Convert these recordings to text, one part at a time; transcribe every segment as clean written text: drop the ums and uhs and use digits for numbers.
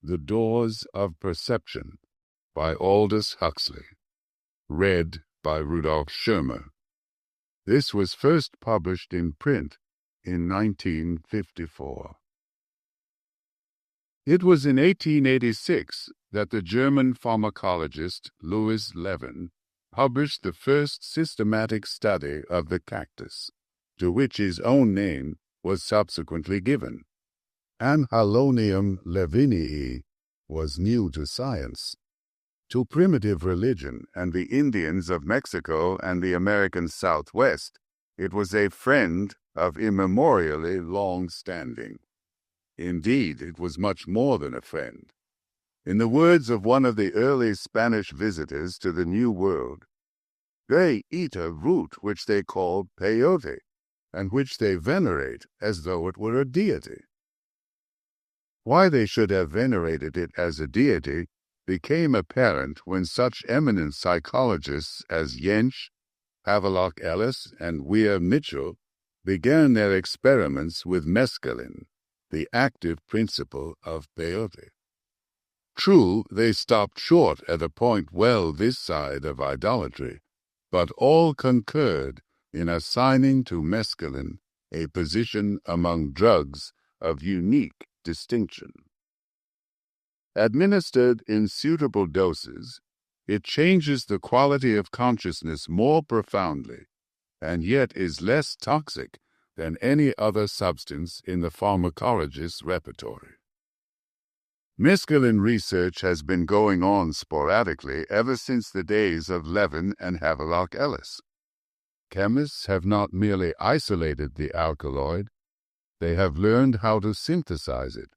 The Doors of Perception by Aldous Huxley. Read by Rudolph Sherman. This was first published in print in 1954. It was in 1886 that the German pharmacologist Louis Levin published the first systematic study of the cactus, to which his own name was subsequently given. Anhalonium levinii was new to science. To primitive religion and the Indians of Mexico and the American Southwest, it was a friend of immemorially long standing. Indeed, it was much more than a friend. In the words of one of the early Spanish visitors to the New World, they eat a root which they call peyote, and which they venerate as though it were a deity. Why they should have venerated it as a deity became apparent when such eminent psychologists as Jentsch, Havelock Ellis, and Weir Mitchell began their experiments with mescaline, the active principle of peyote. True, they stopped short at a point well this side of idolatry, but all concurred in assigning to mescaline a position among drugs of unique distinction. Administered in suitable doses, it changes the quality of consciousness more profoundly, and yet is less toxic than any other substance in the pharmacologist's repertory. Mescaline research has been going on sporadically ever since the days of Levin and Havelock Ellis. Chemists have not merely isolated the alkaloid, they have learned how to synthesize it,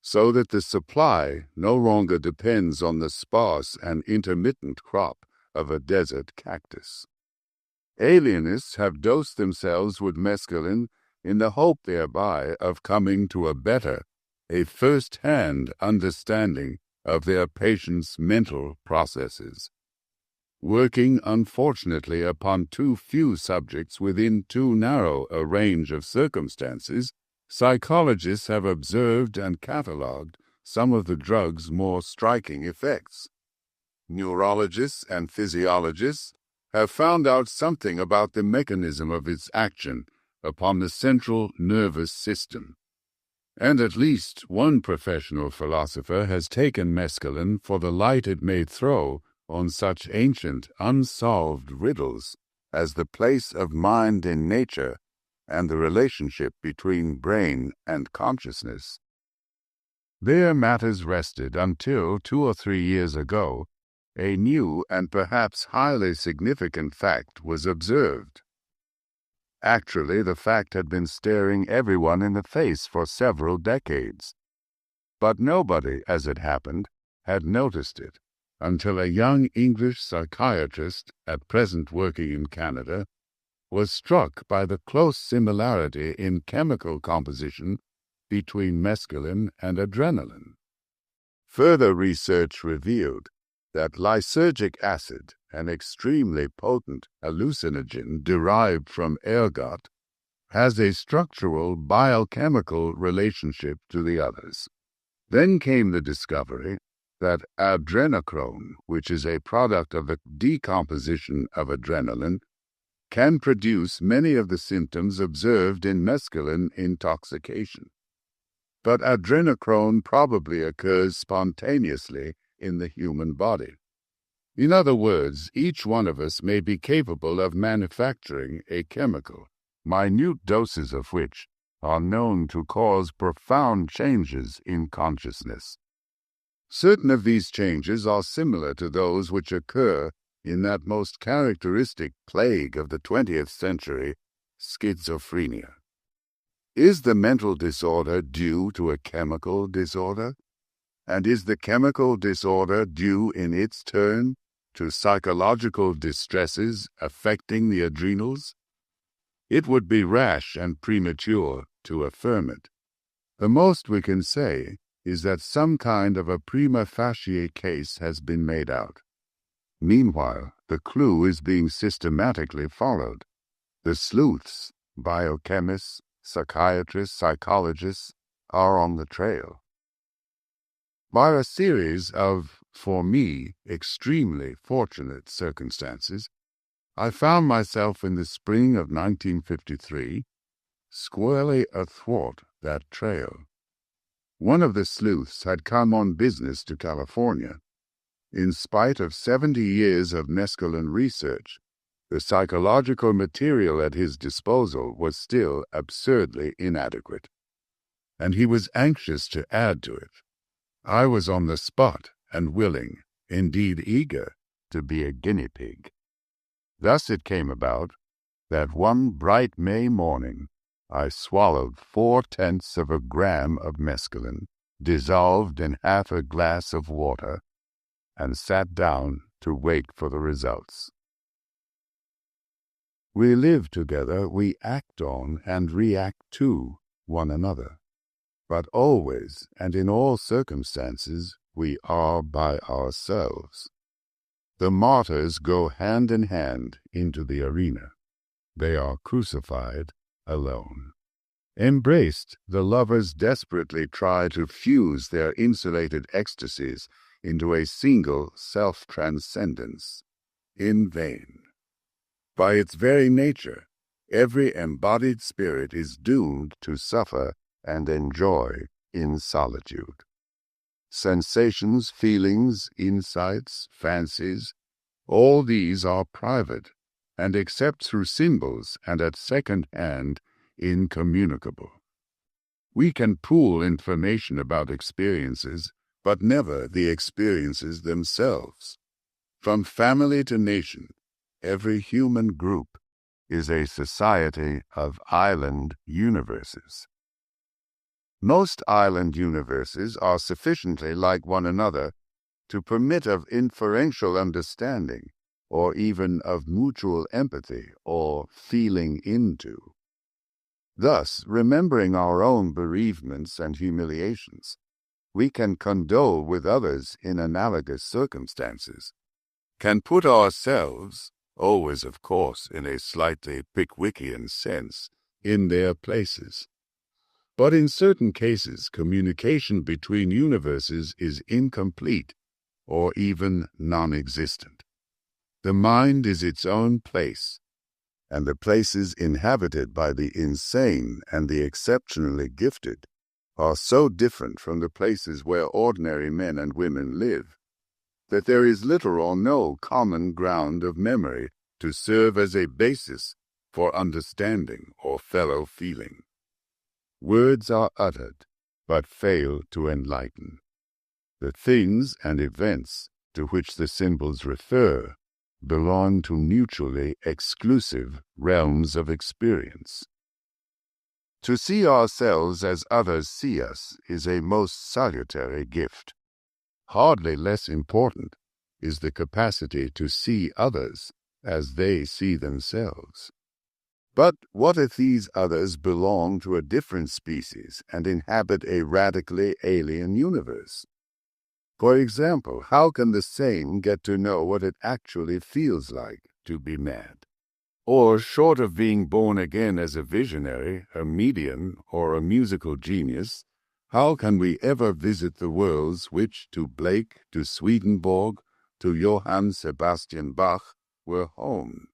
so that the supply no longer depends on the sparse and intermittent crop of a desert cactus. Alienists have dosed themselves with mescaline in the hope thereby of coming to a first-hand understanding of their patients' mental processes. Working, unfortunately, upon too few subjects within too narrow a range of circumstances, psychologists have observed and catalogued some of the drug's more striking effects. Neurologists and physiologists have found out something about the mechanism of its action upon the central nervous system. And at least one professional philosopher has taken mescaline for the light it may throw on such ancient, unsolved riddles as the place of mind in nature and the relationship between brain and consciousness. There matters rested until 2 or 3 years ago, a new and perhaps highly significant fact was observed. Actually, the fact had been staring everyone in the face for several decades. But nobody, as it happened, had noticed it until a young English psychiatrist, at present working in Canada, was struck by the close similarity in chemical composition between mescaline and adrenaline. Further research revealed that lysergic acid, an extremely potent hallucinogen derived from ergot, has a structural biochemical relationship to the others. Then came the discovery that adrenochrome, which is a product of the decomposition of adrenaline, can produce many of the symptoms observed in mescaline intoxication. But adrenochrome probably occurs spontaneously in the human body. In other words, each one of us may be capable of manufacturing a chemical, minute doses of which are known to cause profound changes in consciousness. Certain of these changes are similar to those which occur in that most characteristic plague of the 20th century, schizophrenia. Is the mental disorder due to a chemical disorder? And is the chemical disorder due in its turn to psychological distresses affecting the adrenals? It would be rash and premature to affirm it. The most we can say is that some kind of a prima facie case has been made out. Meanwhile, the clue is being systematically followed. The sleuths, biochemists, psychiatrists, psychologists, are on the trail. By a series of, for me, extremely fortunate circumstances, I found myself in the spring of 1953 squarely athwart that trail. One of the sleuths had come on business to California. In spite of 70 years of mescaline research, the psychological material at his disposal was still absurdly inadequate, and he was anxious to add to it. I was on the spot and willing, indeed eager, to be a guinea pig. Thus it came about that one bright May morning I swallowed 0.4 of a gram of mescaline, dissolved in half a glass of water, and sat down to wait for the results. We live together, we act on and react to one another. But always and in all circumstances we are by ourselves. The martyrs go hand in hand into the arena. They are crucified alone. Embraced, the lovers desperately try to fuse their insulated ecstasies into a single self-transcendence. In vain. By its very nature, every embodied spirit is doomed to suffer and enjoy in solitude. Sensations, feelings, insights, fancies, all these are private, and except through symbols and at second hand, incommunicable. We can pool information about experiences, but never the experiences themselves. From family to nation, every human group is a society of island universes. Most island universes are sufficiently like one another to permit of inferential understanding, or even of mutual empathy or feeling into. Thus, remembering our own bereavements and humiliations, we can condole with others in analogous circumstances, can put ourselves, always of course in a slightly Pickwickian sense, in their places. But in certain cases, communication between universes is incomplete or even non-existent. The mind is its own place, and the places inhabited by the insane and the exceptionally gifted are so different from the places where ordinary men and women live, that there is little or no common ground of memory to serve as a basis for understanding or fellow feeling. Words are uttered, but fail to enlighten. The things and events to which the symbols refer belong to mutually exclusive realms of experience. To see ourselves as others see us is a most salutary gift. Hardly less important is the capacity to see others as they see themselves. But what if these others belong to a different species and inhabit a radically alien universe? For example, how can the sane get to know what it actually feels like to be mad? Or, short of being born again as a visionary, a medium, or a musical genius, how can we ever visit the worlds which to Blake, to Swedenborg, to Johann Sebastian Bach were home?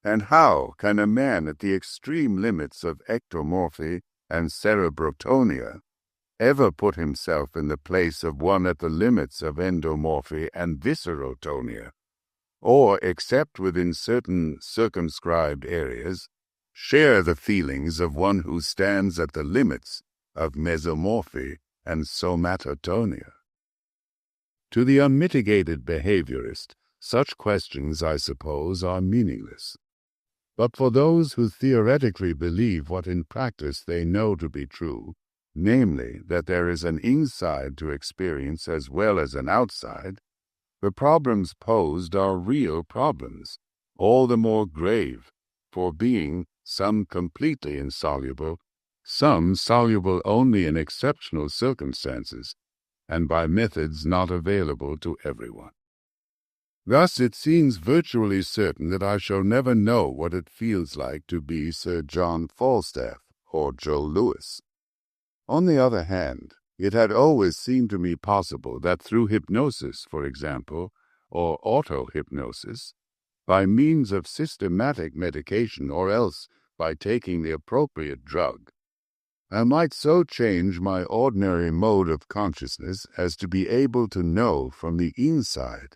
And how can a man at the extreme limits of ectomorphy and cerebrotonia ever put himself in the place of one at the limits of endomorphy and viscerotonia, or, except within certain circumscribed areas, share the feelings of one who stands at the limits of mesomorphy and somatotonia? To the unmitigated behaviorist, such questions, I suppose, are meaningless. But for those who theoretically believe what in practice they know to be true, namely, that there is an inside to experience as well as an outside, the problems posed are real problems, all the more grave, for being some completely insoluble, some soluble only in exceptional circumstances, and by methods not available to everyone. Thus it seems virtually certain that I shall never know what it feels like to be Sir John Falstaff or Joe Louis. On the other hand, It had always seemed to me possible that through hypnosis, for example, or auto-hypnosis, by means of systematic medication or else by taking the appropriate drug, I might so change my ordinary mode of consciousness as to be able to know from the inside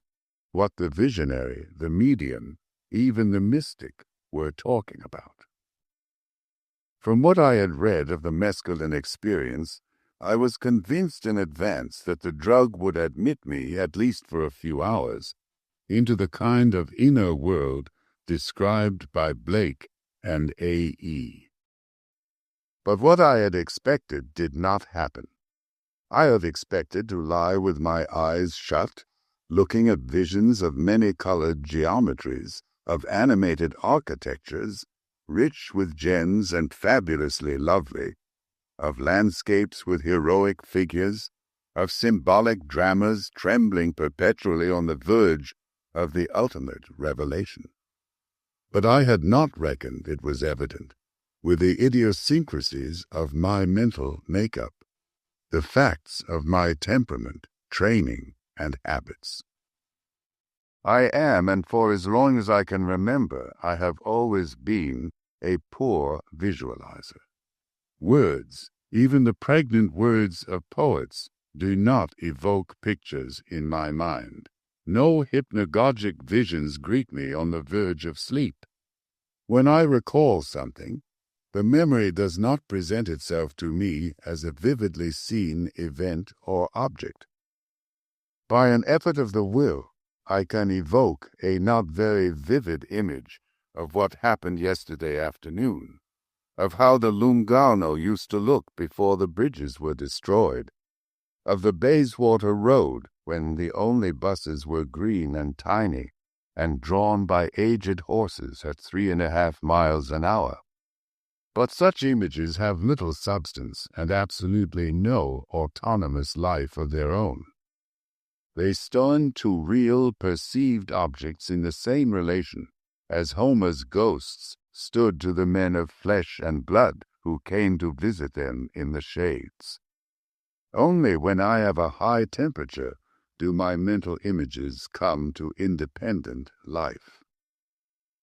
what the visionary, the medium, even the mystic were talking about. From what I had read of the mescaline experience, I was convinced in advance that the drug would admit me, at least for a few hours, into the kind of inner world described by Blake and A.E. But what I had expected did not happen. I had expected to lie with my eyes shut, looking at visions of many-colored geometries, of animated architectures, rich with gems and fabulously lovely, of landscapes with heroic figures, of symbolic dramas trembling perpetually on the verge of the ultimate revelation. But I had not reckoned, it was evident, with the idiosyncrasies of my mental makeup, the facts of my temperament, training, and habits. I am, and for as long as I can remember, I have always been a poor visualizer. Words, even the pregnant words of poets, do not evoke pictures in my mind. No hypnagogic visions greet me on the verge of sleep. When I recall something, the memory does not present itself to me as a vividly seen event or object. By an effort of the will, I can evoke a not very vivid image of what happened yesterday afternoon, of how the Lung'Arno used to look before the bridges were destroyed, of the Bayswater Road when the only buses were green and tiny and drawn by aged horses at 3.5 miles an hour. But such images have little substance and absolutely no autonomous life of their own. They stand to real perceived objects in the same relation as Homer's ghosts stood to the men of flesh and blood who came to visit them in the shades. Only when I have a high temperature do my mental images come to independent life.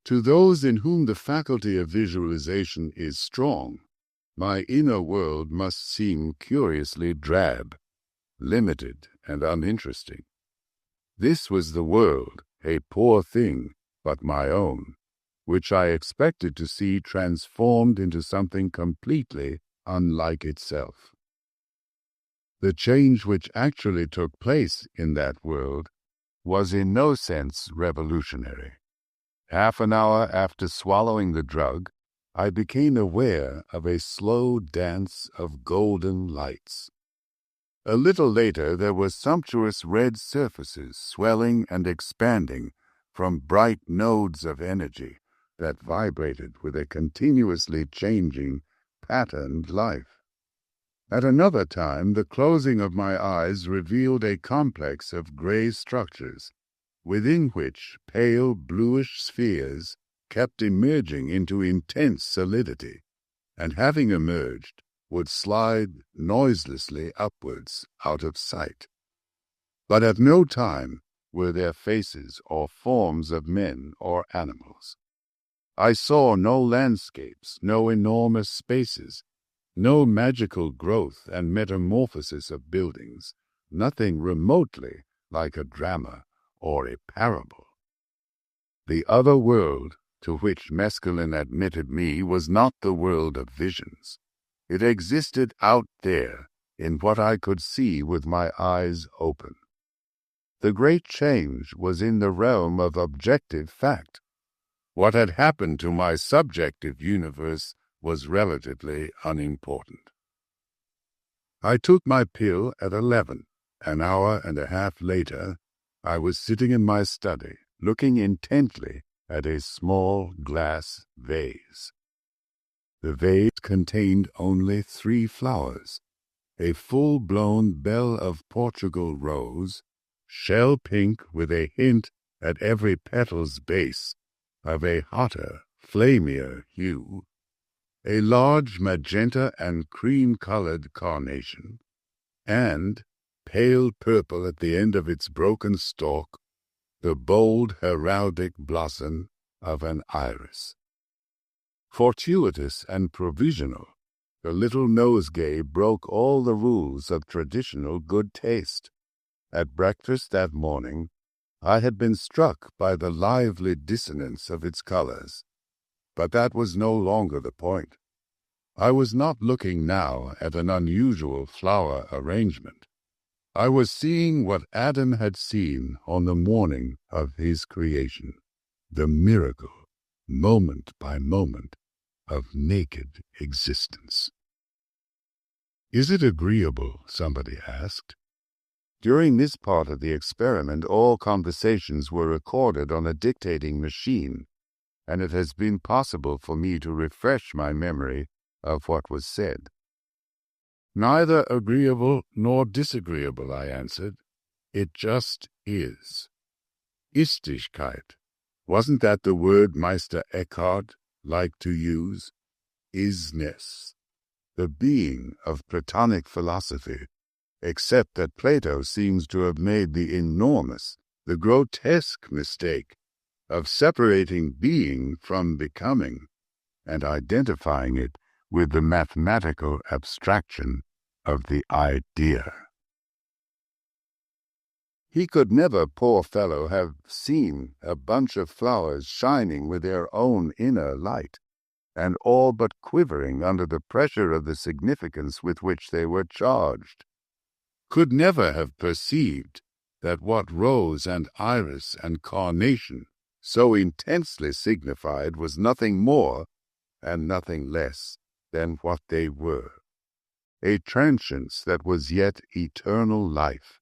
To those in whom the faculty of visualization is strong, my inner world must seem curiously drab, limited, and uninteresting. This was the world, a poor thing, but my own, which I expected to see transformed into something completely unlike itself. The change which actually took place in that world was in no sense revolutionary. Half an hour after swallowing the drug, I became aware of a slow dance of golden lights. A little later there were sumptuous red surfaces swelling and expanding from bright nodes of energy that vibrated with a continuously changing, patterned life. At another time, the closing of my eyes revealed a complex of gray structures, within which pale bluish spheres kept emerging into intense solidity, and having emerged, would slide noiselessly upwards out of sight. But at no time were there faces or forms of men or animals. I saw no landscapes, no enormous spaces, no magical growth and metamorphosis of buildings, nothing remotely like a drama or a parable. The other world to which mescaline admitted me was not the world of visions. It existed out there in what I could see with my eyes open. The great change was in the realm of objective fact. What had happened to my subjective universe was relatively unimportant. I took my pill at 11. An hour and a half later, I was sitting in my study, looking intently at a small glass vase. The vase contained only 3 flowers, a full-blown Belle of Portugal rose, shell pink with a hint at every petal's base of a hotter, flamier hue, a large magenta and cream-colored carnation, and, pale purple at the end of its broken stalk, the bold heraldic blossom of an iris. Fortuitous and provisional, the little nosegay broke all the rules of traditional good taste. At breakfast that morning, I had been struck by the lively dissonance of its colors. But that was no longer the point. I was not looking now at an unusual flower arrangement. I was seeing what Adam had seen on the morning of his creation, the miracle, moment by moment, of naked existence. "Is it agreeable?" somebody asked. During this part of the experiment, all conversations were recorded on a dictating machine, and it has been possible for me to refresh my memory of what was said. "Neither agreeable nor disagreeable," I answered. "It just is. Istigkeit. Wasn't that the word Meister Eckhart liked to use? Isness. The being of Platonic philosophy, except that Plato seems to have made the enormous, the grotesque mistake of separating being from becoming and identifying it with the mathematical abstraction of the idea. He could never, poor fellow, have seen a bunch of flowers shining with their own inner light, and all but quivering under the pressure of the significance with which they were charged. Could never have perceived that what rose and iris and carnation so intensely signified was nothing more and nothing less than what they were, a transience that was yet eternal life,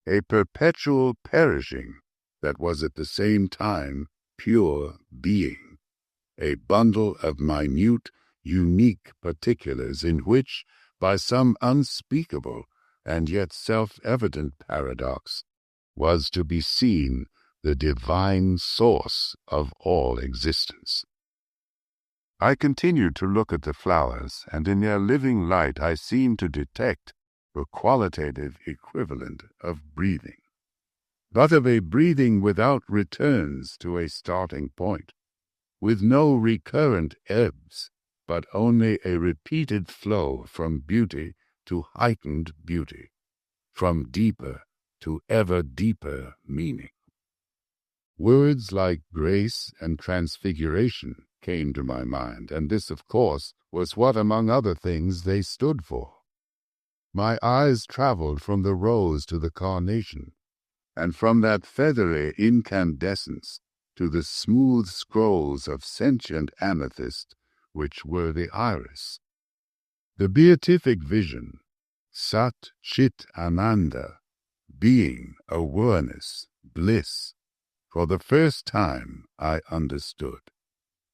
a perpetual perishing that was at the same time pure being, a bundle of minute, unique particulars in which, by some unspeakable and yet self-evident paradox, was to be seen the divine source of all existence. I continued to look at the flowers, and in their living light I seemed to detect the qualitative equivalent of breathing, but of a breathing without returns to a starting point, with no recurrent ebbs, but only a repeated flow from beauty to heightened beauty, from deeper to ever deeper meaning. Words like grace and transfiguration came to my mind, and this, of course, was what, among other things, they stood for. My eyes traveled from the rose to the carnation, and from that feathery incandescence to the smooth scrolls of sentient amethyst which were the iris. The beatific vision, Sat Chit Ananda, being, awareness, bliss, for the first time I understood,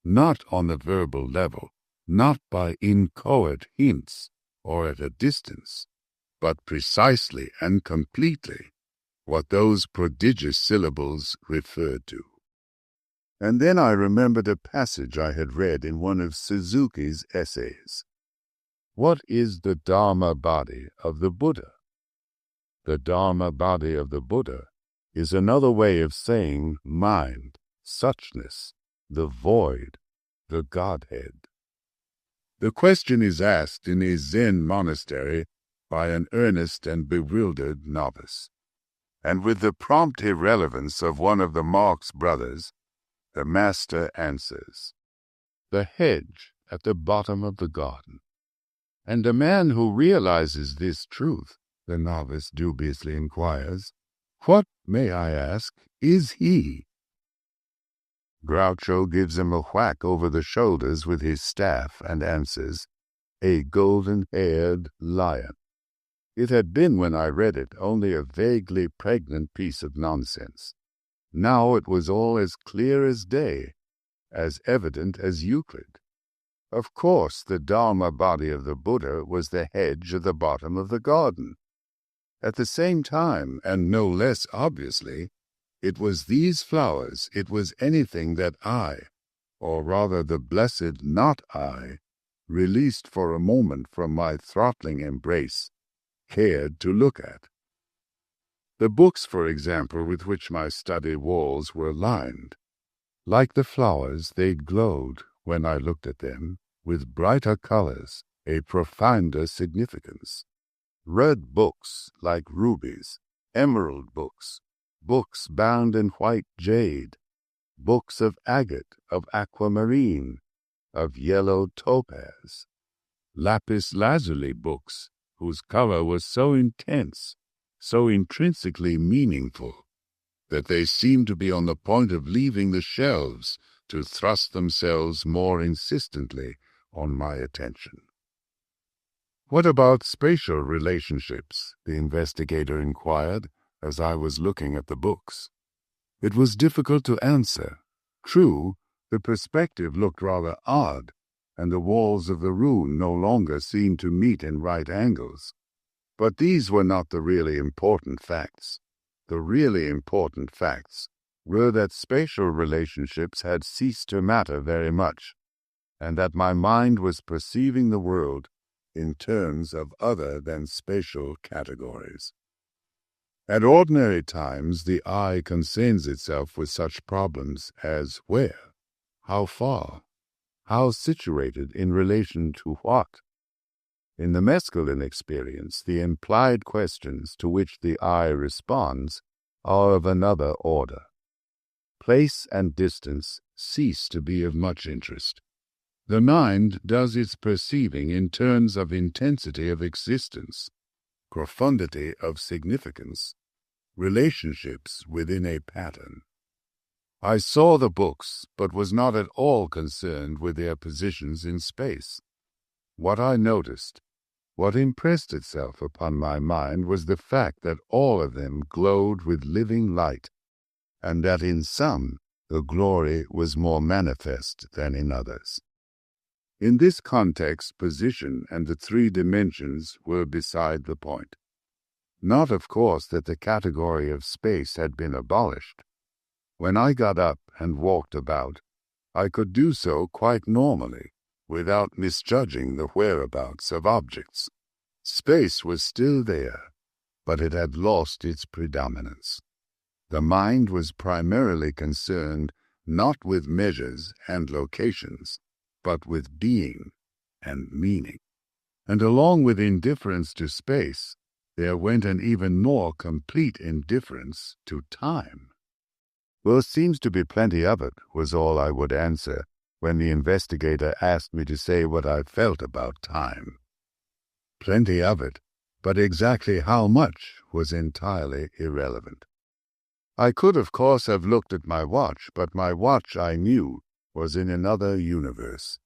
not on the verbal level, not by inchoate hints or at a distance, but precisely and completely what those prodigious syllables referred to. And then I remembered a passage I had read in one of Suzuki's essays. What is the Dharma body of the Buddha? The Dharma body of the Buddha is another way of saying mind, suchness, the void, the Godhead. The question is asked in a Zen monastery by an earnest and bewildered novice, and with the prompt irrelevance of one of the Marx brothers, the master answers, "The hedge at the bottom of the garden." And a man who realizes this truth, the novice dubiously inquires, what, may I ask, is he? Groucho gives him a whack over the shoulders with his staff and answers, "A golden-haired lion." It had been, when I read it, only a vaguely pregnant piece of nonsense. Now it was all as clear as day, as evident as Euclid. Of course, the Dharma body of the Buddha was the hedge at the bottom of the garden. At the same time, and no less obviously, it was these flowers, it was anything that I, or rather the blessed not I, released for a moment from my throttling embrace, cared to look at. The books, for example, with which my study walls were lined. Like the flowers, they glowed, when I looked at them, with brighter colors, a profounder significance. Red books like rubies, emerald books, books bound in white jade, books of agate, of aquamarine, of yellow topaz, lapis lazuli books, whose color was so intense, so intrinsically meaningful, that they seemed to be on the point of leaving the shelves to thrust themselves more insistently on my attention. "What about spatial relationships?" the investigator inquired as I was looking at the books. It was difficult to answer. True, the perspective looked rather odd, and the walls of the room no longer seemed to meet in right angles. But these were not the really important facts. The really important facts were that spatial relationships had ceased to matter very much, and that my mind was perceiving the world in terms of other than spatial categories. At ordinary times, the eye concerns itself with such problems as where, how far, how situated in relation to what. In the masculine experience, the implied questions to which the eye responds are of another order. Place and distance cease to be of much interest. The mind does its perceiving in terms of intensity of existence, profundity of significance, relationships within a pattern. I saw the books, but was not at all concerned with their positions in space. What I noticed, what impressed itself upon my mind, was the fact that all of them glowed with living light, and that in some the glory was more manifest than in others. In this context, position and the three dimensions were beside the point. Not, of course, that the category of space had been abolished. When I got up and walked about, I could do so quite normally, without misjudging the whereabouts of objects. Space was still there, but it had lost its predominance. The mind was primarily concerned not with measures and locations, but with being and meaning. And along with indifference to space, there went an even more complete indifference to time. "Well, seems to be plenty of it," was all I would answer when the investigator asked me to say what I felt about time. Plenty of it, but exactly how much was entirely irrelevant. I could, of course, have looked at my watch, but my watch, I knew, was in another universe.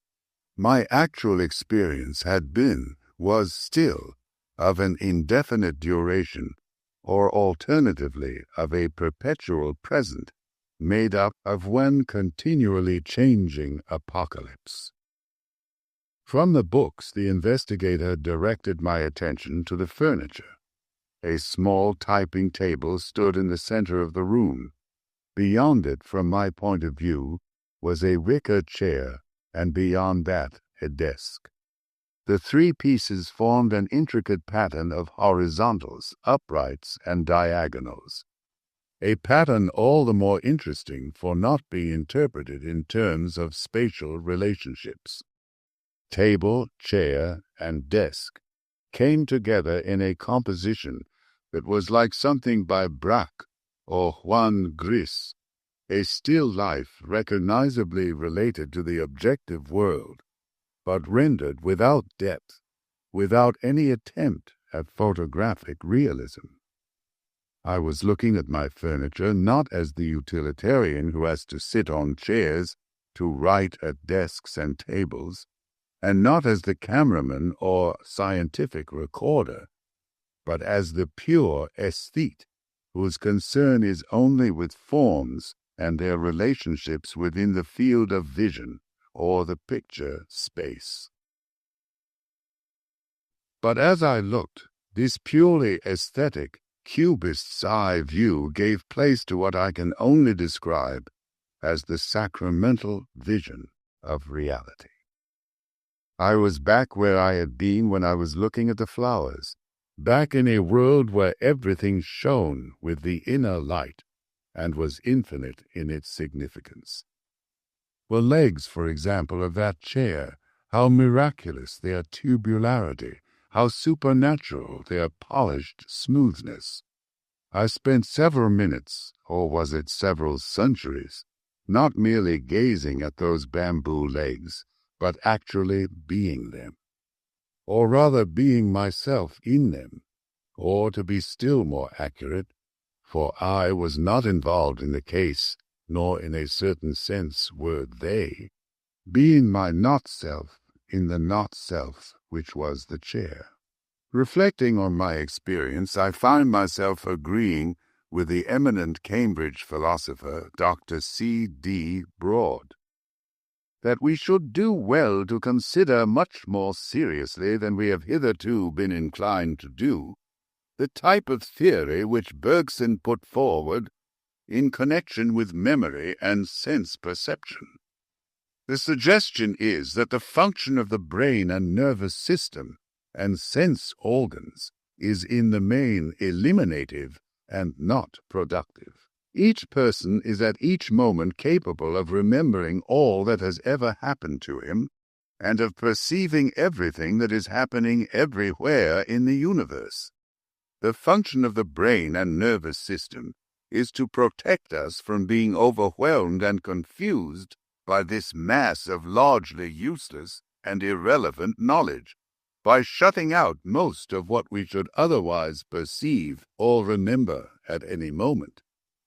My actual experience had been, was still, of an indefinite duration, or alternatively of a perpetual present, made up of one continually changing apocalypse. From the books, the investigator directed my attention to the furniture. A small typing table stood in the center of the room. Beyond it, from my point of view, was a wicker chair, and beyond that, a desk. The three pieces formed an intricate pattern of horizontals, uprights, and diagonals. A pattern all the more interesting for not being interpreted in terms of spatial relationships. Table, chair, and desk came together in a composition that was like something by Braque or Juan Gris, a still life recognizably related to the objective world, but rendered without depth, without any attempt at photographic realism. I was looking at my furniture not as the utilitarian who has to sit on chairs to write at desks and tables, and not as the cameraman or scientific recorder, but as the pure aesthete whose concern is only with forms and their relationships within the field of vision or the picture space. But as I looked, this purely aesthetic, cubist's eye view gave place to what I can only describe as the sacramental vision of reality. I was back where I had been when I was looking at the flowers, back in a world where everything shone with the inner light and was infinite in its significance. The legs, for example, of that chair, how miraculous their tubularity, how supernatural their polished smoothness. I spent several minutes, or was it several centuries, not merely gazing at those bamboo legs, but actually being them, or rather being myself in them, or to be still more accurate, for I was not involved in the case, nor in a certain sense were they, being my not-self in the not-self which was the chair. Reflecting on my experience, I find myself agreeing with the eminent Cambridge philosopher Dr. C.D. Broad, that we should do well to consider much more seriously than we have hitherto been inclined to do the type of theory which Bergson put forward in connection with memory and sense perception. The suggestion is that the function of the brain and nervous system and sense organs is in the main eliminative and not productive. Each person is at each moment capable of remembering all that has ever happened to him and of perceiving everything that is happening everywhere in the universe. The function of the brain and nervous system is to protect us from being overwhelmed and confused by this mass of largely useless and irrelevant knowledge, by shutting out most of what we should otherwise perceive or remember at any moment,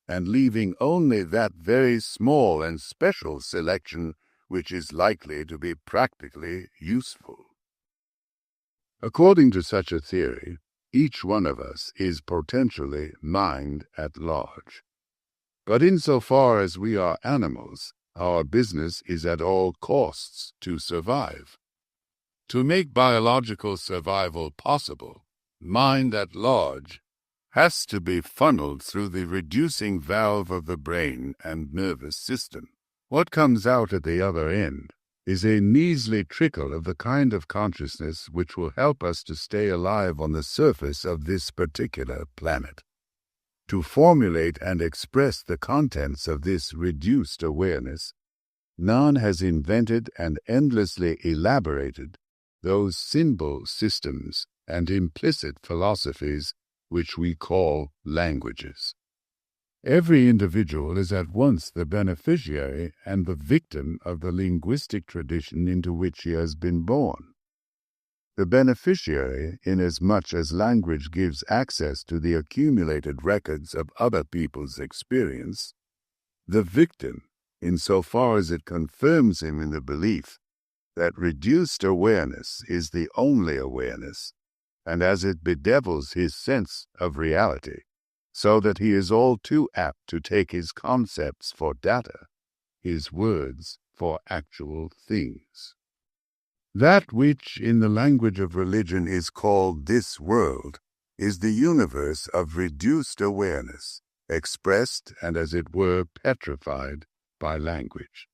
and leaving only that very small and special selection which is likely to be practically useful. According to such a theory, each one of us is potentially mind at large. But insofar as we are animals, our business is at all costs to survive. To make biological survival possible, mind at large has to be funneled through the reducing valve of the brain and nervous system. What comes out at the other end is a measly trickle of the kind of consciousness which will help us to stay alive on the surface of this particular planet. To formulate and express the contents of this reduced awareness, none has invented and endlessly elaborated those symbol systems and implicit philosophies which we call languages. Every individual is at once the beneficiary and the victim of the linguistic tradition into which he has been born. The beneficiary, inasmuch as language gives access to the accumulated records of other people's experience; the victim, insofar as it confirms him in the belief that reduced awareness is the only awareness, and as it bedevils his sense of reality, so that he is all too apt to take his concepts for data, his words for actual things. That which in the language of religion is called this world is the universe of reduced awareness, expressed and as it were petrified by language.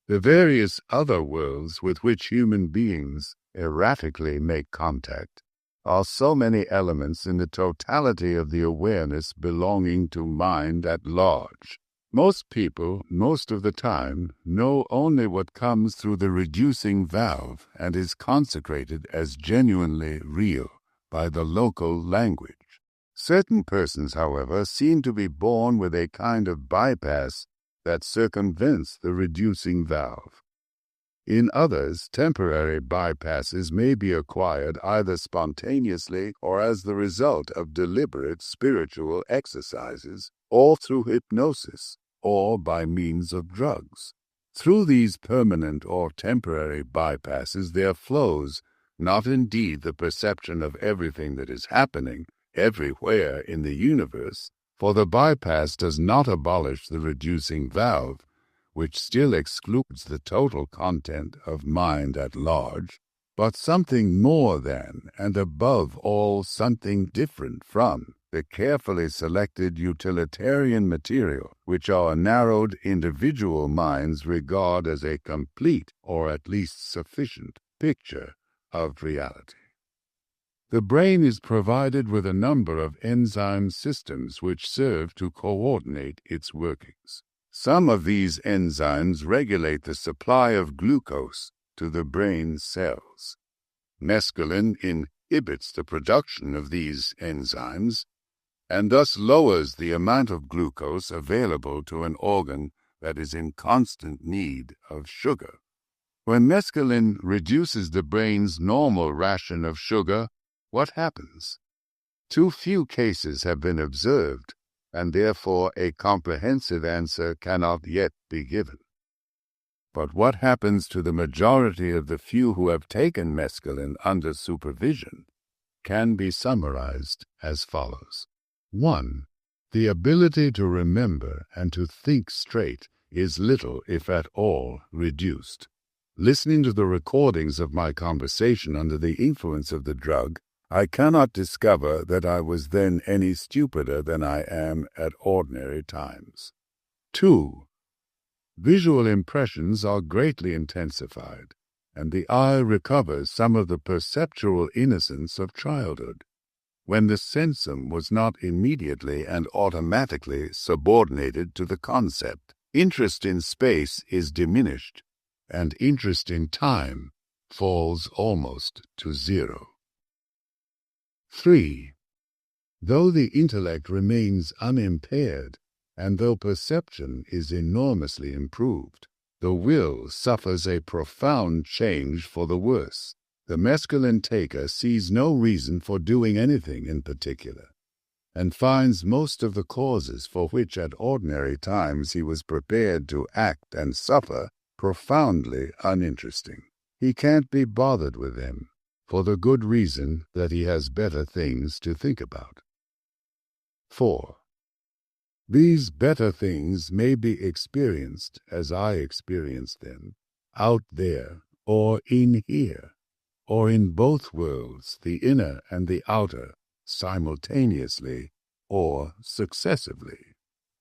The various other worlds with which human beings erratically make contact are so many elements in the totality of the awareness belonging to mind at large. Most people, most of the time, know only what comes through the reducing valve and is consecrated as genuinely real by the local language. Certain persons, however, seem to be born with a kind of bypass that circumvents the reducing valve. In others, temporary bypasses may be acquired either spontaneously or as the result of deliberate spiritual exercises, or through hypnosis, or by means of drugs. Through these permanent or temporary bypasses there flows, not indeed the perception of everything that is happening everywhere in the universe, for the bypass does not abolish the reducing valve, which still excludes the total content of mind at large, but something more than and above all something different from the carefully selected utilitarian material which our narrowed individual minds regard as a complete or at least sufficient picture of reality. The brain is provided with a number of enzyme systems which serve to coordinate its workings. Some of these enzymes regulate the supply of glucose to the brain cells. Mescaline inhibits the production of these enzymes and thus lowers the amount of glucose available to an organ that is in constant need of sugar. When mescaline reduces the brain's normal ration of sugar, what happens? Too few cases have been observed, and therefore a comprehensive answer cannot yet be given. But what happens to the majority of the few who have taken mescaline under supervision can be summarized as follows. 1. The ability to remember and to think straight is little, if at all, reduced. Listening to the recordings of my conversation under the influence of the drug, I cannot discover that I was then any stupider than I am at ordinary times. 2. Visual impressions are greatly intensified, and the eye recovers some of the perceptual innocence of childhood, when the sensum was not immediately and automatically subordinated to the concept. Interest in space is diminished, and interest in time falls almost to zero. 3. Though the intellect remains unimpaired, and though perception is enormously improved, the will suffers a profound change for the worse. The mescaline taker sees no reason for doing anything in particular, and finds most of the causes for which at ordinary times he was prepared to act and suffer profoundly uninteresting. He can't be bothered with them, for the good reason that he has better things to think about. 4. These better things may be experienced, as I experienced them, out there or in here, or in both worlds, the inner and the outer, simultaneously or successively.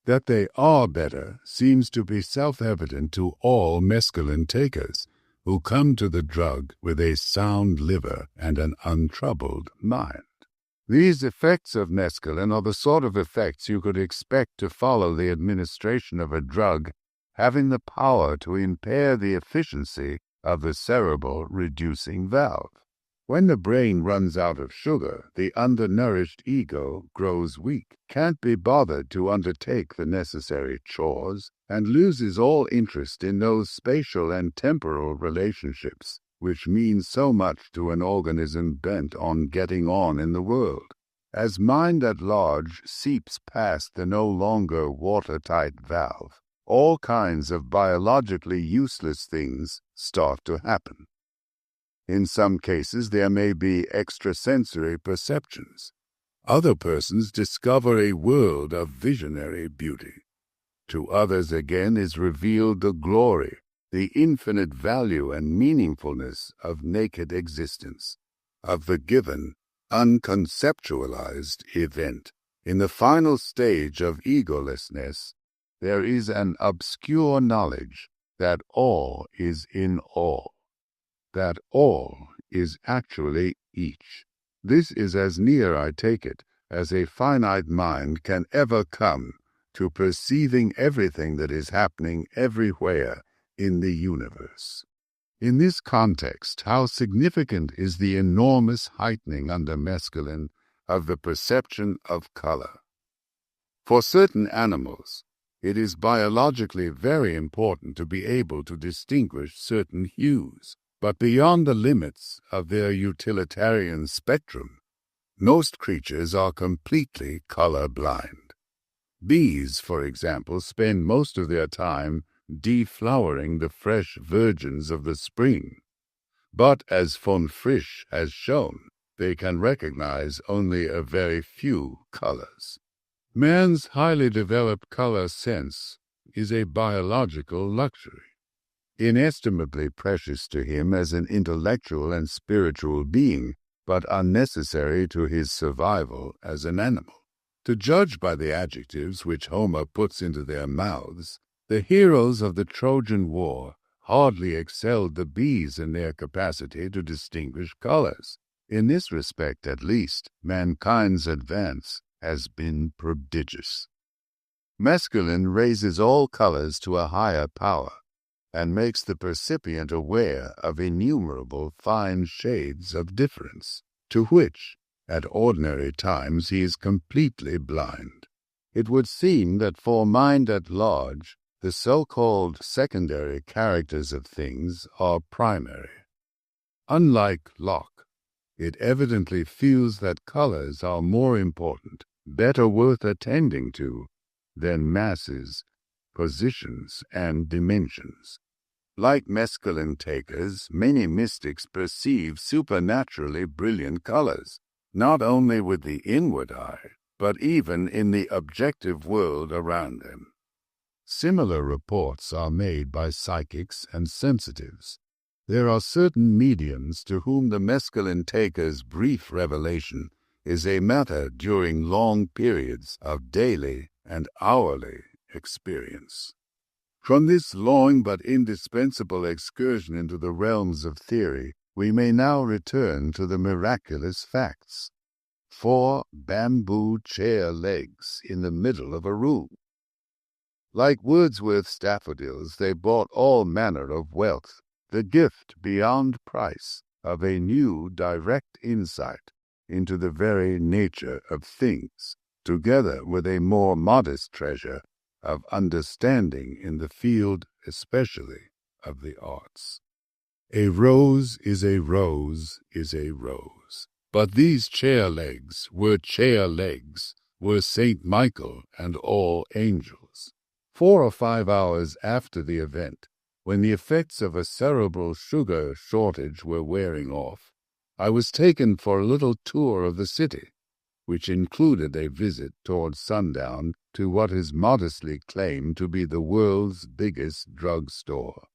That they are better seems to be self-evident to all mescaline takers, who come to the drug with a sound liver and an untroubled mind. These effects of mescaline are the sort of effects you could expect to follow the administration of a drug having the power to impair the efficiency of the cerebral reducing valve. When the brain runs out of sugar, the undernourished ego grows weak, can't be bothered to undertake the necessary chores, and loses all interest in those spatial and temporal relationships which mean so much to an organism bent on getting on in the world. As mind at large seeps past the no longer watertight valve, all kinds of biologically useless things start to happen. In some cases there may be extrasensory perceptions. Other persons discover a world of visionary beauty. To others again is revealed the glory, the infinite value and meaningfulness of naked existence, of the given, unconceptualized event. In the final stage of egolessness, there is an obscure knowledge that all is in all, that all is actually each. This is as near, I take it, as a finite mind can ever come to perceiving everything that is happening everywhere in the universe. In this context, how significant is the enormous heightening under mescaline of the perception of color? For certain animals, it is biologically very important to be able to distinguish certain hues, but beyond the limits of their utilitarian spectrum, most creatures are completely color-blind. Bees, for example, spend most of their time deflowering the fresh virgins of the spring, but as von Frisch has shown, they can recognize only a very few colors. Man's highly developed color sense is a biological luxury, inestimably precious to him as an intellectual and spiritual being, but unnecessary to his survival as an animal. To judge by the adjectives which Homer puts into their mouths, the heroes of the Trojan War hardly excelled the bees in their capacity to distinguish colors. In this respect, at least, mankind's advance has been prodigious. Mescaline raises all colors to a higher power, and makes the percipient aware of innumerable fine shades of difference, to which, at ordinary times, he is completely blind. It would seem that for mind at large, the so-called secondary characters of things are primary. Unlike Locke, it evidently feels that colors are more important, better worth attending to, than masses, positions, and dimensions. Like mescaline takers, many mystics perceive supernaturally brilliant colors, not only with the inward eye, but even in the objective world around them. Similar reports are made by psychics and sensitives. There are certain mediums to whom the mescaline taker's brief revelation is a matter during long periods of daily and hourly experience. From this long but indispensable excursion into the realms of theory, we may now return to the miraculous facts. 4 bamboo chair legs in the middle of a room. Like Wordsworth's daffodils, they brought all manner of wealth, the gift beyond price of a new direct insight into the very nature of things, together with a more modest treasure of understanding in the field especially of the arts. A rose is a rose is a rose. But these chair legs, were Saint Michael and all angels. 4 or 5 hours after the event, when the effects of a cerebral sugar shortage were wearing off, I was taken for a little tour of the city, which included a visit toward sundown to what is modestly claimed to be the world's biggest drug store.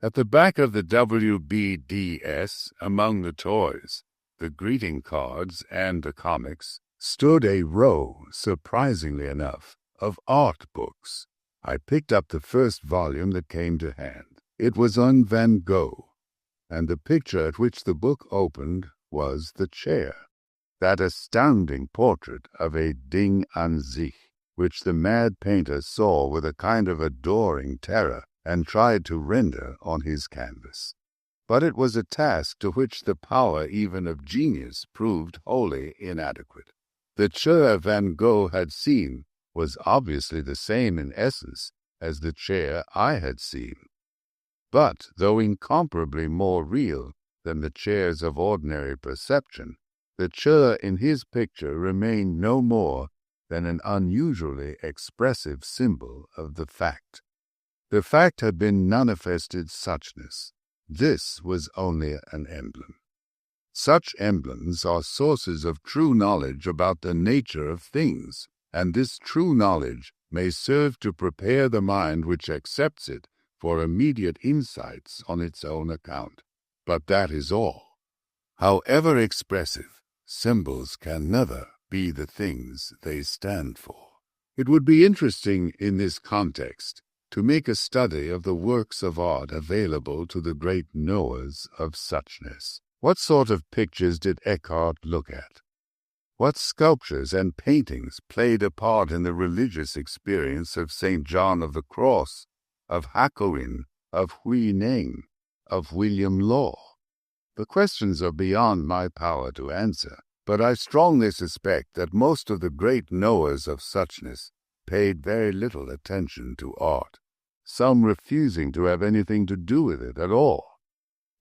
At the back of the WBDS, among the toys, the greeting cards, and the comics, stood a row, surprisingly enough, of art books. I picked up the first volume that came to hand. It was on Van Gogh, and the picture at which the book opened was the chair, that astounding portrait of a Ding an sich, which the mad painter saw with a kind of adoring terror and tried to render on his canvas. But it was a task to which the power even of genius proved wholly inadequate. The chair Van Gogh had seen was obviously the same in essence as the chair I had seen, but though incomparably more real than the chairs of ordinary perception, the chair in his picture remained no more than an unusually expressive symbol of the fact. The fact had been manifested suchness. This was only an emblem. Such emblems are sources of true knowledge about the nature of things, and this true knowledge may serve to prepare the mind which accepts it for immediate insights on its own account. But that is all. However expressive, symbols can never be the things they stand for. It would be interesting in this context to make a study of the works of art available to the great knowers of suchness. What sort of pictures did Eckhart look at? What sculptures and paintings played a part in the religious experience of St. John of the Cross, of Hakuin, of Hui Neng, of William Law? The questions are beyond my power to answer, but I strongly suspect that most of the great knowers of suchness paid very little attention to art, some refusing to have anything to do with it at all,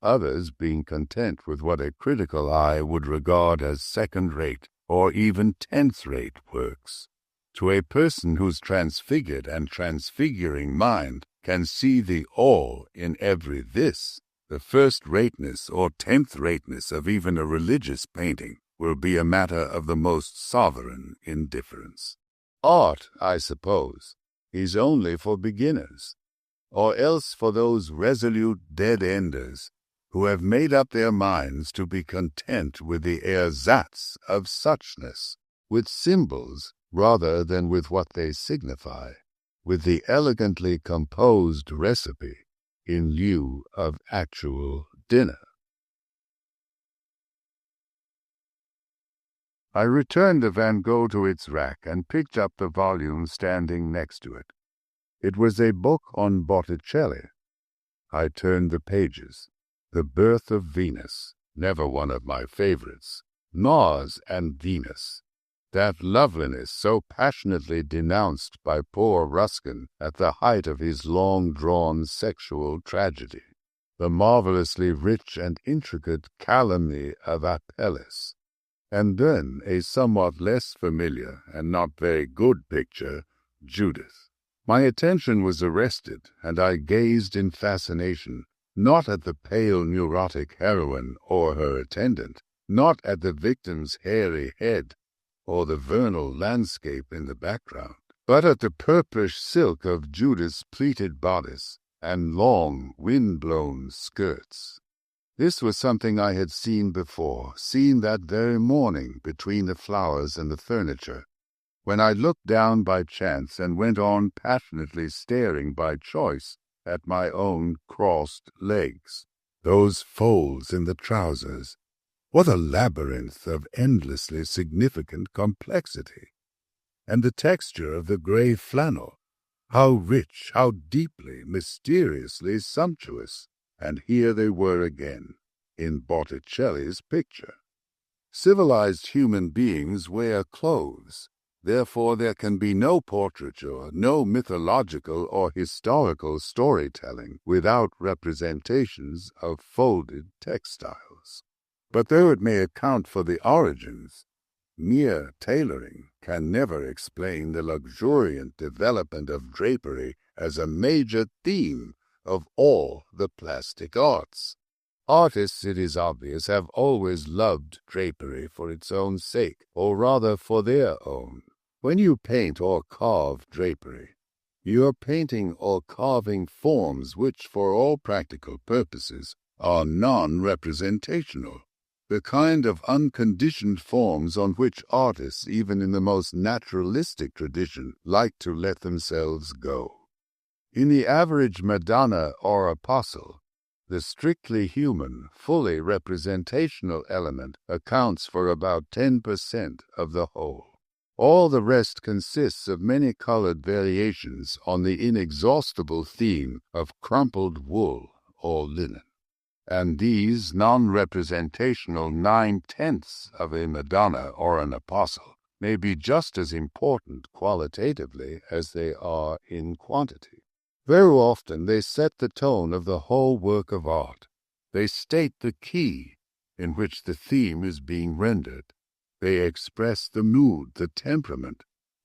others being content with what a critical eye would regard as second-rate or even tenth-rate works. To a person whose transfigured and transfiguring mind can see the all in every this, the first-rateness or tenth-rateness of even a religious painting will be a matter of the most sovereign indifference. Art, I suppose, is only for beginners, or else for those resolute dead-enders who have made up their minds to be content with the ersatz of suchness, with symbols rather than with what they signify, with the elegantly composed recipe in lieu of actual dinner. I returned the Van Gogh to its rack and picked up the volume standing next to it. It was a book on Botticelli. I turned the pages. The Birth of Venus, never one of my favorites. Mars and Venus. That loveliness so passionately denounced by poor Ruskin at the height of his long-drawn sexual tragedy. The marvelously rich and intricate calumny of Apelles. And then a somewhat less familiar and not very good picture, Judith. My attention was arrested, and I gazed in fascination, not at the pale neurotic heroine or her attendant, not at the victim's hairy head, or the vernal landscape in the background, but at the purplish silk of Judith's pleated bodice and long, wind-blown skirts. This was something I had seen before, seen that very morning between the flowers and the furniture, when I looked down by chance and went on passionately staring by choice at my own crossed legs. Those folds in the trousers, what a labyrinth of endlessly significant complexity! And the texture of the grey flannel, how rich, how deeply, mysteriously sumptuous! And here they were again, in Botticelli's picture. Civilized human beings wear clothes. Therefore there can be no portraiture, no mythological or historical storytelling without representations of folded textiles. But though it may account for the origins, mere tailoring can never explain the luxuriant development of drapery as a major theme of all the plastic arts. Artists, it is obvious, have always loved drapery for its own sake, or rather for their own. When you paint or carve drapery, you are painting or carving forms which, for all practical purposes, are non-representational, the kind of unconditioned forms on which artists, even in the most naturalistic tradition, like to let themselves go. In the average Madonna or apostle, the strictly human, fully representational element accounts for about 10% of the whole. All the rest consists of many-colored variations on the inexhaustible theme of crumpled wool or linen. And these non-representational 9/10ths of a Madonna or an apostle may be just as important qualitatively as they are in quantity. Very often they set the tone of the whole work of art. They state the key in which the theme is being rendered. They express the mood, the temperament,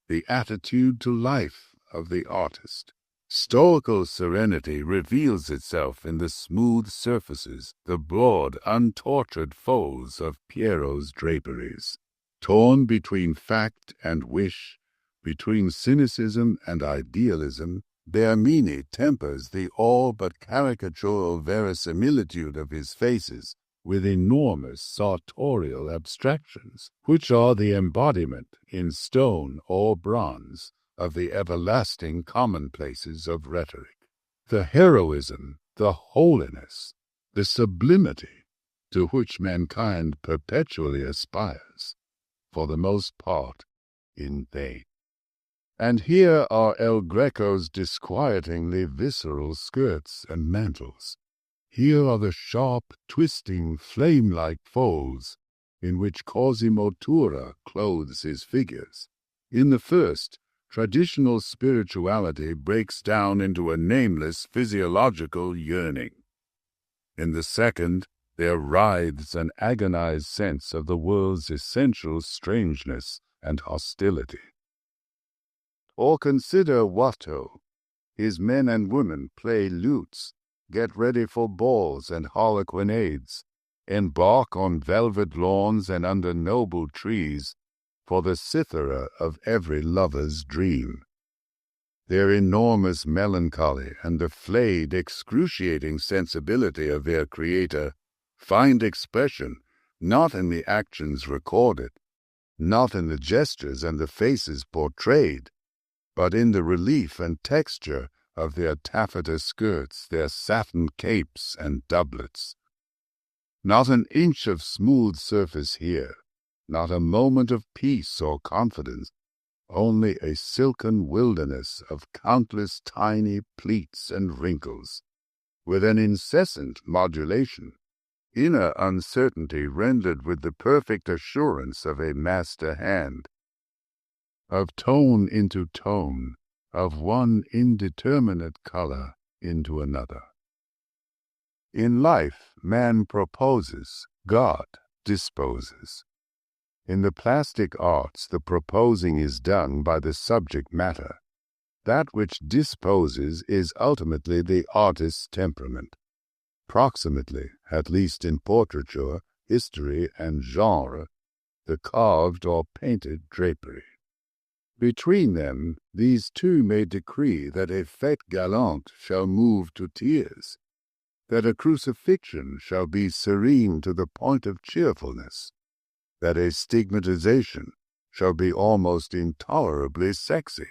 the attitude to life of the artist. Stoical serenity reveals itself in the smooth surfaces, the broad, untortured folds of Piero's draperies. Torn between fact and wish, between cynicism and idealism, Bernini tempers the all but caricatural verisimilitude of his faces with enormous sartorial abstractions, which are the embodiment, in stone or bronze, of the everlasting commonplaces of rhetoric. The heroism, the holiness, the sublimity to which mankind perpetually aspires, for the most part in vain. And here are El Greco's disquietingly visceral skirts and mantles. Here are the sharp, twisting, flame-like folds in which Cosimo Tura clothes his figures. In the first, traditional spirituality breaks down into a nameless physiological yearning. In the second, there writhes an agonized sense of the world's essential strangeness and hostility. Or consider Watteau. His men and women play lutes, get ready for balls and harlequinades, embark on velvet lawns and under noble trees for the cithara of every lover's dream. Their enormous melancholy and the flayed, excruciating sensibility of their creator find expression not in the actions recorded, not in the gestures and the faces portrayed, but in the relief and texture of their taffeta skirts, their satin capes and doublets. Not an inch of smooth surface here, not a moment of peace or confidence, only a silken wilderness of countless tiny pleats and wrinkles, with an incessant modulation, inner uncertainty rendered with the perfect assurance of a master hand, of tone into tone, of one indeterminate color into another. In life, man proposes, God disposes. In the plastic arts, the proposing is done by the subject matter. That which disposes is ultimately the artist's temperament. Proximately, at least in portraiture, history, and genre, the carved or painted drapery. Between them, these two may decree that a fête galante shall move to tears, that a crucifixion shall be serene to the point of cheerfulness, that a stigmatization shall be almost intolerably sexy,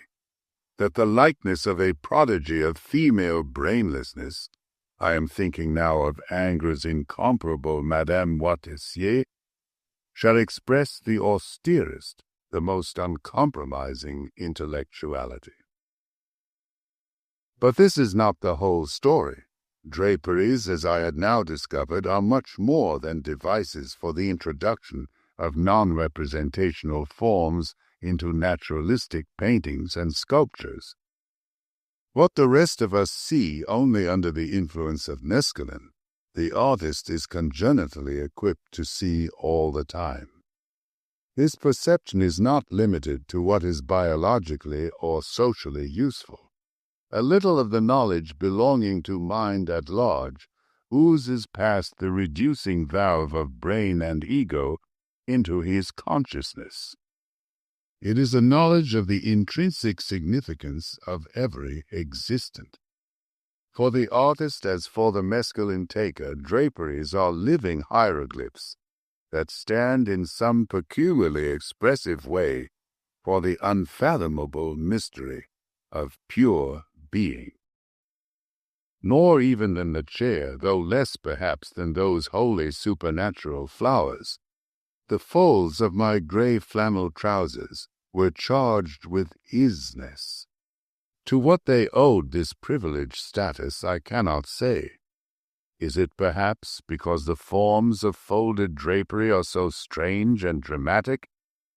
that the likeness of a prodigy of female brainlessness, I am thinking now of Ingres's incomparable Madame Moitessier, shall express the austerest, the most uncompromising intellectuality. But this is not the whole story. Draperies, as I had now discovered, are much more than devices for the introduction of non-representational forms into naturalistic paintings and sculptures. What the rest of us see only under the influence of mescaline, the artist is congenitally equipped to see all the time. His perception is not limited to what is biologically or socially useful. A little of the knowledge belonging to mind at large oozes past the reducing valve of brain and ego into his consciousness. It is a knowledge of the intrinsic significance of every existent. For the artist as for the mescaline taker, draperies are living hieroglyphs that stand in some peculiarly expressive way for the unfathomable mystery of pure being. Nor even in the chair, though less perhaps than those wholly supernatural flowers, the folds of my grey flannel trousers were charged with isness. To what they owed this privileged status I cannot say. Is it perhaps because the forms of folded drapery are so strange and dramatic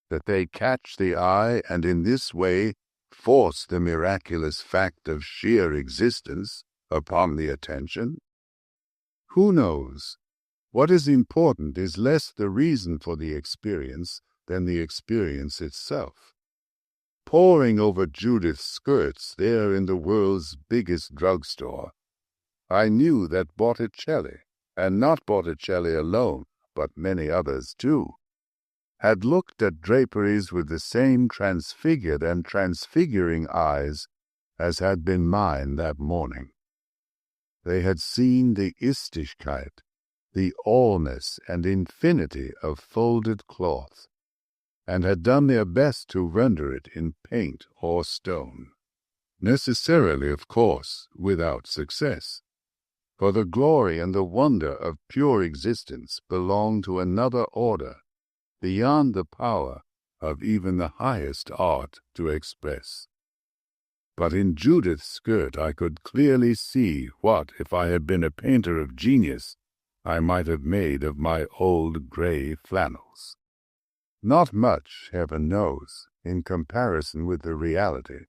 that they catch the eye and in this way force the miraculous fact of sheer existence upon the attention? Who knows? What is important is less the reason for the experience than the experience itself. Poring over Judith's skirts there in the world's biggest drugstore, I knew that Botticelli, and not Botticelli alone, but many others too, had looked at draperies with the same transfigured and transfiguring eyes as had been mine that morning. They had seen the Istigkeit, the allness and infinity of folded cloth, and had done their best to render it in paint or stone. Necessarily, of course, without success, for the glory and the wonder of pure existence belong to another order, beyond the power of even the highest art to express. But in Judith's skirt I could clearly see what, if I had been a painter of genius, I might have made of my old grey flannels. Not much, heaven knows, in comparison with the reality,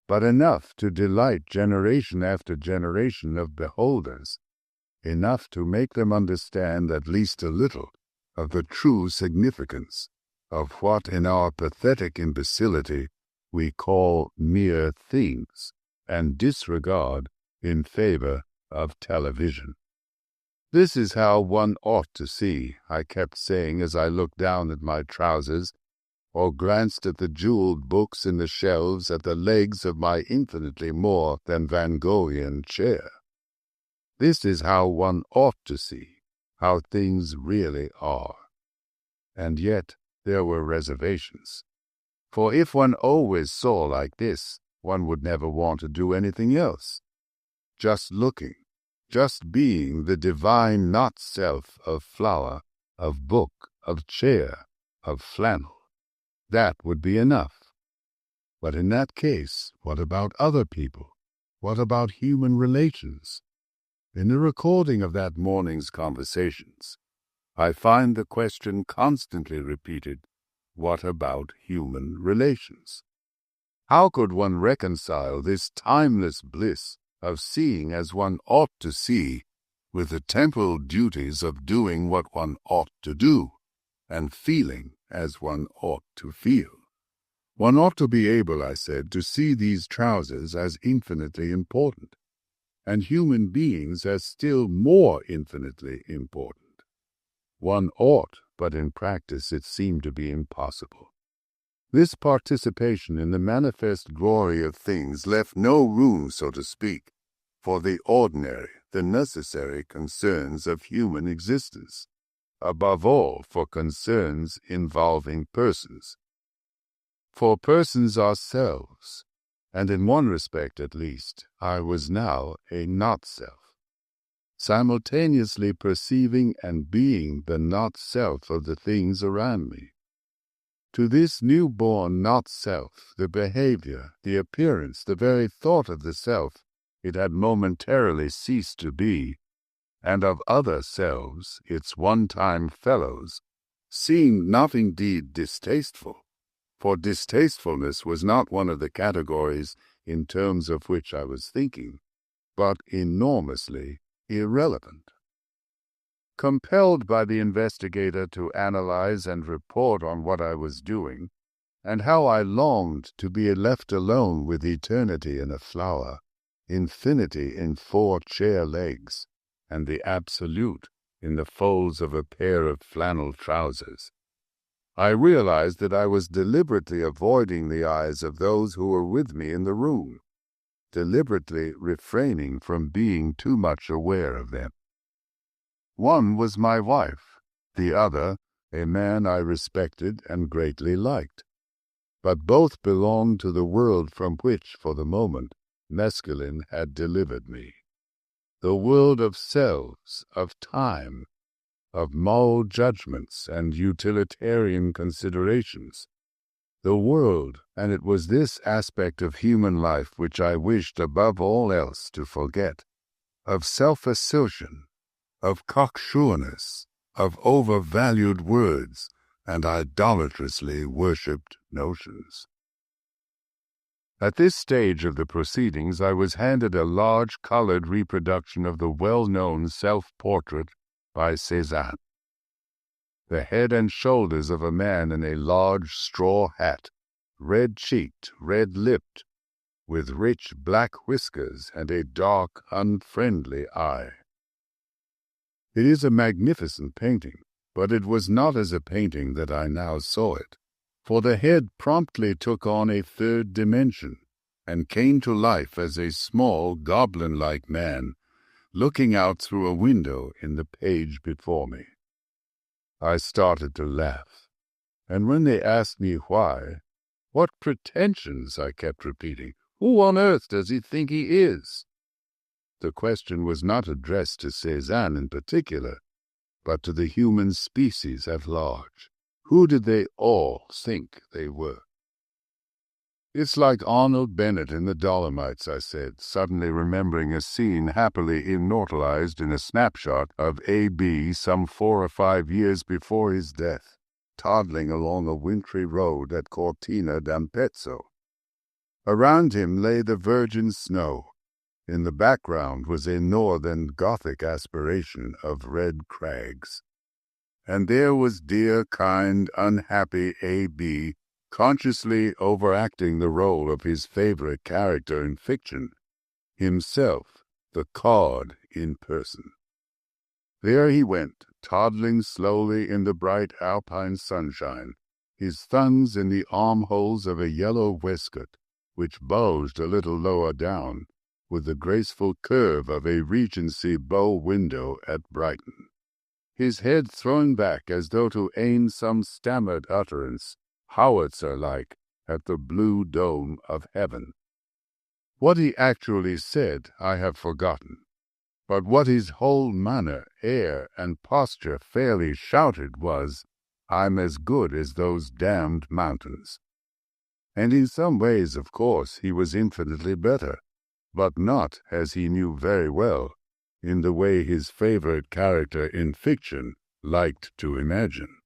but enough to delight generation after generation of beholders, enough to make them understand at least a little of the true significance of what in our pathetic imbecility we call mere things, and disregard in favor of television. This is how one ought to see, I kept saying as I looked down at my trousers, or glanced at the jeweled books in the shelves at the legs of my infinitely more than Van Goghian chair. This is how one ought to see, how things really are. And yet there were reservations. For if one always saw like this, one would never want to do anything else. Just looking, just being the divine not-self of flower, of book, of chair, of flannel. That would be enough. But in that case, what about other people? What about human relations? In the recording of that morning's conversations, I find the question constantly repeated, what about human relations? How could one reconcile this timeless bliss of seeing as one ought to see with the temporal duties of doing what one ought to do and feeling as one ought to feel? One ought to be able, I said, to see these trousers as infinitely important, and human beings as still more infinitely important. One ought, but in practice it seemed to be impossible. This participation in the manifest glory of things left no room, so to speak, for the ordinary, the necessary concerns of human existence, above all for concerns involving persons. For persons ourselves, and in one respect at least, I was now a not-self, simultaneously perceiving and being the not-self of the things around me. To this new-born not-self, the behavior, the appearance, the very thought of the self it had momentarily ceased to be, and of other selves, its one-time fellows, seemed not indeed distasteful, for distastefulness was not one of the categories in terms of which I was thinking, but enormously irrelevant. Compelled by the investigator to analyze and report on what I was doing, and how I longed to be left alone with eternity in a flower, infinity in 4 chair legs, and the absolute in the folds of a pair of flannel trousers, I realized that I was deliberately avoiding the eyes of those who were with me in the room, deliberately refraining from being too much aware of them. One was my wife, the other a man I respected and greatly liked, but both belonged to the world from which, for the moment, mescaline had delivered me, the world of selves, of time, of moral judgments and utilitarian considerations, the world, and it was this aspect of human life which I wished above all else to forget, of self-assertion, of cocksureness, of overvalued words, and idolatrously worshipped notions. At this stage of the proceedings I was handed a large colored reproduction of the well-known self-portrait by Cézanne. The head and shoulders of a man in a large straw hat, red-cheeked, red-lipped, with rich black whiskers and a dark, unfriendly eye. It is a magnificent painting, but it was not as a painting that I now saw it, for the head promptly took on a third dimension, and came to life as a small, goblin-like man, looking out through a window in the page before me. I started to laugh, and when they asked me why, "What pretensions," I kept repeating. "Who on earth does he think he is?" The question was not addressed to Cézanne in particular, but to the human species at large. Who did they all think they were? "It's like Arnold Bennett in the Dolomites," I said, suddenly remembering a scene happily immortalized in a snapshot of A.B. some 4 or 5 years before his death, toddling along a wintry road at Cortina d'Ampezzo. Around him lay the virgin snow. In the background was a northern Gothic aspiration of red crags. And there was dear, kind, unhappy A.B., consciously overacting the role of his favorite character in fiction, himself the card in person. There he went, toddling slowly in the bright alpine sunshine, his thumbs in the armholes of a yellow waistcoat, which bulged a little lower down, with the graceful curve of a Regency bow window at Brighton, his head thrown back as though to aim some stammered utterance, howitzer-like, at the blue dome of heaven. What he actually said I have forgotten, but what his whole manner, air, and posture fairly shouted was, I'm as good as those damned mountains. And in some ways, of course, he was infinitely better, but not, as he knew very well, in the way his favorite character in fiction liked to imagine.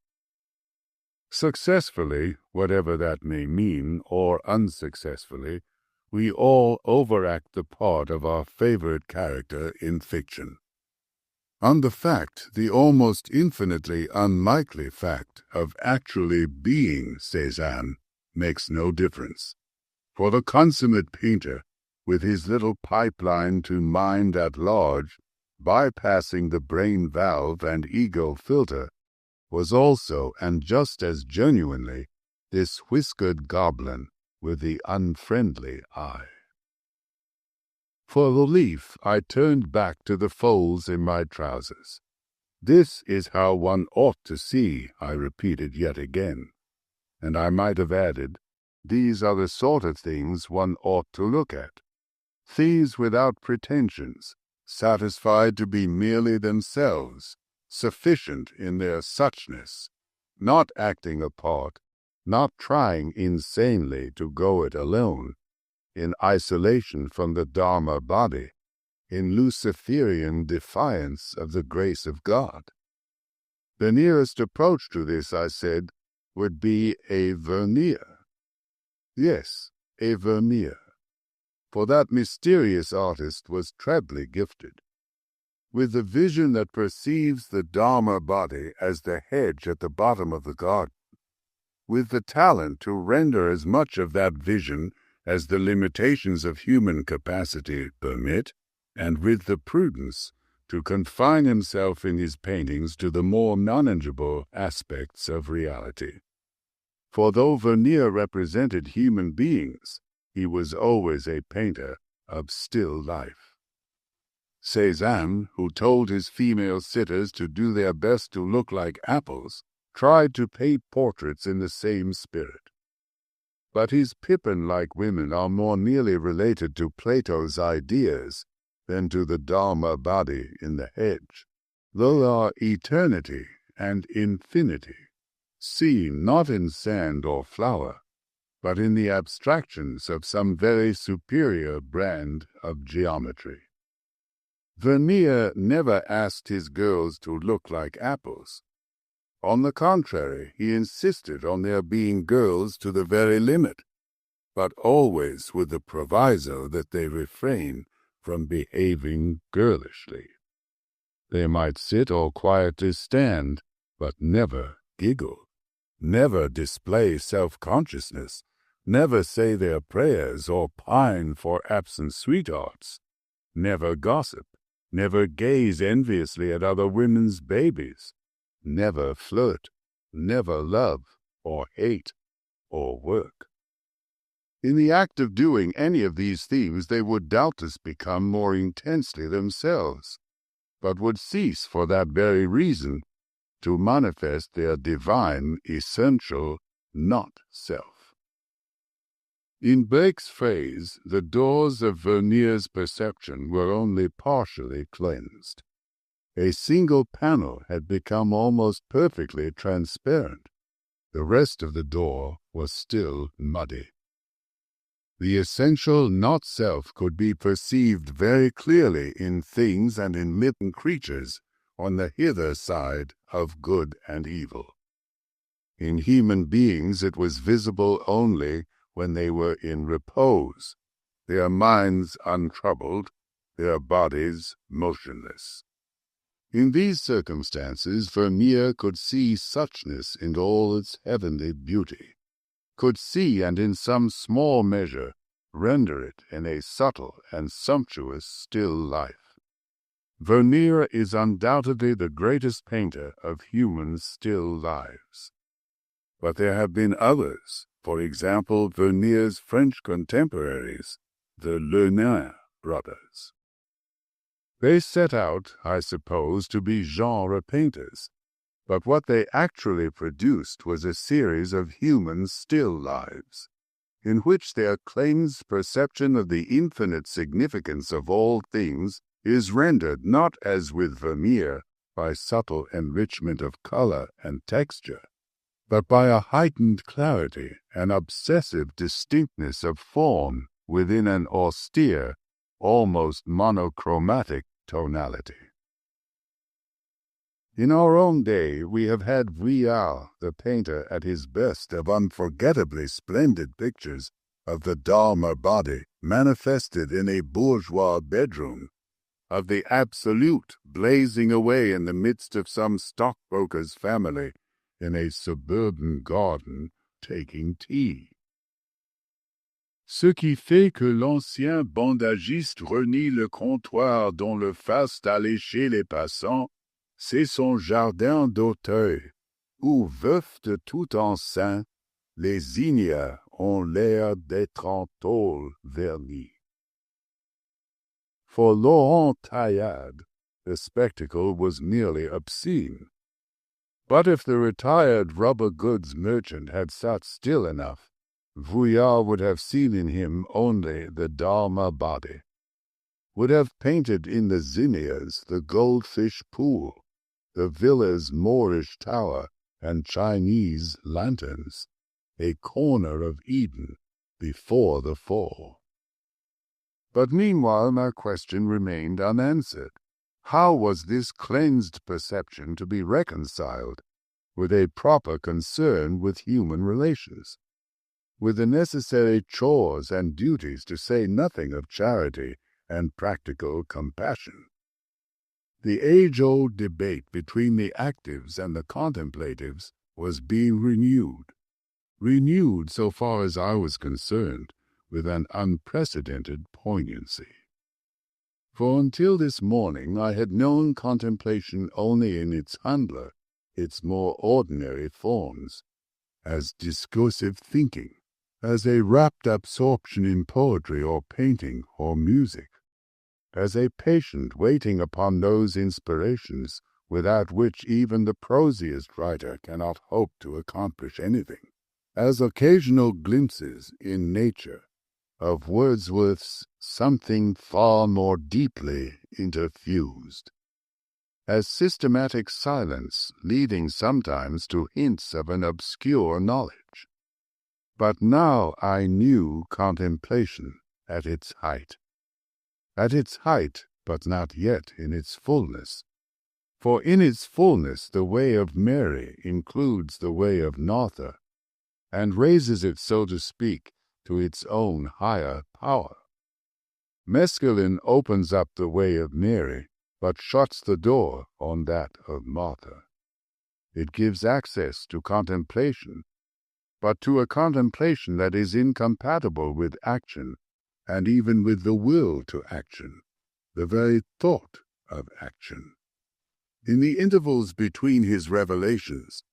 Successfully, whatever that may mean, or unsuccessfully, we all overact the part of our favorite character in fiction. On the fact, the almost infinitely unlikely fact of actually being Cézanne makes no difference. For the consummate painter, with his little pipeline to mind at large, bypassing the brain valve and ego filter, was also, and just as genuinely, this whiskered goblin with the unfriendly eye. For relief, I turned back to the folds in my trousers. This is how one ought to see, I repeated yet again. And I might have added, these are the sort of things one ought to look at. Thieves without pretensions, satisfied to be merely themselves, sufficient in their suchness, not acting a part, not trying insanely to go it alone, in isolation from the Dharma body, in Luciferian defiance of the grace of God. The nearest approach to this, I said, would be a Vermeer. Yes, a Vermeer. For that mysterious artist was trebly gifted, with the vision that perceives the Dharma body as the hedge at the bottom of the garden, with the talent to render as much of that vision as the limitations of human capacity permit, and with the prudence to confine himself in his paintings to the more manageable aspects of reality. For though Vermeer represented human beings, he was always a painter of still life. Cézanne, who told his female sitters to do their best to look like apples, tried to paint portraits in the same spirit. But his Pippin-like women are more nearly related to Plato's ideas than to the Dharma body in the hedge, though our eternity and infinity seen not in sand or flower, but in the abstractions of some very superior brand of geometry. Vermeer never asked his girls to look like apples. On the contrary, he insisted on their being girls to the very limit, but always with the proviso that they refrain from behaving girlishly. They might sit or quietly stand, but never giggle, never display self-consciousness, never say their prayers or pine for absent sweethearts, never gossip, never gaze enviously at other women's babies, never flirt, never love, or hate, or work. In the act of doing any of these things, they would doubtless become more intensely themselves, but would cease for that very reason to manifest their divine, essential, not self. In Blake's phrase, the doors of Vermeer's perception were only partially cleansed. A single panel had become almost perfectly transparent. The rest of the door was still muddy. The essential not-self could be perceived very clearly in things and in living creatures on the hither side of good and evil. In human beings it was visible only when they were in repose, their minds untroubled, their bodies motionless. In these circumstances, Vermeer could see suchness in all its heavenly beauty, could see and in some small measure render it in a subtle and sumptuous still life. Vermeer is undoubtedly the greatest painter of human still lives. But there have been others, for example, Vermeer's French contemporaries, the Lumière brothers. They set out, I suppose, to be genre painters, but what they actually produced was a series of human still lives, in which their cleansed perception of the infinite significance of all things is rendered not as with Vermeer by subtle enrichment of color and texture, but by a heightened clarity and obsessive distinctness of form within an austere, almost monochromatic tonality. In our own day, we have had Vuillard, the painter, at his best of unforgettably splendid pictures of the Dharma body manifested in a bourgeois bedroom, of the Absolute blazing away in the midst of some stockbroker's family in a suburban garden taking tea. Ce qui fait que l'ancien bandagiste renie le comptoir dont le faste alléché les passants, c'est son jardin d'Auteuil, où, veuf de tout enceint, les ignares ont l'air d'être en tôle vernie. For Laurent Taillade, the spectacle was merely obscene. But if the retired rubber goods merchant had sat still enough, Vuillard would have seen in him only the Dharma body, would have painted in the zinnias the goldfish pool, the villa's Moorish tower and Chinese lanterns, a corner of Eden before the fall. But meanwhile my question remained unanswered. How was this cleansed perception to be reconciled with a proper concern with human relations, with the necessary chores and duties, to say nothing of charity and practical compassion? The age-old debate between the actives and the contemplatives was being renewed so far as I was concerned, with an unprecedented poignancy. For until this morning I had known contemplation only in its humbler, its more ordinary forms, as discursive thinking, as a rapt absorption in poetry or painting or music, as a patient waiting upon those inspirations without which even the prosiest writer cannot hope to accomplish anything, as occasional glimpses in nature of Wordsworth's something far more deeply interfused, as systematic silence leading sometimes to hints of an obscure knowledge. But now I knew contemplation at its height, but not yet in its fullness. For in its fullness the way of Mary includes the way of Martha, and raises it, so to speak, to its own higher power. Mescaline opens up the way of Mary, but shuts the door on that of Martha. It gives access to contemplation, but to a contemplation that is incompatible with action, and even with the will to action, the very thought of action. In the intervals between his revelations,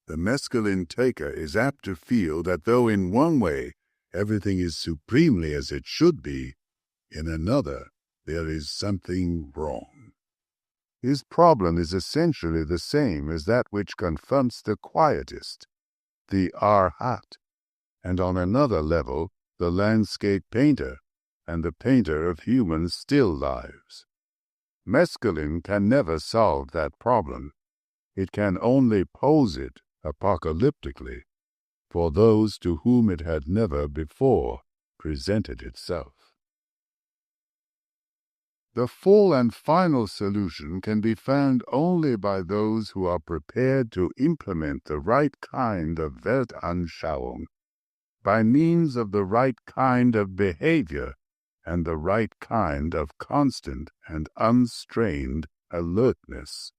the mescaline taker is apt to feel that though in one way everything is supremely as it should be, in another there is something wrong. His problem is essentially the same as that which confronts the quietist, the arhat, and on another level the landscape painter and the painter of human still lives. Mescaline can never solve that problem. It can only pose it apocalyptically for those to whom it had never before presented itself. The full and final solution can be found only by those who are prepared to implement the right kind of Weltanschauung, by means of the right kind of behavior and the right kind of constant and unstrained alertness.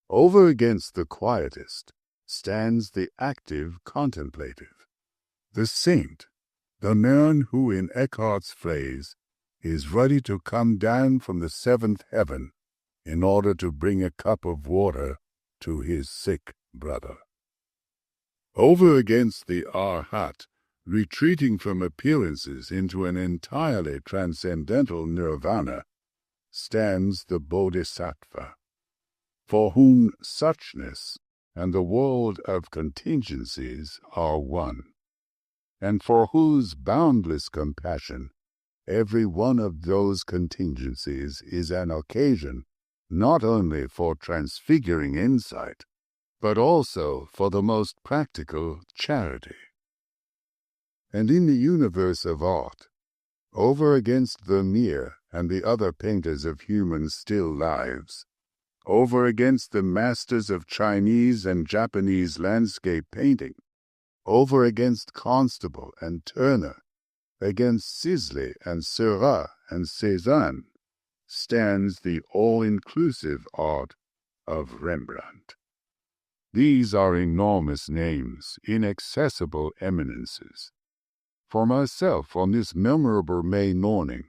Over against the quietist stands the active contemplative, the saint, the man who, in Eckhart's phrase, is ready to come down from the seventh heaven in order to bring a cup of water to his sick brother. Over against the arhat, retreating from appearances into an entirely transcendental nirvana, stands the bodhisattva, for whom suchness and the world of contingencies are one, and for whose boundless compassion every one of those contingencies is an occasion not only for transfiguring insight, but also for the most practical charity. And in the universe of art, over against Vermeer and the other painters of human still lives, over against the masters of Chinese and Japanese landscape painting, over against Constable and Turner, against Sisley and Seurat and Cézanne, stands the all-inclusive art of Rembrandt. These are enormous names, inaccessible eminences. For myself, on this memorable May morning,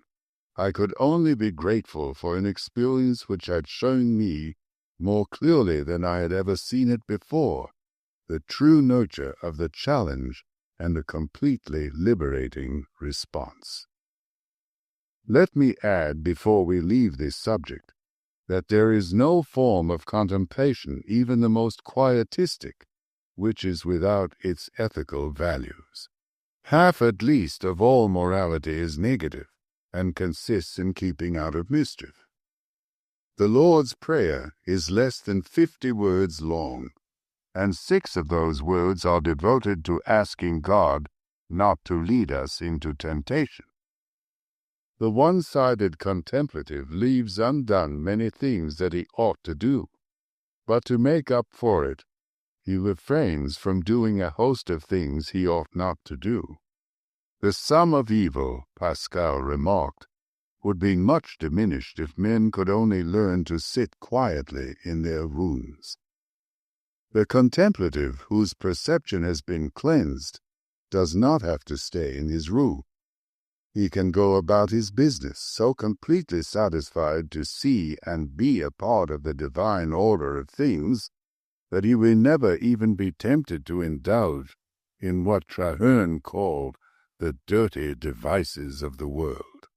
I could only be grateful for an experience which had shown me, more clearly than I had ever seen it before, the true nature of the challenge and the completely liberating response. Let me add, before we leave this subject, that there is no form of contemplation, even the most quietistic, which is without its ethical values. Half at least of all morality is negative, and consists in keeping out of mischief. The Lord's Prayer is less than 50 words long, and 6 of those words are devoted to asking God not to lead us into temptation. The one-sided contemplative leaves undone many things that he ought to do, but to make up for it, he refrains from doing a host of things he ought not to do. The sum of evil, Pascal remarked, would be much diminished if men could only learn to sit quietly in their rooms. The contemplative whose perception has been cleansed does not have to stay in his room. He can go about his business so completely satisfied to see and be a part of the divine order of things that he will never even be tempted to indulge in what Traherne called the dirty devices of the world.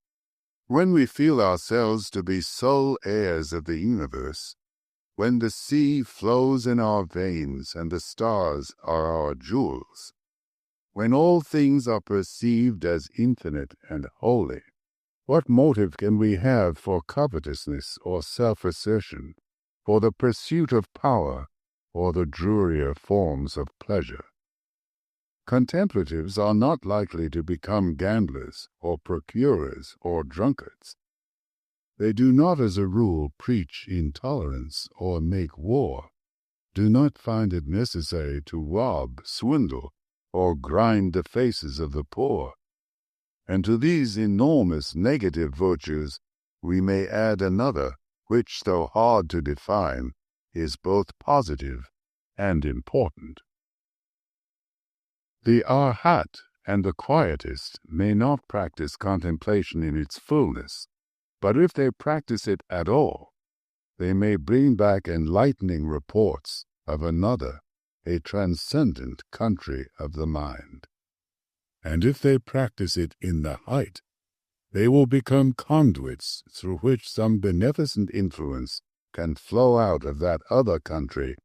When we feel ourselves to be sole heirs of the universe, when the sea flows in our veins and the stars are our jewels, when all things are perceived as infinite and holy, what motive can we have for covetousness or self-assertion, for the pursuit of power, or the drearier forms of pleasure? Contemplatives are not likely to become gamblers, or procurers, or drunkards. They do not as a rule preach intolerance or make war, do not find it necessary to rob, swindle, or grind the faces of the poor. And to these enormous negative virtues we may add another, which, though hard to define, is both positive and important. The arhat and the quietist may not practice contemplation in its fullness, but if they practice it at all, they may bring back enlightening reports of another, a transcendent country of the mind. And if they practice it in the height, they will become conduits through which some beneficent influence can flow out of that other country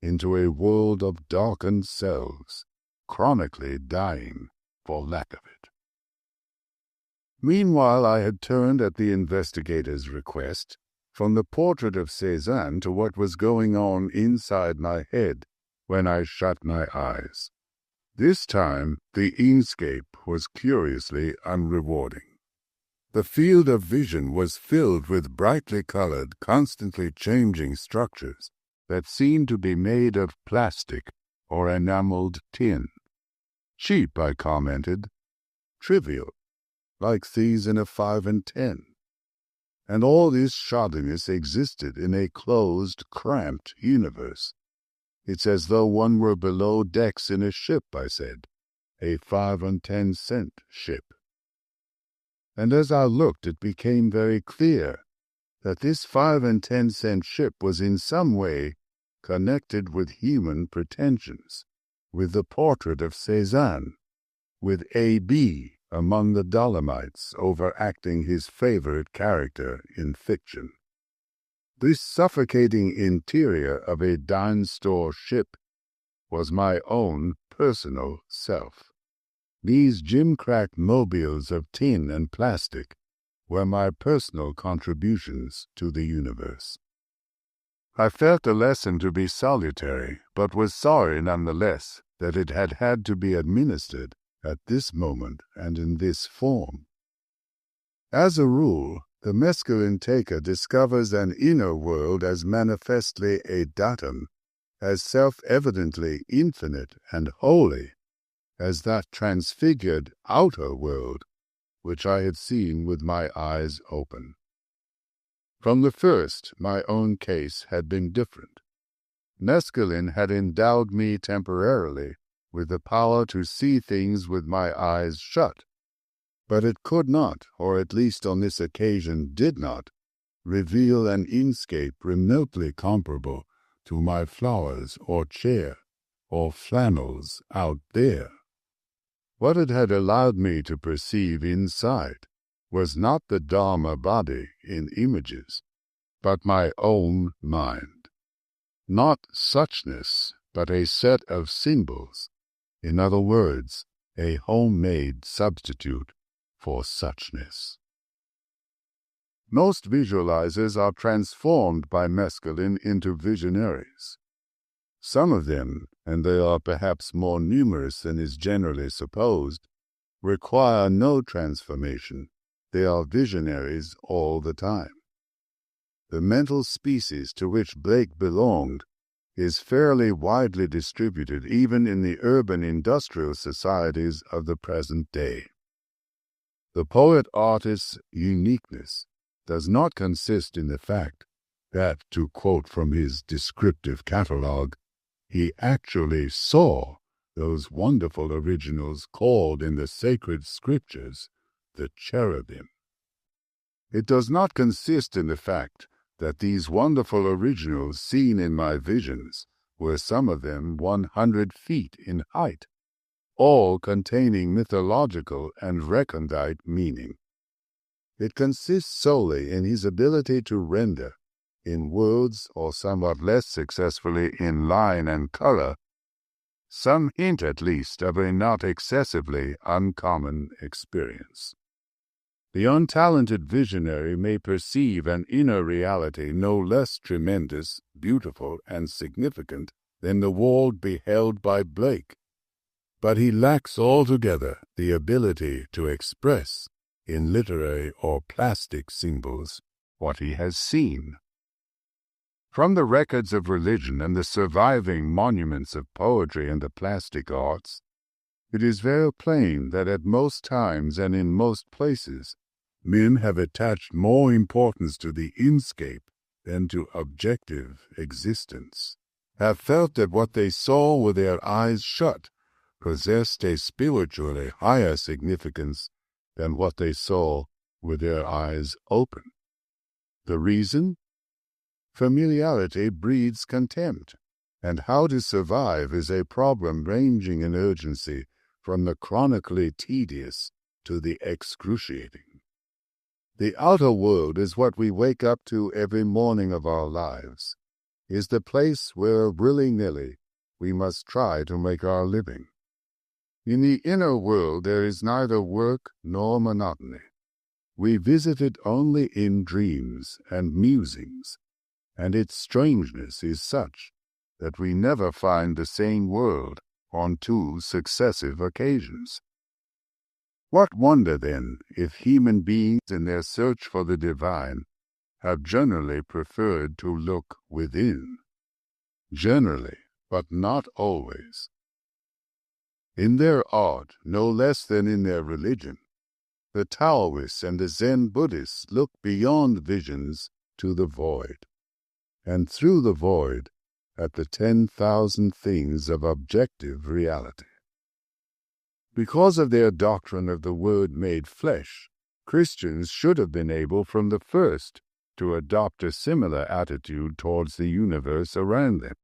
into a world of darkened cells, chronically dying for lack of it. Meanwhile, I had turned at the investigator's request from the portrait of Cézanne to what was going on inside my head when I shut my eyes. This time, the inscape was curiously unrewarding. The field of vision was filled with brightly colored, constantly changing structures that seemed to be made of plastic or enameled tin. Cheap, I commented. Trivial, like these in a 5 and 10. And all this shoddiness existed in a closed, cramped universe. It's as though one were below decks in a ship, I said, a 5 and 10 cent ship. And as I looked, it became very clear that this 5 and 10 cent ship was in some way connected with human pretensions, with the portrait of Cézanne, with A.B. among the Dolomites overacting his favorite character in fiction. This suffocating interior of a dime-store ship was my own personal self. These gimcrack mobiles of tin and plastic were my personal contributions to the universe. I felt the lesson to be salutary, but was sorry nonetheless that it had had to be administered at this moment and in this form. As a rule, the mescaline taker discovers an inner world as manifestly a datum, as self-evidently infinite and holy as that transfigured outer world which I had seen with my eyes open. From the first, my own case had been different. Mescaline had endowed me temporarily with the power to see things with my eyes shut, but it could not, or at least on this occasion did not, reveal an inscape remotely comparable to my flowers or chair or flannels out there. What it had allowed me to perceive inside was not the Dharma body in images, but my own mind. Not suchness, but a set of symbols, in other words, a homemade substitute for suchness. Most visualizers are transformed by mescaline into visionaries. Some of them, and they are perhaps more numerous than is generally supposed, require no transformation. They are visionaries all the time. The mental species to which Blake belonged is fairly widely distributed even in the urban industrial societies of the present day. The poet-artist's uniqueness does not consist in the fact that, to quote from his descriptive catalogue, he actually saw those wonderful originals called in the sacred scriptures the cherubim. It does not consist in the fact that these wonderful originals seen in my visions were some of them 100 feet in height, all containing mythological and recondite meaning. It consists solely in his ability to render, in words or somewhat less successfully in line and color, some hint at least of a not excessively uncommon experience. The untalented visionary may perceive an inner reality no less tremendous, beautiful, and significant than the world beheld by Blake, but he lacks altogether the ability to express, in literary or plastic symbols, what he has seen. From the records of religion and the surviving monuments of poetry and the plastic arts, it is very plain that at most times and in most places, men have attached more importance to the inscape than to objective existence, have felt that what they saw with their eyes shut possessed a spiritually higher significance than what they saw with their eyes open. The reason? Familiarity breeds contempt, and how to survive is a problem ranging in urgency from the chronically tedious to the excruciating. The outer world is what we wake up to every morning of our lives, is the place where willy-nilly we must try to make our living. In the inner world there is neither work nor monotony. We visit it only in dreams and musings, and its strangeness is such that we never find the same world on two successive occasions. What wonder, then, if human beings in their search for the divine have generally preferred to look within? Generally, but not always. In their art, no less than in their religion, the Taoists and the Zen Buddhists look beyond visions to the void, and through the void at the 10,000 things of objective reality. Because of their doctrine of the Word made flesh, Christians should have been able from the first to adopt a similar attitude towards the universe around them.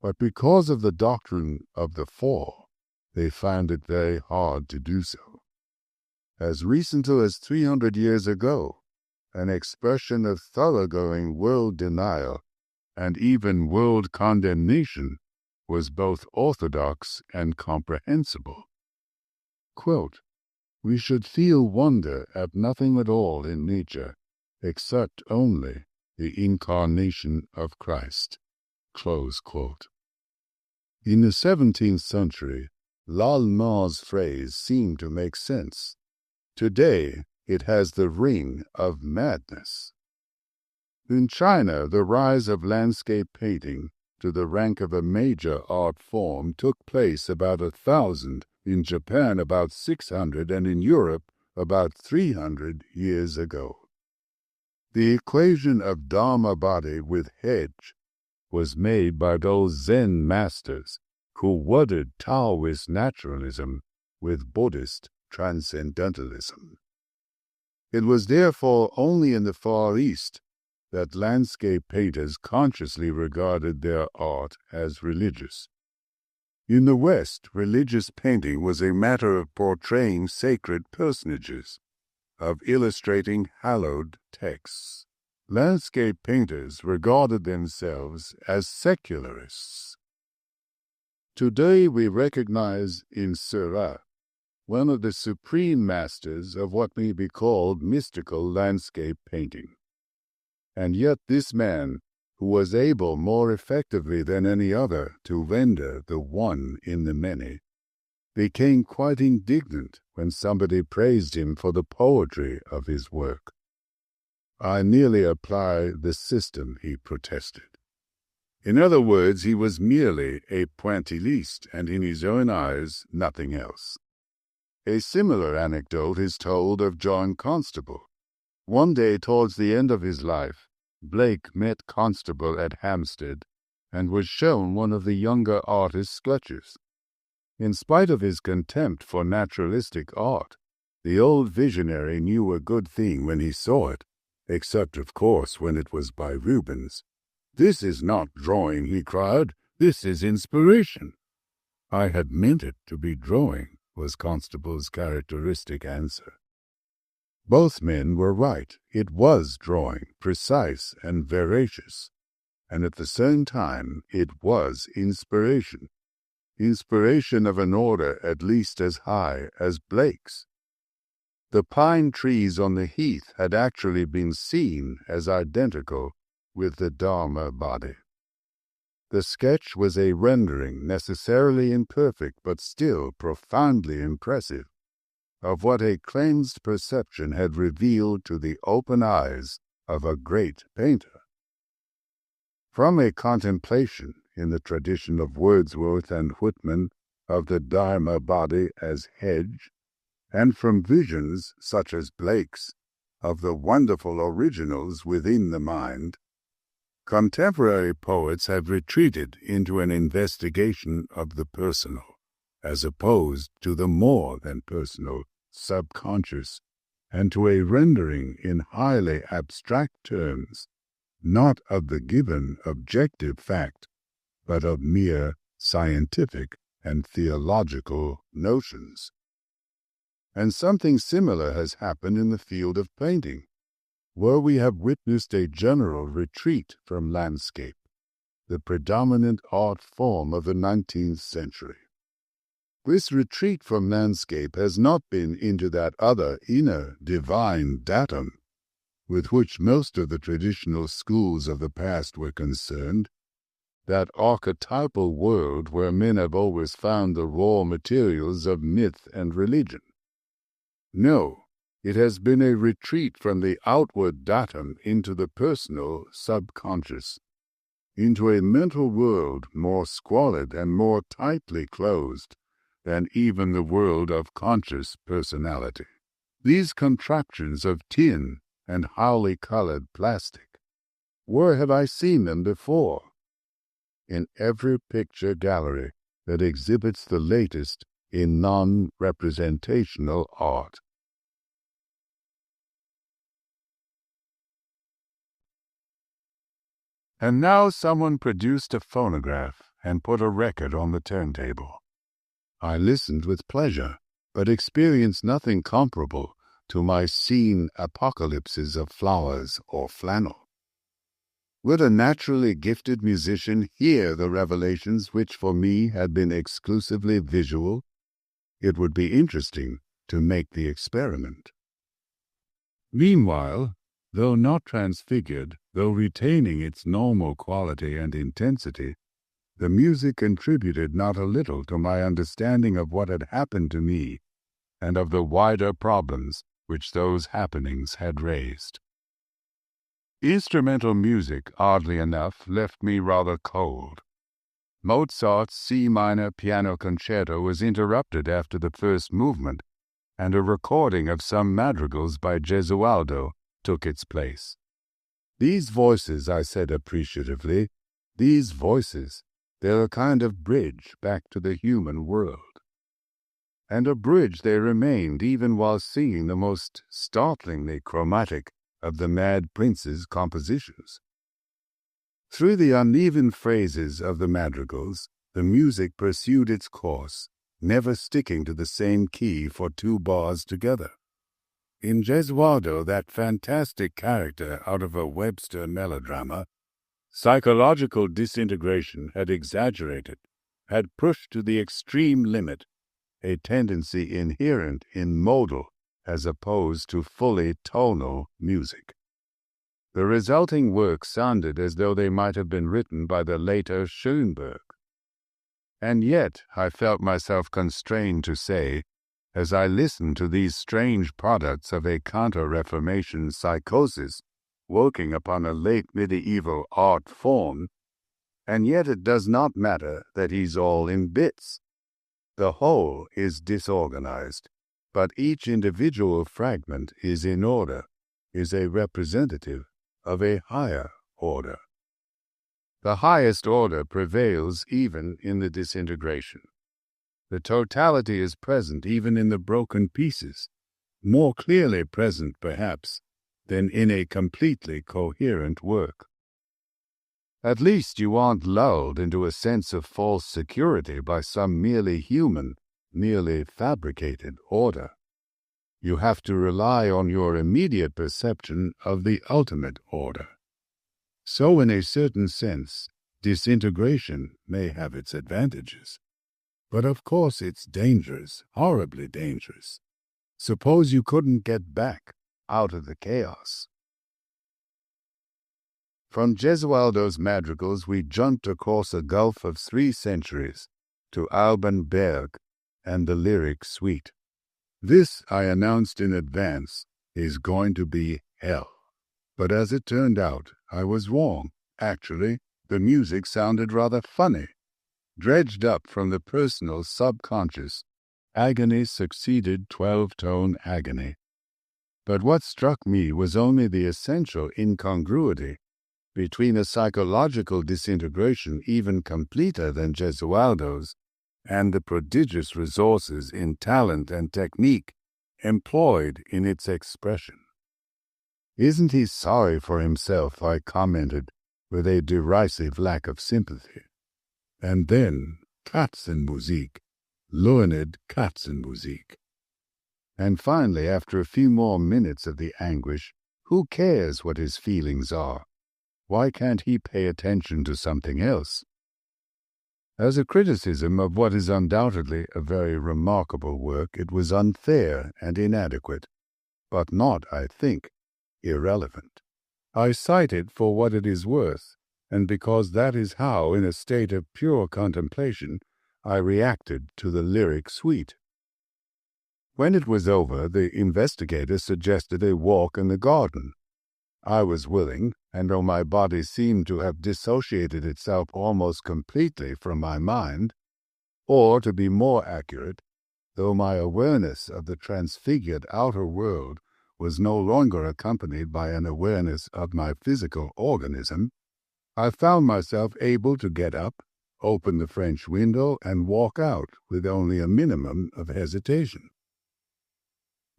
But because of the doctrine of the Four, they found it very hard to do so. As recently as 300 years ago, an expression of thoroughgoing world denial and even world condemnation was both orthodox and comprehensible. Quote, "We should feel wonder at nothing at all in nature, except only the incarnation of Christ. Close quote. In the 17th century, L'Allemagne phrase seemed to make sense. Today, it has the ring of madness. In China, the rise of landscape painting to the rank of a major art form took place about 1,000, in Japan about 600, and in Europe about 300 years ago. The equation of Dharma body with hedge was made by those Zen masters who worded Taoist naturalism with Buddhist transcendentalism. It was therefore only in the Far East that landscape painters consciously regarded their art as religious. In the West, religious painting was a matter of portraying sacred personages, of illustrating hallowed texts. Landscape painters regarded themselves as secularists. Today we recognize in Seurat one of the supreme masters of what may be called mystical landscape painting. And yet this man, who was able more effectively than any other to render the one in the many, became quite indignant when somebody praised him for the poetry of his work. "I merely apply the system," he protested. In other words, he was merely a pointilliste, and in his own eyes, nothing else. A similar anecdote is told of John Constable. One day towards the end of his life, Blake met Constable at Hampstead and was shown one of the younger artist's sketches. In spite of his contempt for naturalistic art, the old visionary knew a good thing when he saw it, except, of course, when it was by Rubens. "This is not drawing," he cried. "This is inspiration." "I had meant it to be drawing," was Constable's characteristic answer. Both men were right. It was drawing, precise and veracious, and at the same time it was inspiration. Inspiration of an order at least as high as Blake's. The pine trees on the heath had actually been seen as identical with the Dharma body. The sketch was a rendering, necessarily imperfect but still profoundly impressive, of what a cleansed perception had revealed to the open eyes of a great painter. From a contemplation, in the tradition of Wordsworth and Whitman, of the Dharma body as hedge, and from visions, such as Blake's, of the wonderful originals within the mind, contemporary poets have retreated into an investigation of the personal, as opposed to the more than personal, subconscious, and to a rendering in highly abstract terms, not of the given objective fact, but of mere scientific and theological notions. And something similar has happened in the field of painting, where we have witnessed a general retreat from landscape, the predominant art form of the 19th century. This retreat from landscape has not been into that other inner divine datum with which most of the traditional schools of the past were concerned, that archetypal world where men have always found the raw materials of myth and religion. No, it has been a retreat from the outward datum into the personal subconscious, into a mental world more squalid and more tightly closed than even the world of conscious personality. These contraptions of tin and highly colored plastic, where have I seen them before? In every picture gallery that exhibits the latest in non-representational art. And now someone produced a phonograph and put a record on the turntable. I listened with pleasure, but experienced nothing comparable to my seen apocalypses of flowers or flannel. Would a naturally gifted musician hear the revelations which for me had been exclusively visual? It would be interesting to make the experiment. Meanwhile, though not transfigured, Though retaining its normal quality and intensity, the music contributed not a little to my understanding of what had happened to me and of the wider problems which those happenings had raised. Instrumental music, oddly enough, left me rather cold. Mozart's C minor piano concerto was interrupted after the first movement, and a recording of some madrigals by Gesualdo took its place. "These voices," I said appreciatively, "these voices, they're a kind of bridge back to the human world." And a bridge they remained even while singing the most startlingly chromatic of the Mad Prince's compositions. Through the uneven phrases of the madrigals, the music pursued its course, never sticking to the same key for 2 bars together. In Gesualdo, that fantastic character out of a Webster melodrama, psychological disintegration had exaggerated, had pushed to the extreme limit, a tendency inherent in modal as opposed to fully tonal music. The resulting works sounded as though they might have been written by the later Schoenberg. And yet I felt myself constrained to say, as I listened to these strange products of a counter-Reformation psychosis working upon a late medieval art form, and yet it does not matter that he's all in bits. The whole is disorganized, but each individual fragment is in order, is a representative of a higher order. The highest order prevails even in the disintegration. The totality is present even in the broken pieces, more clearly present, perhaps, than in a completely coherent work. At least you aren't lulled into a sense of false security by some merely human, merely fabricated order. You have to rely on your immediate perception of the ultimate order. So in a certain sense, disintegration may have its advantages. But of course it's dangerous, horribly dangerous. Suppose you couldn't get back out of the chaos. From Gesualdo's madrigals we jumped across a gulf of 3 centuries to Alban Berg and the lyric suite. This, I announced in advance, is going to be hell. But as it turned out, I was wrong. Actually, the music sounded rather funny. Dredged up from the personal subconscious, agony succeeded 12-tone agony. But what struck me was only the essential incongruity between a psychological disintegration even completer than Gesualdo's and the prodigious resources in talent and technique employed in its expression. "Isn't he sorry for himself?" I commented, with a derisive lack of sympathy. And then, Katzenmusik, learned Katzenmusik. And finally, after a few more minutes of the anguish, who cares what his feelings are? Why can't he pay attention to something else? As a criticism of what is undoubtedly a very remarkable work, it was unfair and inadequate, but not, I think, irrelevant. I cite it for what it is worth, and because that is how, in a state of pure contemplation, I reacted to the lyric suite. When it was over, the investigator suggested a walk in the garden. I was willing, and though my body seemed to have dissociated itself almost completely from my mind, or, to be more accurate, though my awareness of the transfigured outer world was no longer accompanied by an awareness of my physical organism, I found myself able to get up, open the French window, and walk out with only a minimum of hesitation.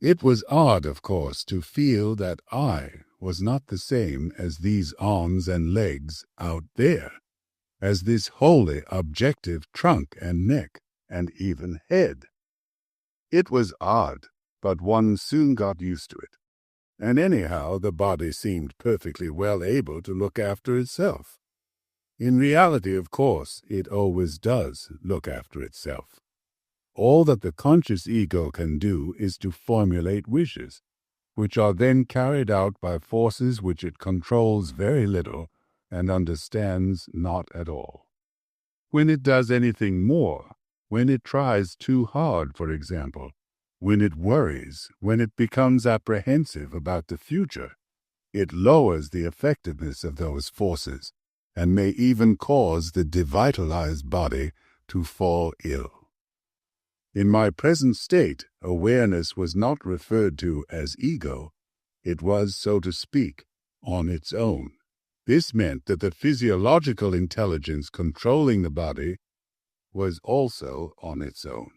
It was odd, of course, to feel that I was not the same as these arms and legs out there, as this wholly objective trunk and neck and even head. It was odd, but one soon got used to it. And anyhow, the body seemed perfectly well able to look after itself. In reality, of course, it always does look after itself. All that the conscious ego can do is to formulate wishes, which are then carried out by forces which it controls very little and understands not at all. When it does anything more, when it tries too hard, for example, when it worries, when it becomes apprehensive about the future, it lowers the effectiveness of those forces and may even cause the devitalized body to fall ill. In my present state, awareness was not referred to as ego. It was, so to speak, on its own. This meant that the physiological intelligence controlling the body was also on its own.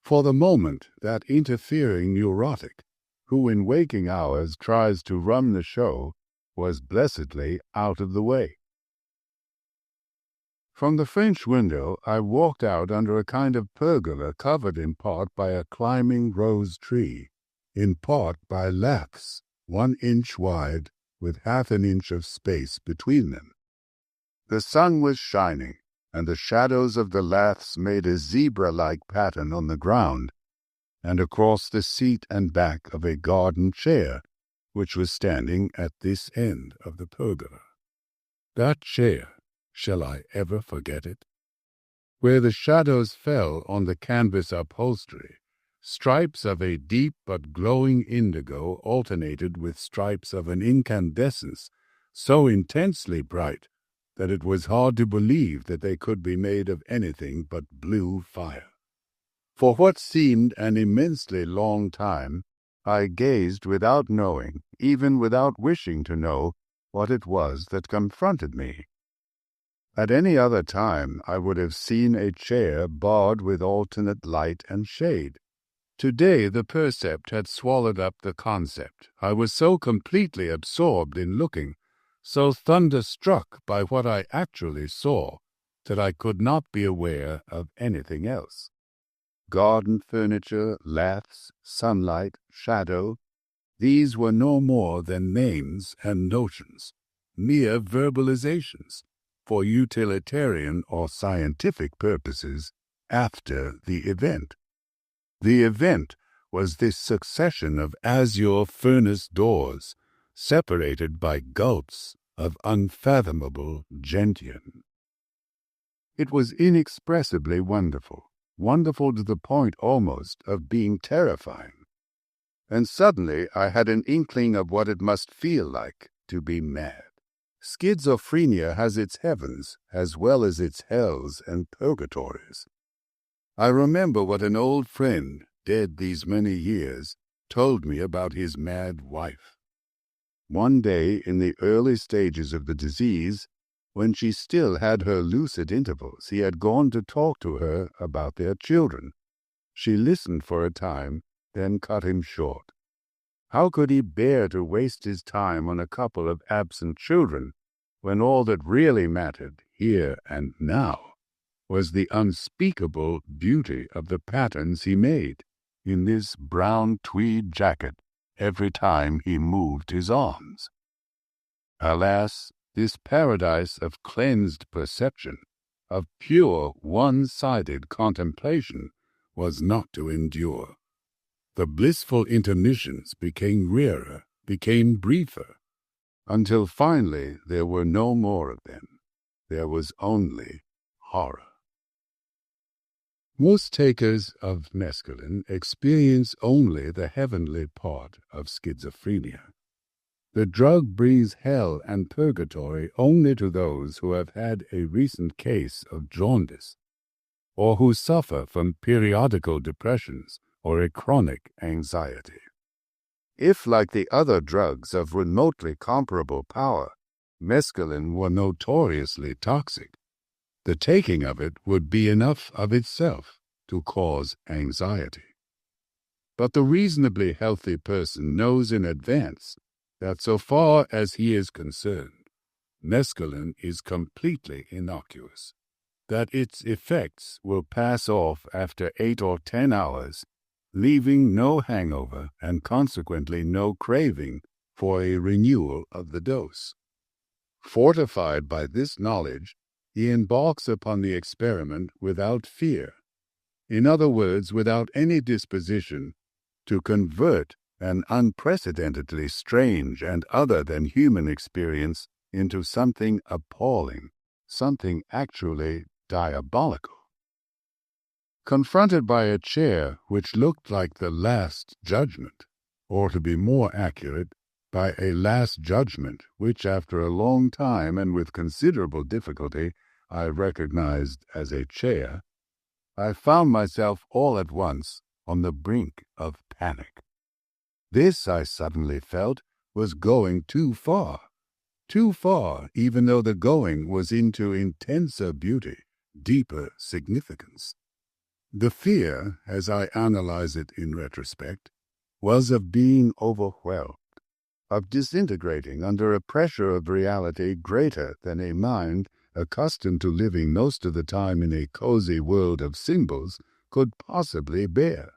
For the moment, that interfering neurotic, who in waking hours tries to run the show, was blessedly out of the way. From the French window, I walked out under a kind of pergola covered in part by a climbing rose tree, in part by laths 1 inch wide with half an inch of space between them. The sun was shining, and the shadows of the laths made a zebra-like pattern on the ground, and across the seat and back of a garden chair, which was standing at this end of the pergola. That chair, shall I ever forget it? Where the shadows fell on the canvas upholstery, stripes of a deep but glowing indigo alternated with stripes of an incandescence so intensely bright that it was hard to believe that they could be made of anything but blue fire. For what seemed an immensely long time, I gazed without knowing, even without wishing to know, what it was that confronted me. At any other time I would have seen a chair barred with alternate light and shade. Today the percept had swallowed up the concept. I was so completely absorbed in looking, so thunderstruck by what I actually saw, that I could not be aware of anything else. Garden furniture, laths, sunlight, shadow, these were no more than names and notions, mere verbalizations, for utilitarian or scientific purposes, after the event. The event was this succession of azure furnace doors, separated by gulfs of unfathomable gentian. It was inexpressibly wonderful, wonderful to the point almost of being terrifying. And suddenly I had an inkling of what it must feel like to be mad. Schizophrenia has its heavens as well as its hells and purgatories. I remember what an old friend, dead these many years, told me about his mad wife. One day in the early stages of the disease, when she still had her lucid intervals, he had gone to talk to her about their children. She listened for a time, then cut him short. How could he bear to waste his time on a couple of absent children, when all that really mattered, here and now, was the unspeakable beauty of the patterns he made in this brown tweed jacket every time he moved his arms? Alas, this paradise of cleansed perception, of pure one-sided contemplation, was not to endure. The blissful intermissions became rarer, became briefer, until finally there were no more of them. There was only horror. Most takers of mescaline experience only the heavenly part of schizophrenia. The drug breathes hell and purgatory only to those who have had a recent case of jaundice, or who suffer from periodical depressions or a chronic anxiety. If, like the other drugs of remotely comparable power, mescaline were notoriously toxic, the taking of it would be enough of itself to cause anxiety. But the reasonably healthy person knows in advance that so far as he is concerned, mescaline is completely innocuous, that its effects will pass off after 8 or 10 hours, leaving no hangover and consequently no craving for a renewal of the dose. Fortified by this knowledge, he embarks upon the experiment without fear, in other words, without any disposition to convert an unprecedentedly strange and other than human experience into something appalling, something actually diabolical. Confronted by a chair which looked like the Last Judgment, or to be more accurate, by a Last Judgment which after a long time and with considerable difficulty I recognized as a chair, I found myself all at once on the brink of panic. This, I suddenly felt, was going too far even though the going was into intenser beauty, deeper significance. The fear, as I analyze it in retrospect, was of being overwhelmed, of disintegrating under a pressure of reality greater than a mind accustomed to living most of the time in a cozy world of symbols could possibly bear.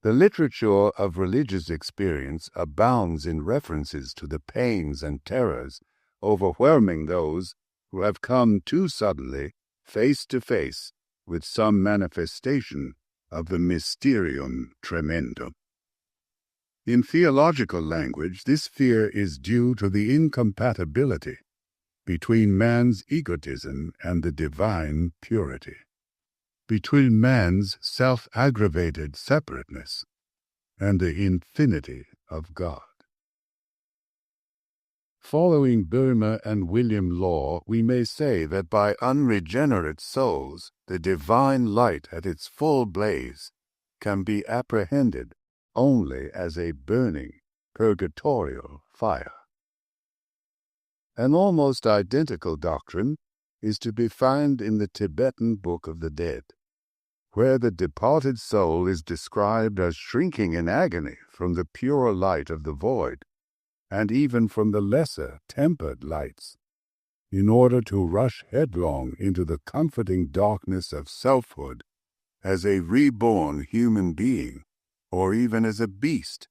The literature of religious experience abounds in references to the pains and terrors overwhelming those who have come too suddenly face to face with some manifestation of the mysterium tremendum. In theological language, this fear is due to the incompatibility between man's egotism and the divine purity, between man's self-aggravated separateness and the infinity of God. Following Boehmer and William Law, we may say that by unregenerate souls, the divine light at its full blaze can be apprehended only as a burning, purgatorial fire. An almost identical doctrine is to be found in the Tibetan Book of the Dead, where the departed soul is described as shrinking in agony from the pure light of the void, and even from the lesser tempered lights, in order to rush headlong into the comforting darkness of selfhood as a reborn human being, or even as a beast,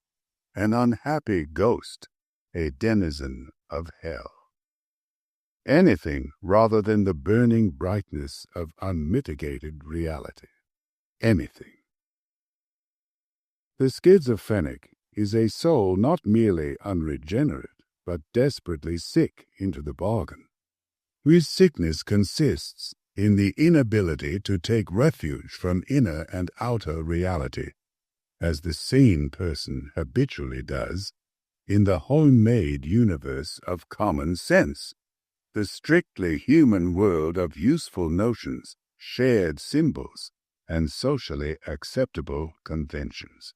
an unhappy ghost, a denizen of hell. Anything rather than the burning brightness of unmitigated reality. Anything. The schizophrenic is a soul not merely unregenerate, but desperately sick into the bargain, whose sickness consists in the inability to take refuge from inner and outer reality, as the sane person habitually does, in the homemade universe of common sense, the strictly human world of useful notions, shared symbols, and socially acceptable conventions.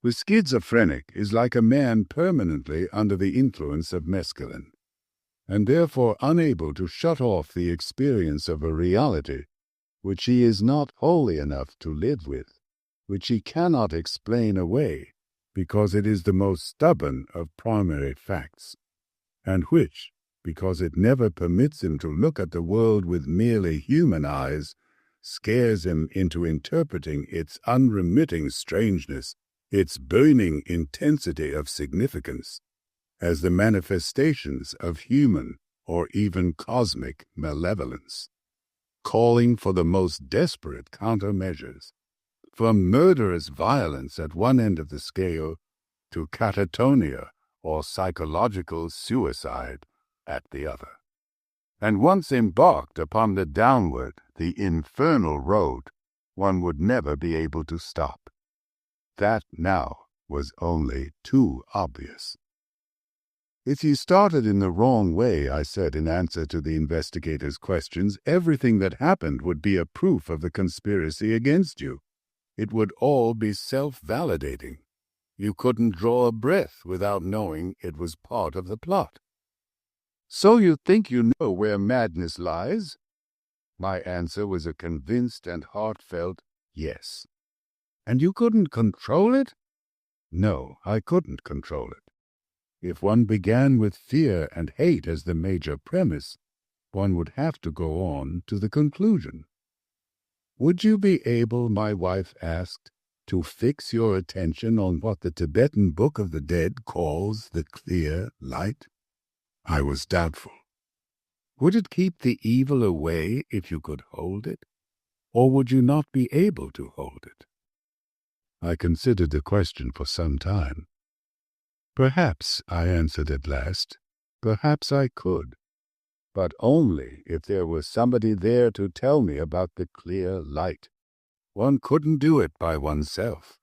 The schizophrenic is like a man permanently under the influence of mescaline, and therefore unable to shut off the experience of a reality which he is not holy enough to live with, which he cannot explain away, because it is the most stubborn of primary facts, and which, because it never permits him to look at the world with merely human eyes, scares him into interpreting its unremitting strangeness, its burning intensity of significance, as the manifestations of human or even cosmic malevolence, calling for the most desperate countermeasures, from murderous violence at one end of the scale to catatonia or psychological suicide at the other. And once embarked upon the downward, the infernal road, one would never be able to stop. That now was only too obvious. If you started in the wrong way, I said in answer to the investigator's questions, everything that happened would be a proof of the conspiracy against you. It would all be self-validating. You couldn't draw a breath without knowing it was part of the plot. So you think you know where madness lies? My answer was a convinced and heartfelt yes. And you couldn't control it? No, I couldn't control it. If one began with fear and hate as the major premise, one would have to go on to the conclusion. Would you be able, my wife asked, to fix your attention on what the Tibetan Book of the Dead calls the clear light? I was doubtful. Would it keep the evil away if you could hold it? Or would you not be able to hold it? I considered the question for some time. Perhaps, I answered at last, perhaps I could, but only if there was somebody there to tell me about the clear light. One couldn't do it by oneself.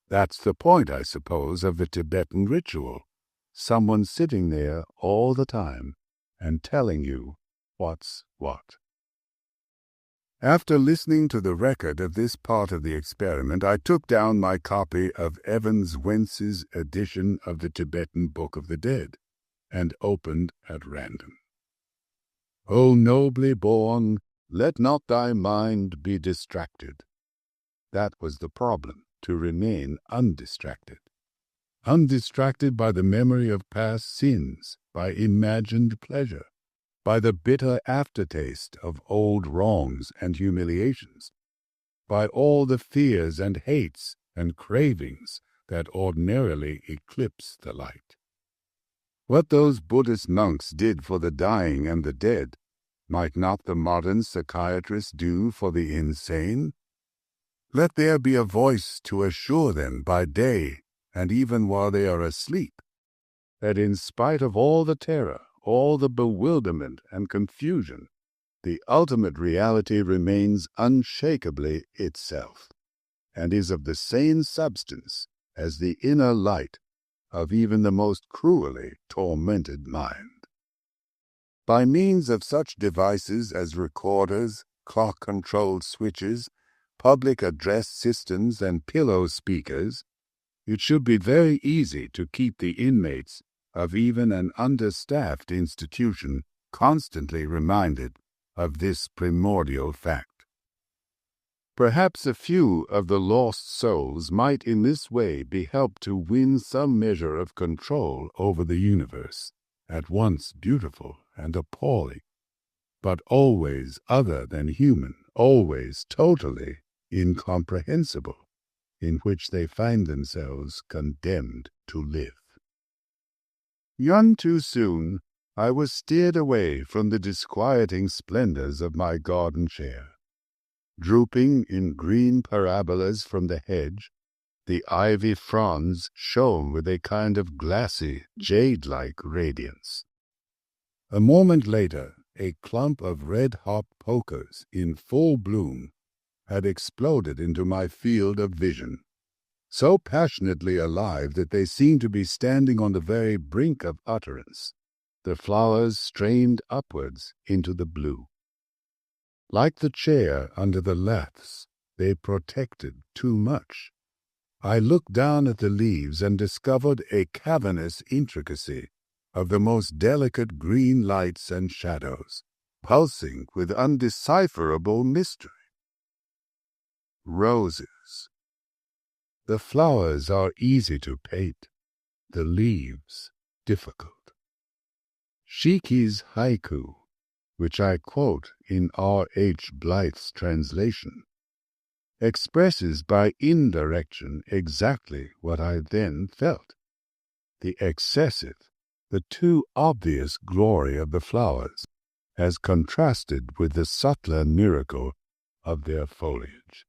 That's the point, I suppose, of the Tibetan ritual. Someone sitting there all the time and telling you what's what. After listening to the record of this part of the experiment, I took down my copy of Evans Wentz's edition of the Tibetan Book of the Dead and opened at random. O nobly born, let not thy mind be distracted. That was the problem, to remain undistracted. Undistracted by the memory of past sins, by imagined pleasure, by the bitter aftertaste of old wrongs and humiliations, by all the fears and hates and cravings that ordinarily eclipse the light. What those Buddhist monks did for the dying and the dead, might not the modern psychiatrist do for the insane? Let there be a voice to assure them by day and even while they are asleep, that in spite of all the terror, all the bewilderment and confusion, the ultimate reality remains unshakably itself, and is of the same substance as the inner light of even the most cruelly tormented mind. By means of such devices as recorders, clock-controlled switches, public address systems, and pillow speakers, it should be very easy to keep the inmates of even an understaffed institution constantly reminded of this primordial fact. Perhaps a few of the lost souls might in this way be helped to win some measure of control over the universe, at once beautiful and appalling, but always other than human, always totally incomprehensible, in which they find themselves condemned to live. None too soon, I was steered away from the disquieting splendors of my garden chair. Drooping in green parabolas from the hedge, the ivy fronds shone with a kind of glassy, jade-like radiance. A moment later, a clump of red-hot pokers in full bloom had exploded into my field of vision, so passionately alive that they seemed to be standing on the very brink of utterance. The flowers strained upwards into the blue. Like the chair under the laths, they protected too much. I looked down at the leaves and discovered a cavernous intricacy of the most delicate green lights and shadows, pulsing with undecipherable mystery. Roses. The flowers are easy to paint, the leaves difficult. Shiki's haiku, which I quote in R. H. Blyth's translation, expresses by indirection exactly what I then felt. The excessive, the too obvious glory of the flowers, as contrasted with the subtler miracle of their foliage.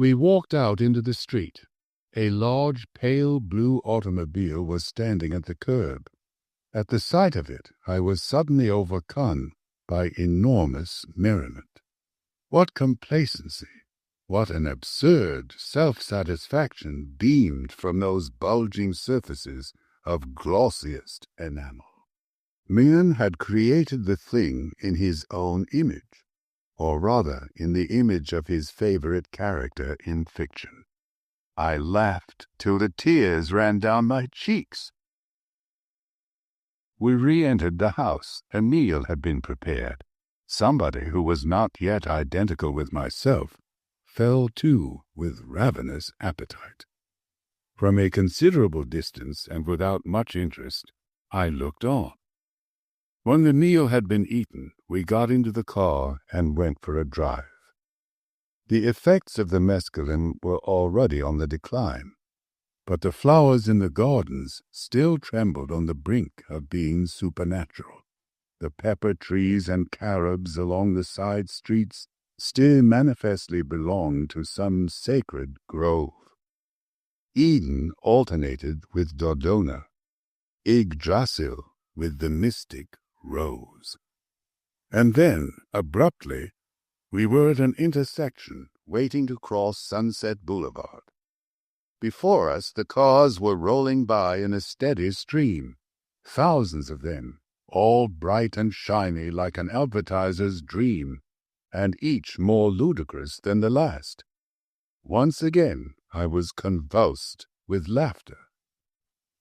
We walked out into the street. A large, pale blue automobile was standing at the curb. At the sight of it, I was suddenly overcome by enormous merriment. What complacency, what an absurd self-satisfaction beamed from those bulging surfaces of glossiest enamel. Man had created the thing in his own image, or rather in the image of his favorite character in fiction. I laughed till the tears ran down my cheeks. We re-entered the house. A meal had been prepared. Somebody who was not yet identical with myself fell to with ravenous appetite. From a considerable distance and without much interest, I looked on. When the meal had been eaten, we got into the car and went for a drive. The effects of the mescaline were already on the decline, but the flowers in the gardens still trembled on the brink of being supernatural. The pepper trees and carobs along the side streets still manifestly belonged to some sacred grove. Eden alternated with Dodona, Yggdrasil with the mystic rose. And then, abruptly, we were at an intersection waiting to cross Sunset Boulevard. Before us, the cars were rolling by in a steady stream, thousands of them, all bright and shiny like an advertiser's dream, and each more ludicrous than the last. Once again I was convulsed with laughter.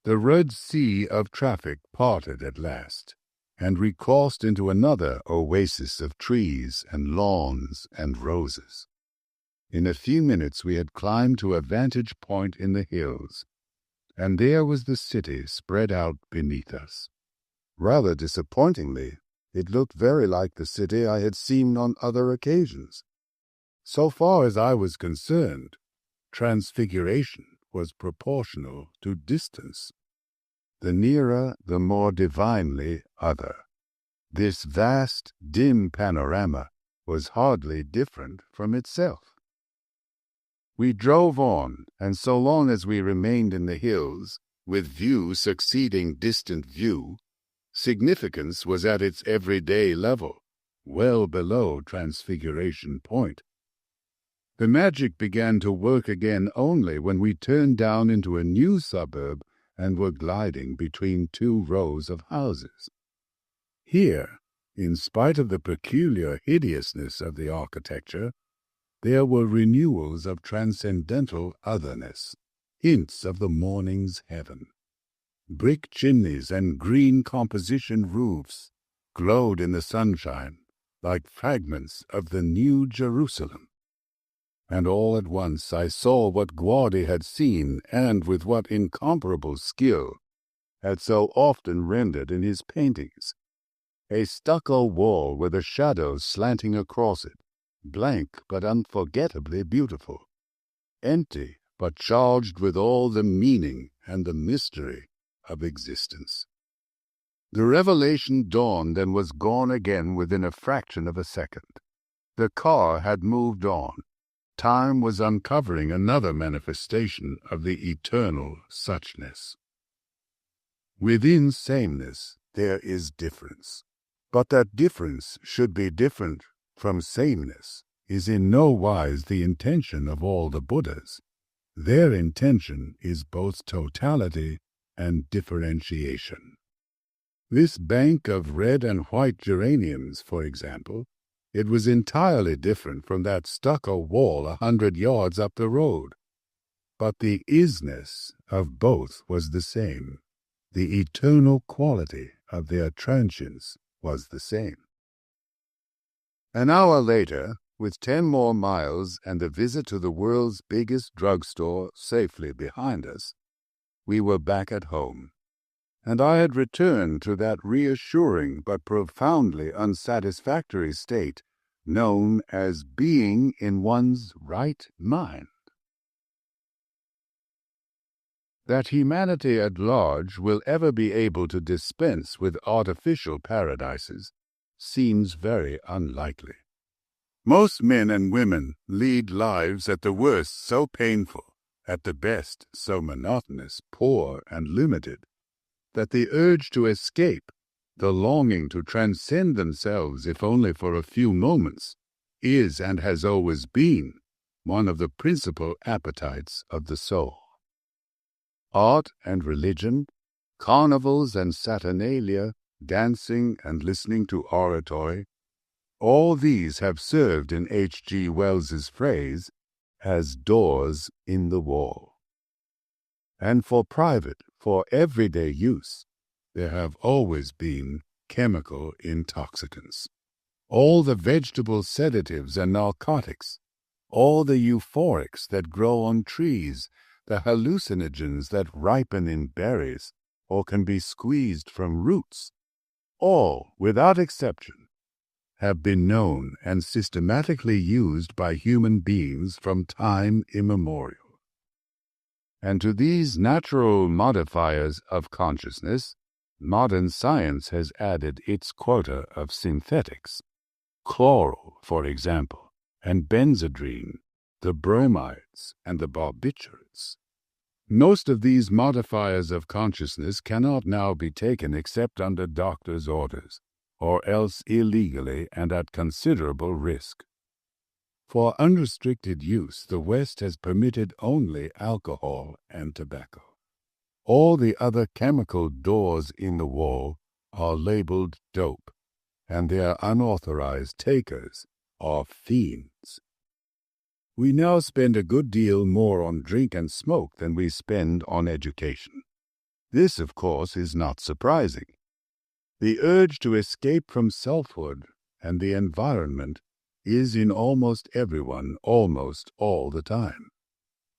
The Red Sea of traffic parted at last, and we crossed into another oasis of trees and lawns and roses. In a few minutes we had climbed to a vantage point in the hills, and there was the city spread out beneath us. Rather disappointingly, it looked very like the city I had seen on other occasions. So far as I was concerned, transfiguration was proportional to distance. The nearer, the more divinely other. This vast, dim panorama was hardly different from itself. We drove on, and so long as we remained in the hills, with view succeeding distant view, significance was at its everyday level, well below Transfiguration Point. The magic began to work again only when we turned down into a new suburb and were gliding between two rows of houses. Here, in spite of the peculiar hideousness of the architecture, there were renewals of transcendental otherness, hints of the morning's heaven. Brick chimneys and green composition roofs glowed in the sunshine like fragments of the New Jerusalem. And all at once I saw what Guardi had seen, and with what incomparable skill had so often rendered in his paintings. A stucco wall with a shadow slanting across it, blank but unforgettably beautiful, empty but charged with all the meaning and the mystery of existence. The revelation dawned and was gone again within a fraction of a second. The car had moved on. Time was uncovering another manifestation of the eternal suchness. Within sameness there is difference, but that difference should be different from sameness is in no wise the intention of all the Buddhas. Their intention is both totality and differentiation. This bank of red and white geraniums, for example, it was entirely different from that stucco wall 100 yards up the road. But the isness of both was the same. The eternal quality of their transience was the same. An hour later, with 10 more miles and a visit to the world's biggest drugstore safely behind us, we were back at home, and I had returned to that reassuring but profoundly unsatisfactory state known as being in one's right mind. That humanity at large will ever be able to dispense with artificial paradises seems very unlikely. Most men and women lead lives at the worst so painful, at the best so monotonous, poor, and limited, that the urge to escape, the longing to transcend themselves if only for a few moments, is and has always been one of the principal appetites of the soul. Art and religion, carnivals and saturnalia, dancing and listening to oratory, all these have served in H.G. Wells's phrase as doors in the wall. And for private, for everyday use, there have always been chemical intoxicants. All the vegetable sedatives and narcotics, all the euphorics that grow on trees, the hallucinogens that ripen in berries or can be squeezed from roots, all, without exception, have been known and systematically used by human beings from time immemorial. And to these natural modifiers of consciousness, modern science has added its quota of synthetics. Chloral, for example, and benzodrine, the bromides, and the barbiturates. Most of these modifiers of consciousness cannot now be taken except under doctor's orders, or else illegally and at considerable risk. For unrestricted use, the West has permitted only alcohol and tobacco. All the other chemical doors in the wall are labeled dope, and their unauthorized takers are fiends. We now spend a good deal more on drink and smoke than we spend on education. This, of course, is not surprising. The urge to escape from selfhood and the environment is in almost everyone almost all the time.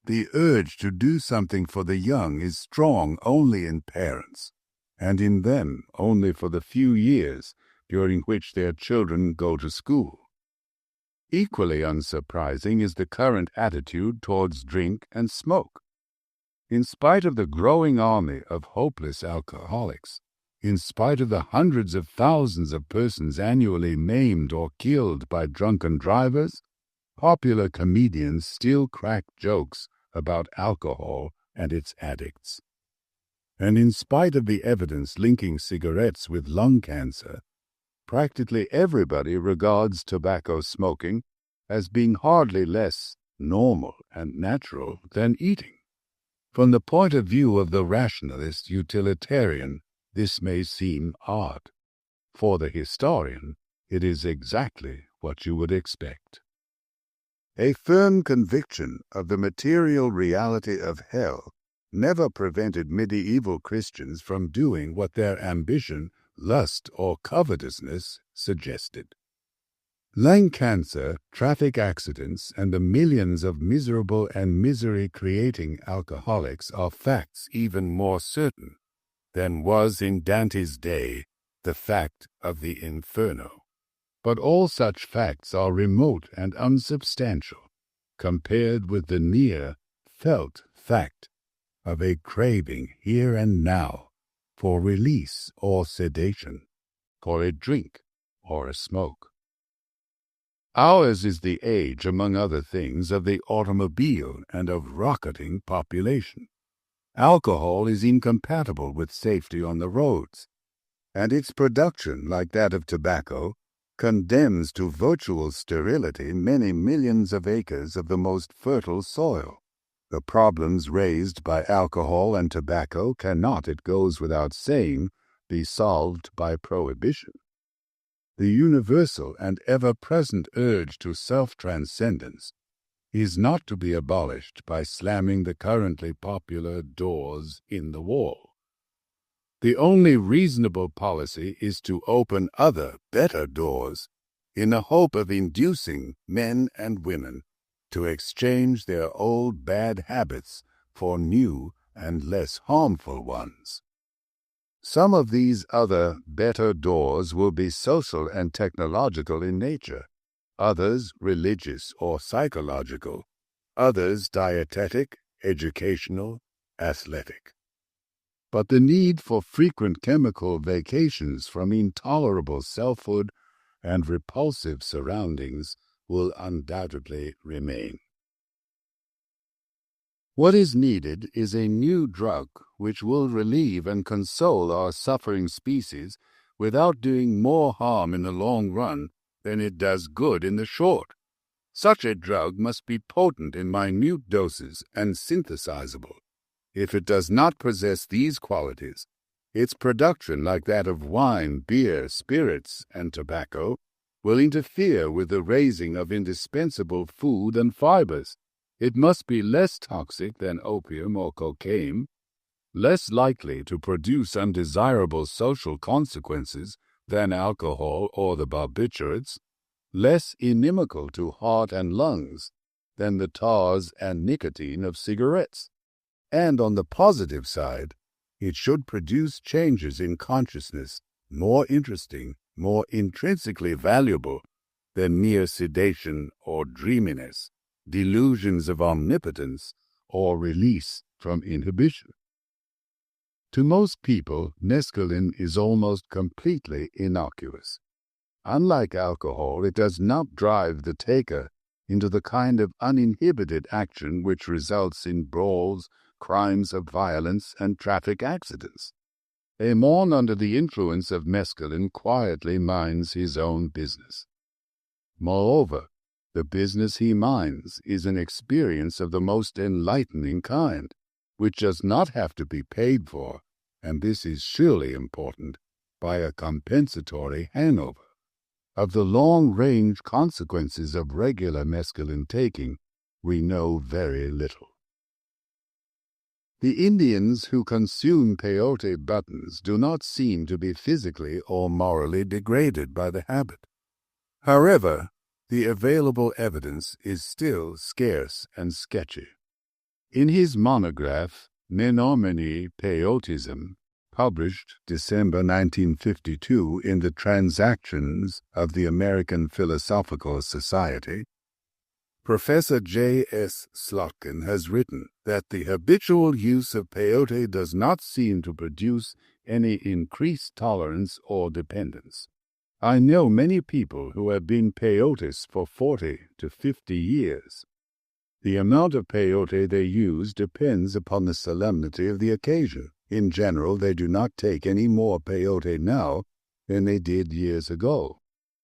The urge to do something for the young is strong only in parents, and in them only for the few years during which their children go to school. Equally unsurprising is the current attitude towards drink and smoke. In spite of the growing army of hopeless alcoholics, in spite of the hundreds of thousands of persons annually maimed or killed by drunken drivers, popular comedians still crack jokes about alcohol and its addicts. And in spite of the evidence linking cigarettes with lung cancer, practically everybody regards tobacco smoking as being hardly less normal and natural than eating. From the point of view of the rationalist utilitarian, this may seem odd. For the historian, it is exactly what you would expect. A firm conviction of the material reality of hell never prevented medieval Christians from doing what their ambition, lust, or covetousness suggested. Lung cancer, traffic accidents, and the millions of miserable and misery-creating alcoholics are facts even more certain than was in Dante's day the fact of the Inferno. But all such facts are remote and unsubstantial compared with the near, felt fact of a craving here and now for release or sedation, for a drink or a smoke. Ours is the age, among other things, of the automobile and of rocketing population. Alcohol is incompatible with safety on the roads, and its production, like that of tobacco, condemns to virtual sterility many millions of acres of the most fertile soil. The problems raised by alcohol and tobacco cannot, it goes without saying, be solved by prohibition. The universal and ever-present urge to self-transcendence is not to be abolished by slamming the currently popular doors in the wall. The only reasonable policy is to open other, better doors in the hope of inducing men and women to exchange their old bad habits for new and less harmful ones. Some of these other, better doors will be social and technological in nature, others religious or psychological, others dietetic, educational, athletic. But the need for frequent chemical vacations from intolerable selfhood and repulsive surroundings will undoubtedly remain. What is needed is a new drug which will relieve and console our suffering species without doing more harm in the long run than it does good in the short. Such a drug must be potent in minute doses and synthesizable. If it does not possess these qualities, its production, like that of wine, beer, spirits, and tobacco, will interfere with the raising of indispensable food and fibers. It must be less toxic than opium or cocaine, less likely to produce undesirable social consequences than alcohol or the barbiturates, less inimical to heart and lungs than the tars and nicotine of cigarettes. And on the positive side, it should produce changes in consciousness more interesting, more intrinsically valuable than mere sedation or dreaminess, delusions of omnipotence, or release from inhibition. To most people, mescaline is almost completely innocuous. Unlike alcohol, it does not drive the taker into the kind of uninhibited action which results in brawls, crimes of violence, and traffic accidents. A mon under the influence of mescaline quietly minds his own business. Moreover, the business he minds is an experience of the most enlightening kind, which does not have to be paid for, and this is surely important, by a compensatory hangover. Of the long-range consequences of regular mescaline taking, we know very little. The Indians who consume peyote buttons do not seem to be physically or morally degraded by the habit. However, the available evidence is still scarce and sketchy. In his monograph, Menominee Peyotism, published December 1952 in the Transactions of the American Philosophical Society, Professor J. S. Slotkin has written that the habitual use of peyote does not seem to produce any increased tolerance or dependence. I know many people who have been peyotists for 40 to 50 years. The amount of peyote they use depends upon the solemnity of the occasion. In general, they do not take any more peyote now than they did years ago.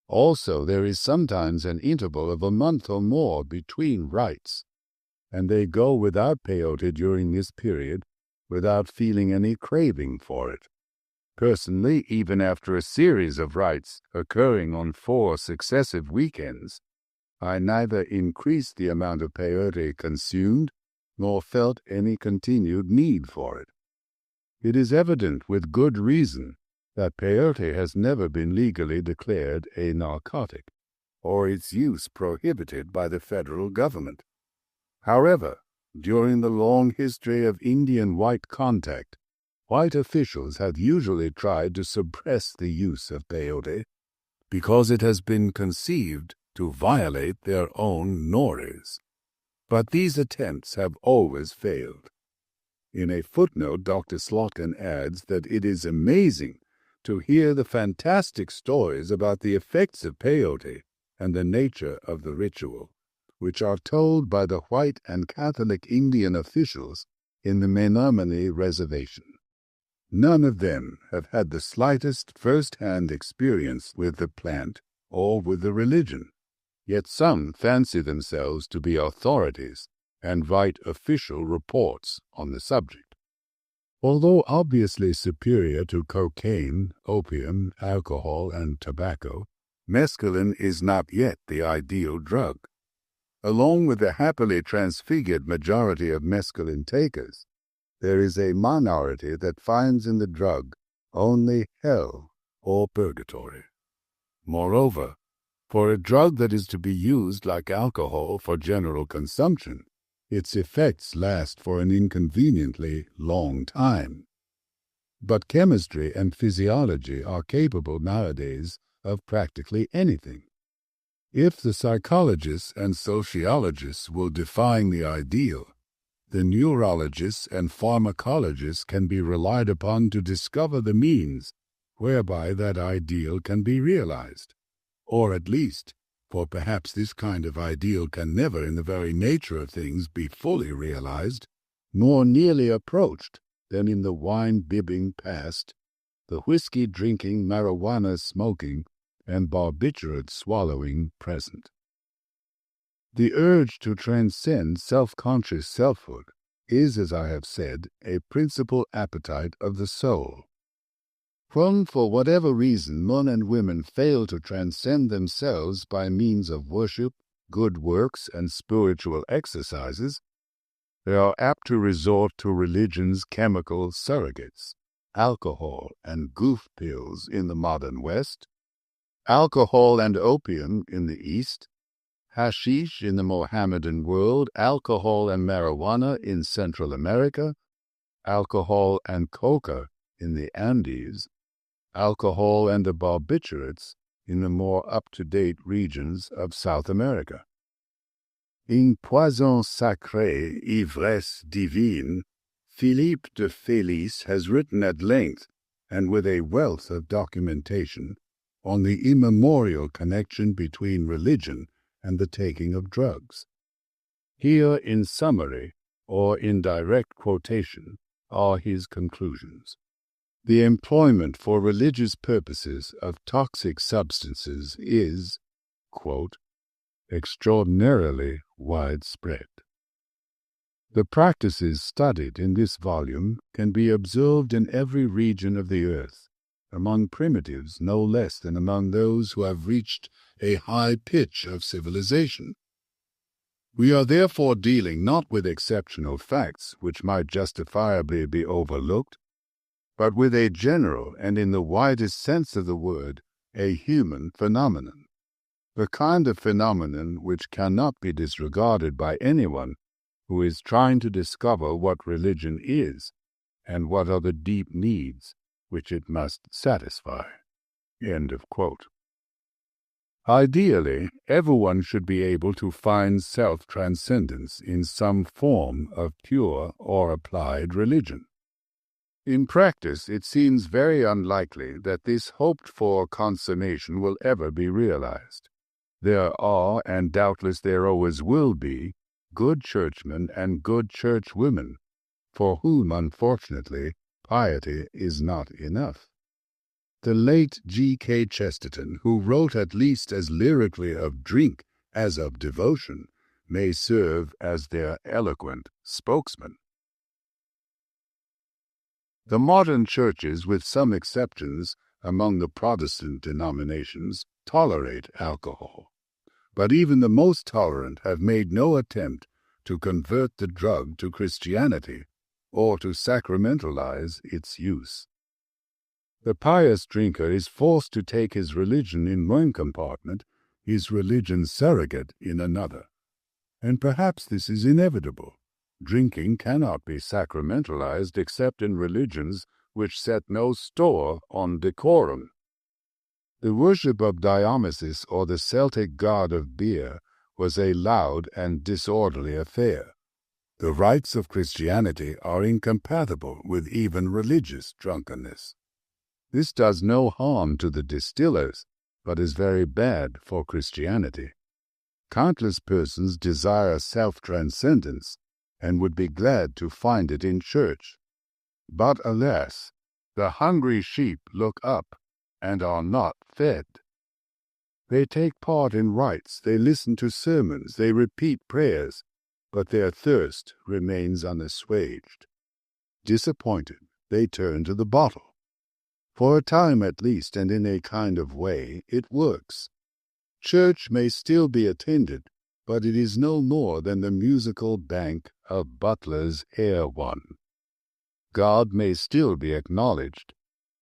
Also, there is sometimes an interval of a month or more between rites, and they go without peyote during this period without feeling any craving for it. Personally, even after a series of rites occurring on 4 successive weekends, I neither increased the amount of peyote consumed nor felt any continued need for it. It is evident with good reason that peyote has never been legally declared a narcotic, or its use prohibited by the federal government. However, during the long history of Indian-white contact, white officials have usually tried to suppress the use of peyote because it has been conceived to violate their own norms. But these attempts have always failed. In a footnote, Dr. Slotkin adds that it is amazing to hear the fantastic stories about the effects of peyote and the nature of the ritual, which are told by the white and Catholic Indian officials in the Menominee Reservation. None of them have had the slightest first-hand experience with the plant or with the religion, yet some fancy themselves to be authorities and write official reports on the subject. Although obviously superior to cocaine, opium, alcohol, and tobacco, mescaline is not yet the ideal drug. Along with the happily transfigured majority of mescaline takers, there is a minority that finds in the drug only hell or purgatory. Moreover, for a drug that is to be used like alcohol for general consumption, its effects last for an inconveniently long time. But chemistry and physiology are capable nowadays of practically anything. If the psychologists and sociologists will define the ideal, the neurologists and pharmacologists can be relied upon to discover the means whereby that ideal can be realized, or at least, for perhaps this kind of ideal can never in the very nature of things be fully realized, more nearly approached than in the wine-bibbing past, the whiskey-drinking, marijuana-smoking, and barbiturate-swallowing present. The urge to transcend self-conscious selfhood is, as I have said, a principal appetite of the soul. When, for whatever reason, men and women fail to transcend themselves by means of worship, good works, and spiritual exercises, they are apt to resort to religion's chemical surrogates, alcohol and goof pills in the modern West, alcohol and opium in the East, hashish in the Mohammedan world, alcohol and marijuana in Central America, alcohol and coca in the Andes, alcohol and the barbiturates in the more up-to-date regions of South America. In Poison Sacré, Ivresse Divine, Philippe de Félix has written at length, and with a wealth of documentation, on the immemorial connection between religion and the taking of drugs. Here, in summary, or in direct quotation, are his conclusions. The employment for religious purposes of toxic substances is, quote, extraordinarily widespread. The practices studied in this volume can be observed in every region of the earth, among primitives no less than among those who have reached a high pitch of civilization. We are therefore dealing not with exceptional facts which might justifiably be overlooked, but with a general and, in the widest sense of the word, a human phenomenon, the kind of phenomenon which cannot be disregarded by anyone who is trying to discover what religion is and what are the deep needs which it must satisfy. End of quote. Ideally, everyone should be able to find self-transcendence in some form of pure or applied religion. In practice, it seems very unlikely that this hoped-for consummation will ever be realized. There are, and doubtless there always will be, good churchmen and good churchwomen, for whom, unfortunately, piety is not enough. The late G.K. Chesterton, who wrote at least as lyrically of drink as of devotion, may serve as their eloquent spokesman. The modern churches, with some exceptions among the Protestant denominations, tolerate alcohol, but even the most tolerant have made no attempt to convert the drug to Christianity or to sacramentalize its use. The pious drinker is forced to take his religion in one compartment, his religion surrogate in another. And perhaps this is inevitable. Drinking cannot be sacramentalized except in religions which set no store on decorum. The worship of Dionysus, or the Celtic god of beer, was a loud and disorderly affair. The rites of Christianity are incompatible with even religious drunkenness. This does no harm to the distillers, but is very bad for Christianity. Countless persons desire self-transcendence and would be glad to find it in church. But alas, the hungry sheep look up and are not fed. They take part in rites, they listen to sermons, they repeat prayers, but their thirst remains unassuaged. Disappointed, they turn to the bottle. For a time at least, and in a kind of way, it works. Church may still be attended, but it is no more than the musical bank of Butler's Air One. God may still be acknowledged,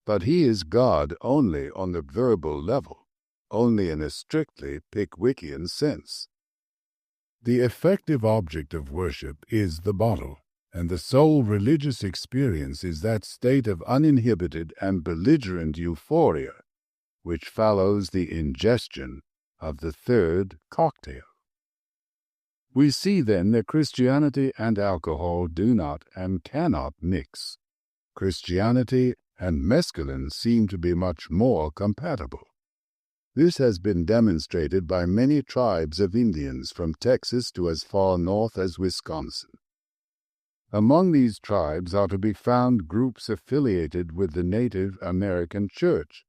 but he is God only on the verbal level, only in a strictly Pickwickian sense. The effective object of worship is the bottle, and the sole religious experience is that state of uninhibited and belligerent euphoria which follows the ingestion of the third cocktail. We see then that Christianity and alcohol do not and cannot mix. Christianity and mescaline seem to be much more compatible. This has been demonstrated by many tribes of Indians from Texas to as far north as Wisconsin. Among these tribes are to be found groups affiliated with the Native American Church,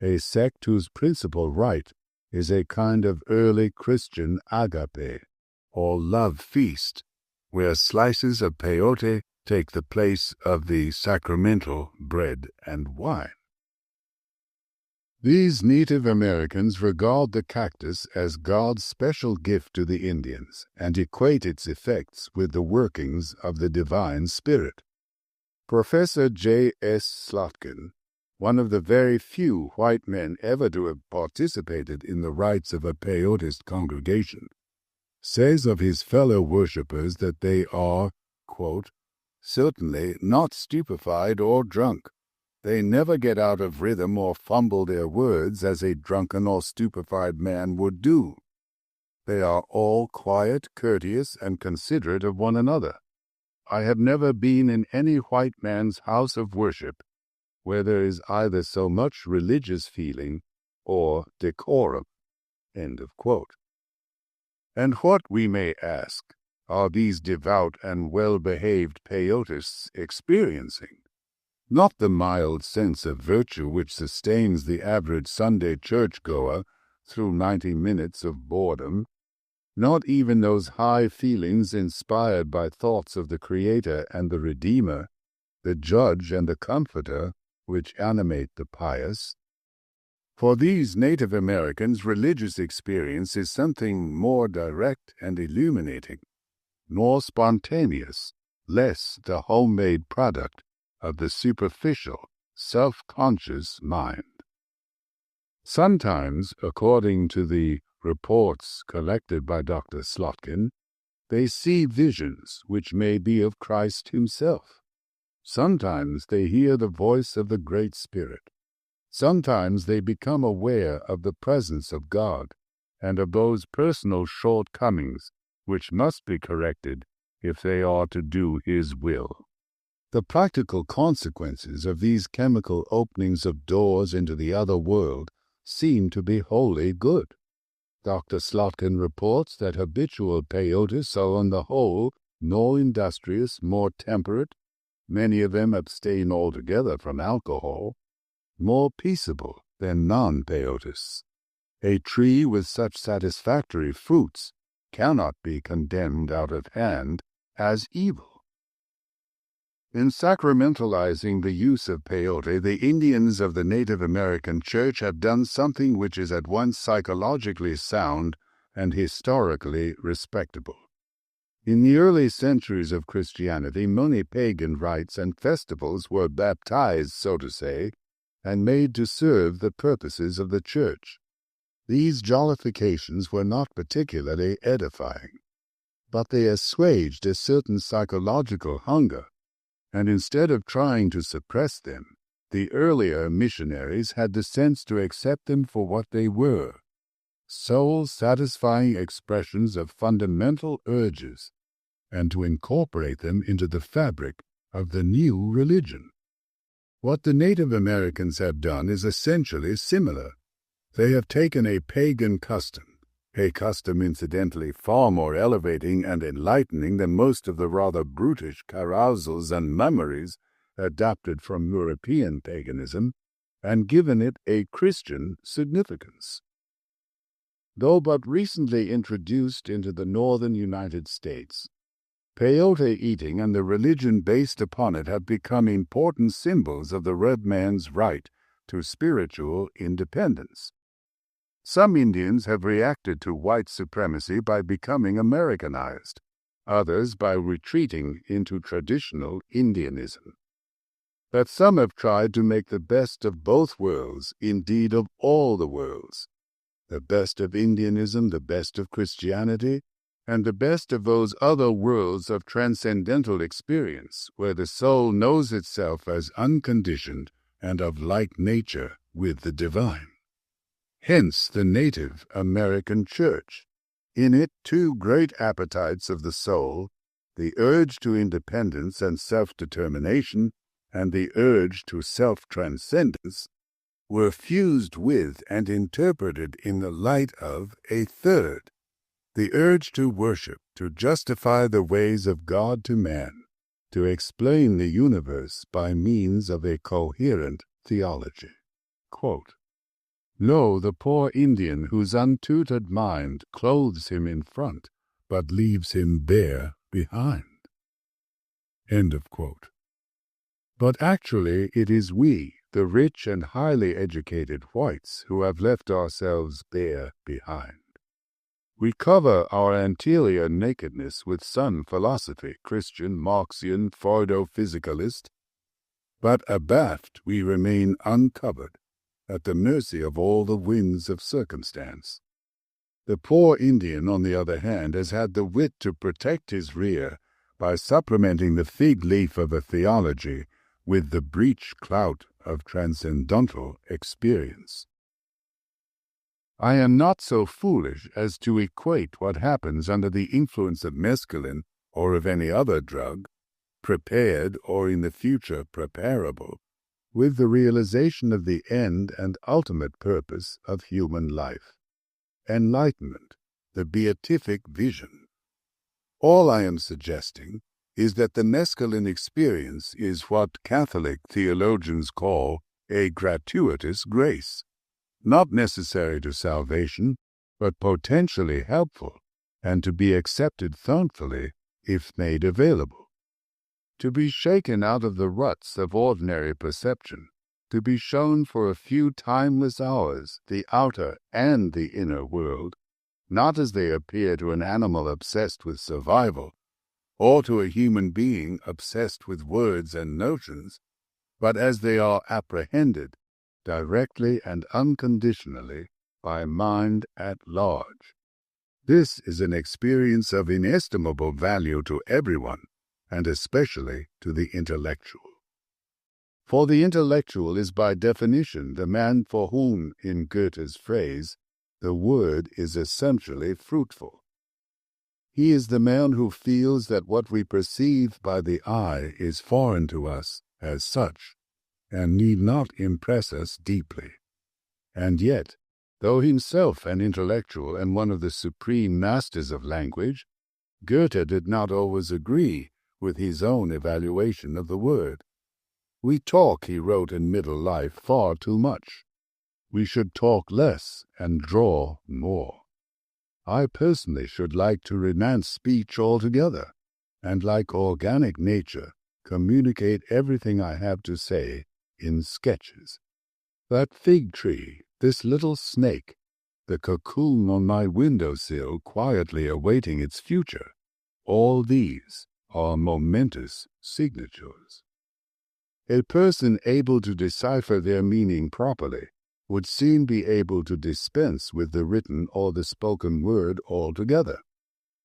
a sect whose principal rite is a kind of early Christian agape, or love feast, where slices of peyote take the place of the sacramental bread and wine. These Native Americans regard the cactus as God's special gift to the Indians and equate its effects with the workings of the divine spirit. Professor J. S. Slotkin, one of the very few white men ever to have participated in the rites of a peyotist congregation, says of his fellow worshippers that they are, quote, certainly not stupefied or drunk. They never get out of rhythm or fumble their words as a drunken or stupefied man would do. They are all quiet, courteous, and considerate of one another. I have never been in any white man's house of worship where there is either so much religious feeling or decorum. End of quote. And what, we may ask, are these devout and well-behaved peyotists experiencing? Not the mild sense of virtue which sustains the average Sunday churchgoer through 90 minutes of boredom, not even those high feelings inspired by thoughts of the Creator and the Redeemer, the Judge and the Comforter, which animate the pious. For these Native Americans, religious experience is something more direct and illuminating, more spontaneous, less the homemade product of the superficial, self-conscious mind. Sometimes, according to the reports collected by Dr. Slotkin, they see visions which may be of Christ himself. Sometimes they hear the voice of the Great Spirit. Sometimes they become aware of the presence of God and of those personal shortcomings which must be corrected if they are to do His will. The practical consequences of these chemical openings of doors into the other world seem to be wholly good. Dr. Slotkin reports that habitual peyotists are on the whole more industrious, more temperate, many of them abstain altogether from alcohol, more peaceable than non-peyotists. A tree with such satisfactory fruits cannot be condemned out of hand as evil. In sacramentalizing the use of peyote, the Indians of the Native American Church have done something which is at once psychologically sound and historically respectable. In the early centuries of Christianity, many pagan rites and festivals were baptized, so to say, and made to serve the purposes of the Church. These jollifications were not particularly edifying, but they assuaged a certain psychological hunger, and instead of trying to suppress them, the earlier missionaries had the sense to accept them for what they were, soul-satisfying expressions of fundamental urges, and to incorporate them into the fabric of the new religion. What the Native Americans have done is essentially similar. They have taken a pagan custom, a custom incidentally far more elevating and enlightening than most of the rather brutish carousals and mummeries adapted from European paganism, and given it a Christian significance. Though but recently introduced into the northern United States, peyote eating and the religion based upon it have become important symbols of the red man's right to spiritual independence. Some Indians have reacted to white supremacy by becoming Americanized, others by retreating into traditional Indianism. But some have tried to make the best of both worlds, indeed of all the worlds, the best of Indianism, the best of Christianity, and the best of those other worlds of transcendental experience where the soul knows itself as unconditioned and of like nature with the divine. Hence the Native American Church. In it, two great appetites of the soul, the urge to independence and self-determination, and the urge to self-transcendence, were fused with and interpreted in the light of a third, the urge to worship, to justify the ways of God to man, to explain the universe by means of a coherent theology. Quote, "Lo, the poor Indian whose untutored mind clothes him in front, but leaves him bare behind." End of quote. But actually it is we, the rich and highly educated whites, who have left ourselves bare behind. We cover our anterior nakedness with some philosophy, Christian, Marxian, Freudo-physicalist, but abaft we remain uncovered, at the mercy of all the winds of circumstance. The poor Indian, on the other hand, has had the wit to protect his rear by supplementing the fig leaf of a theology with the breech clout of transcendental experience. I am not so foolish as to equate what happens under the influence of mescaline or of any other drug, prepared or in the future preparable, with the realization of the end and ultimate purpose of human life, enlightenment, the beatific vision. All I am suggesting is that the mescaline experience is what Catholic theologians call a gratuitous grace, not necessary to salvation, but potentially helpful, and to be accepted thoughtfully if made available. To be shaken out of the ruts of ordinary perception, to be shown for a few timeless hours the outer and the inner world, not as they appear to an animal obsessed with survival, or to a human being obsessed with words and notions, but as they are apprehended, directly and unconditionally, by mind at large. This is an experience of inestimable value to everyone, and especially to the intellectual. For the intellectual is by definition the man for whom, in Goethe's phrase, the word is essentially fruitful. He is the man who feels that what we perceive by the eye is foreign to us as such, and need not impress us deeply. And yet, though himself an intellectual and one of the supreme masters of language, Goethe did not always agree with his own evaluation of the word. We talk, he wrote in middle life, far too much. We should talk less and draw more. I personally should like to renounce speech altogether, and like organic nature, communicate everything I have to say in sketches. That fig tree, this little snake, the cocoon on my windowsill quietly awaiting its future, all these are momentous signatures. A person able to decipher their meaning properly would soon be able to dispense with the written or the spoken word altogether.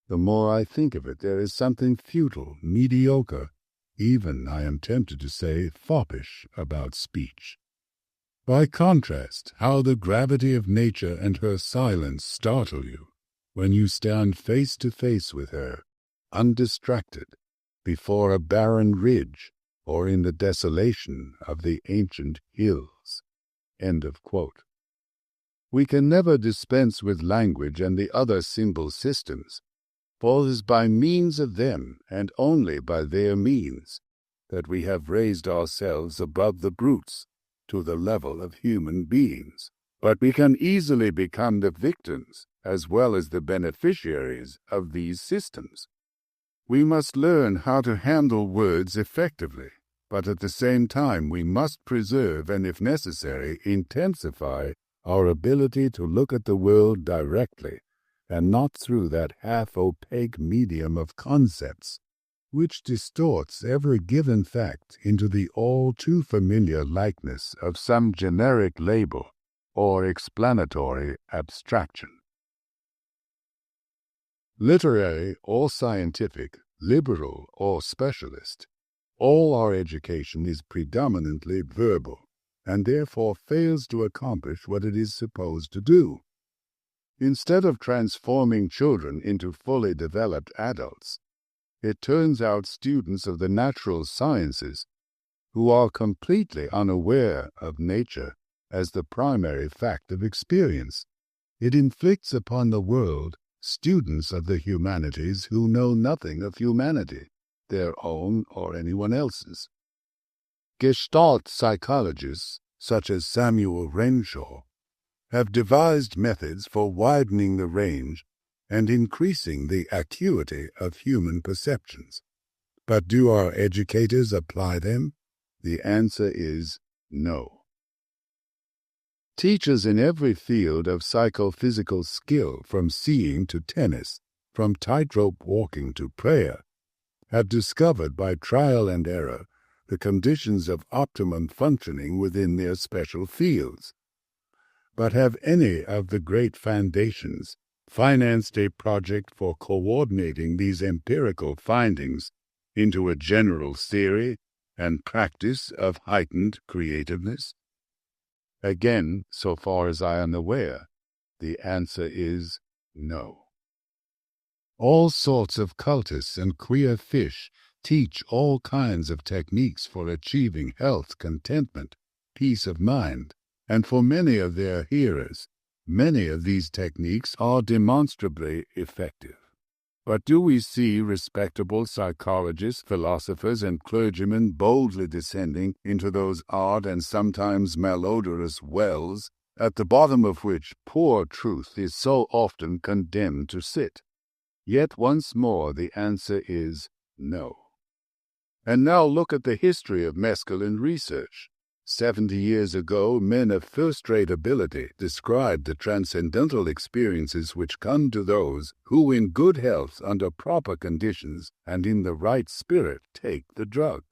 The more I think of it, there is something futile, mediocre, even, I am tempted to say, foppish about speech. By contrast, how the gravity of nature and her silence startle you when you stand face to face with her, undistracted, before a barren ridge or in the desolation of the ancient hills. End of quote. We can never dispense with language and the other symbol systems, for it is by means of them, and only by their means, that we have raised ourselves above the brutes to the level of human beings. But we can easily become the victims as well as the beneficiaries of these systems. We must learn how to handle words effectively, but at the same time we must preserve and, if necessary, intensify our ability to look at the world directly, and not through that half-opaque medium of concepts, which distorts every given fact into the all-too-familiar likeness of some generic label or explanatory abstraction. Literary or scientific, liberal or specialist, all our education is predominantly verbal, and therefore fails to accomplish what it is supposed to do. Instead of transforming children into fully developed adults, it turns out students of the natural sciences who are completely unaware of nature as the primary fact of experience. It inflicts upon the world students of the humanities who know nothing of humanity, their own or anyone else's. Gestalt psychologists, such as Samuel Renshaw, have devised methods for widening the range and increasing the acuity of human perceptions. But do our educators apply them? The answer is no. Teachers in every field of psychophysical skill, from seeing to tennis, from tightrope walking to prayer, have discovered by trial and error the conditions of optimum functioning within their special fields. But have any of the great foundations financed a project for coordinating these empirical findings into a general theory and practice of heightened creativeness? Again, so far as I am aware, the answer is no. All sorts of cultists and queer fish teach all kinds of techniques for achieving health, contentment, peace of mind, and for many of their hearers, Many of these techniques are demonstrably effective. But do we see respectable psychologists, philosophers, and clergymen boldly descending into those odd and sometimes malodorous wells, at the bottom of which poor truth is so often condemned to sit? Yet once more the answer is no. And now look at the history of mescaline research. 70 years ago, men of first-rate ability described the transcendental experiences which come to those who, in good health, under proper conditions, and in the right spirit, take the drug.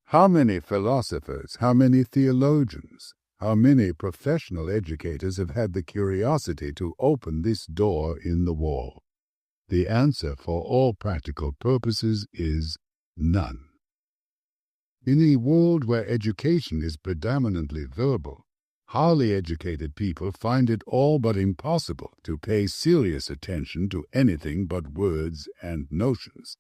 How many philosophers, how many theologians, how many professional educators have had the curiosity to open this door in the wall? The answer, for all practical purposes, is none. In a world where education is predominantly verbal, highly educated people find it all but impossible to pay serious attention to anything but words and notions.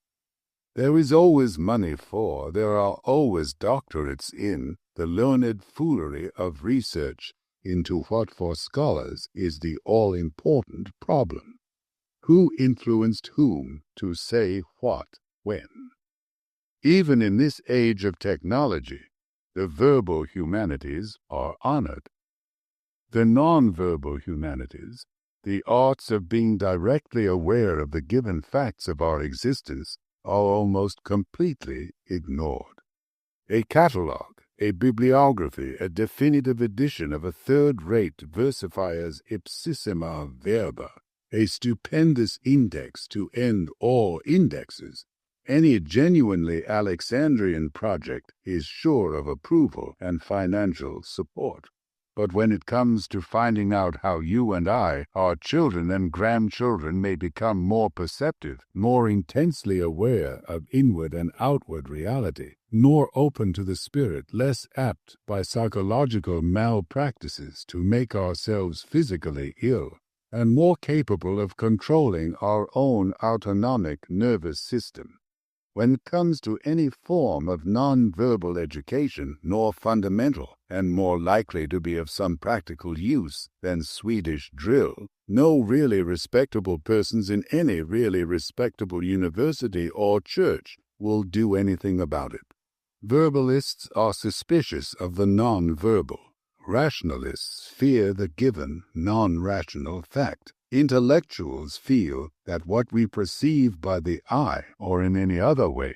There is always money for, there are always doctorates in, the learned foolery of research into what for scholars is the all-important problem. Who influenced whom to say what when? Even in this age of technology, the verbal humanities are honored. The non-verbal humanities, the arts of being directly aware of the given facts of our existence, are almost completely ignored. A catalogue, a bibliography, a definitive edition of a third-rate versifier's ipsissima verba, a stupendous index to end all indexes, any genuinely Alexandrian project is sure of approval and financial support. But when it comes to finding out how you and I, our children and grandchildren, may become more perceptive, more intensely aware of inward and outward reality, more open to the spirit, less apt by psychological malpractices to make ourselves physically ill, and more capable of controlling our own autonomic nervous system, when it comes to any form of non-verbal education more fundamental and more likely to be of some practical use than Swedish drill, no really respectable persons in any really respectable university or church will do anything about it. Verbalists are suspicious of the non-verbal. Rationalists fear the given non-rational fact. Intellectuals feel that what we perceive by the eye or in any other way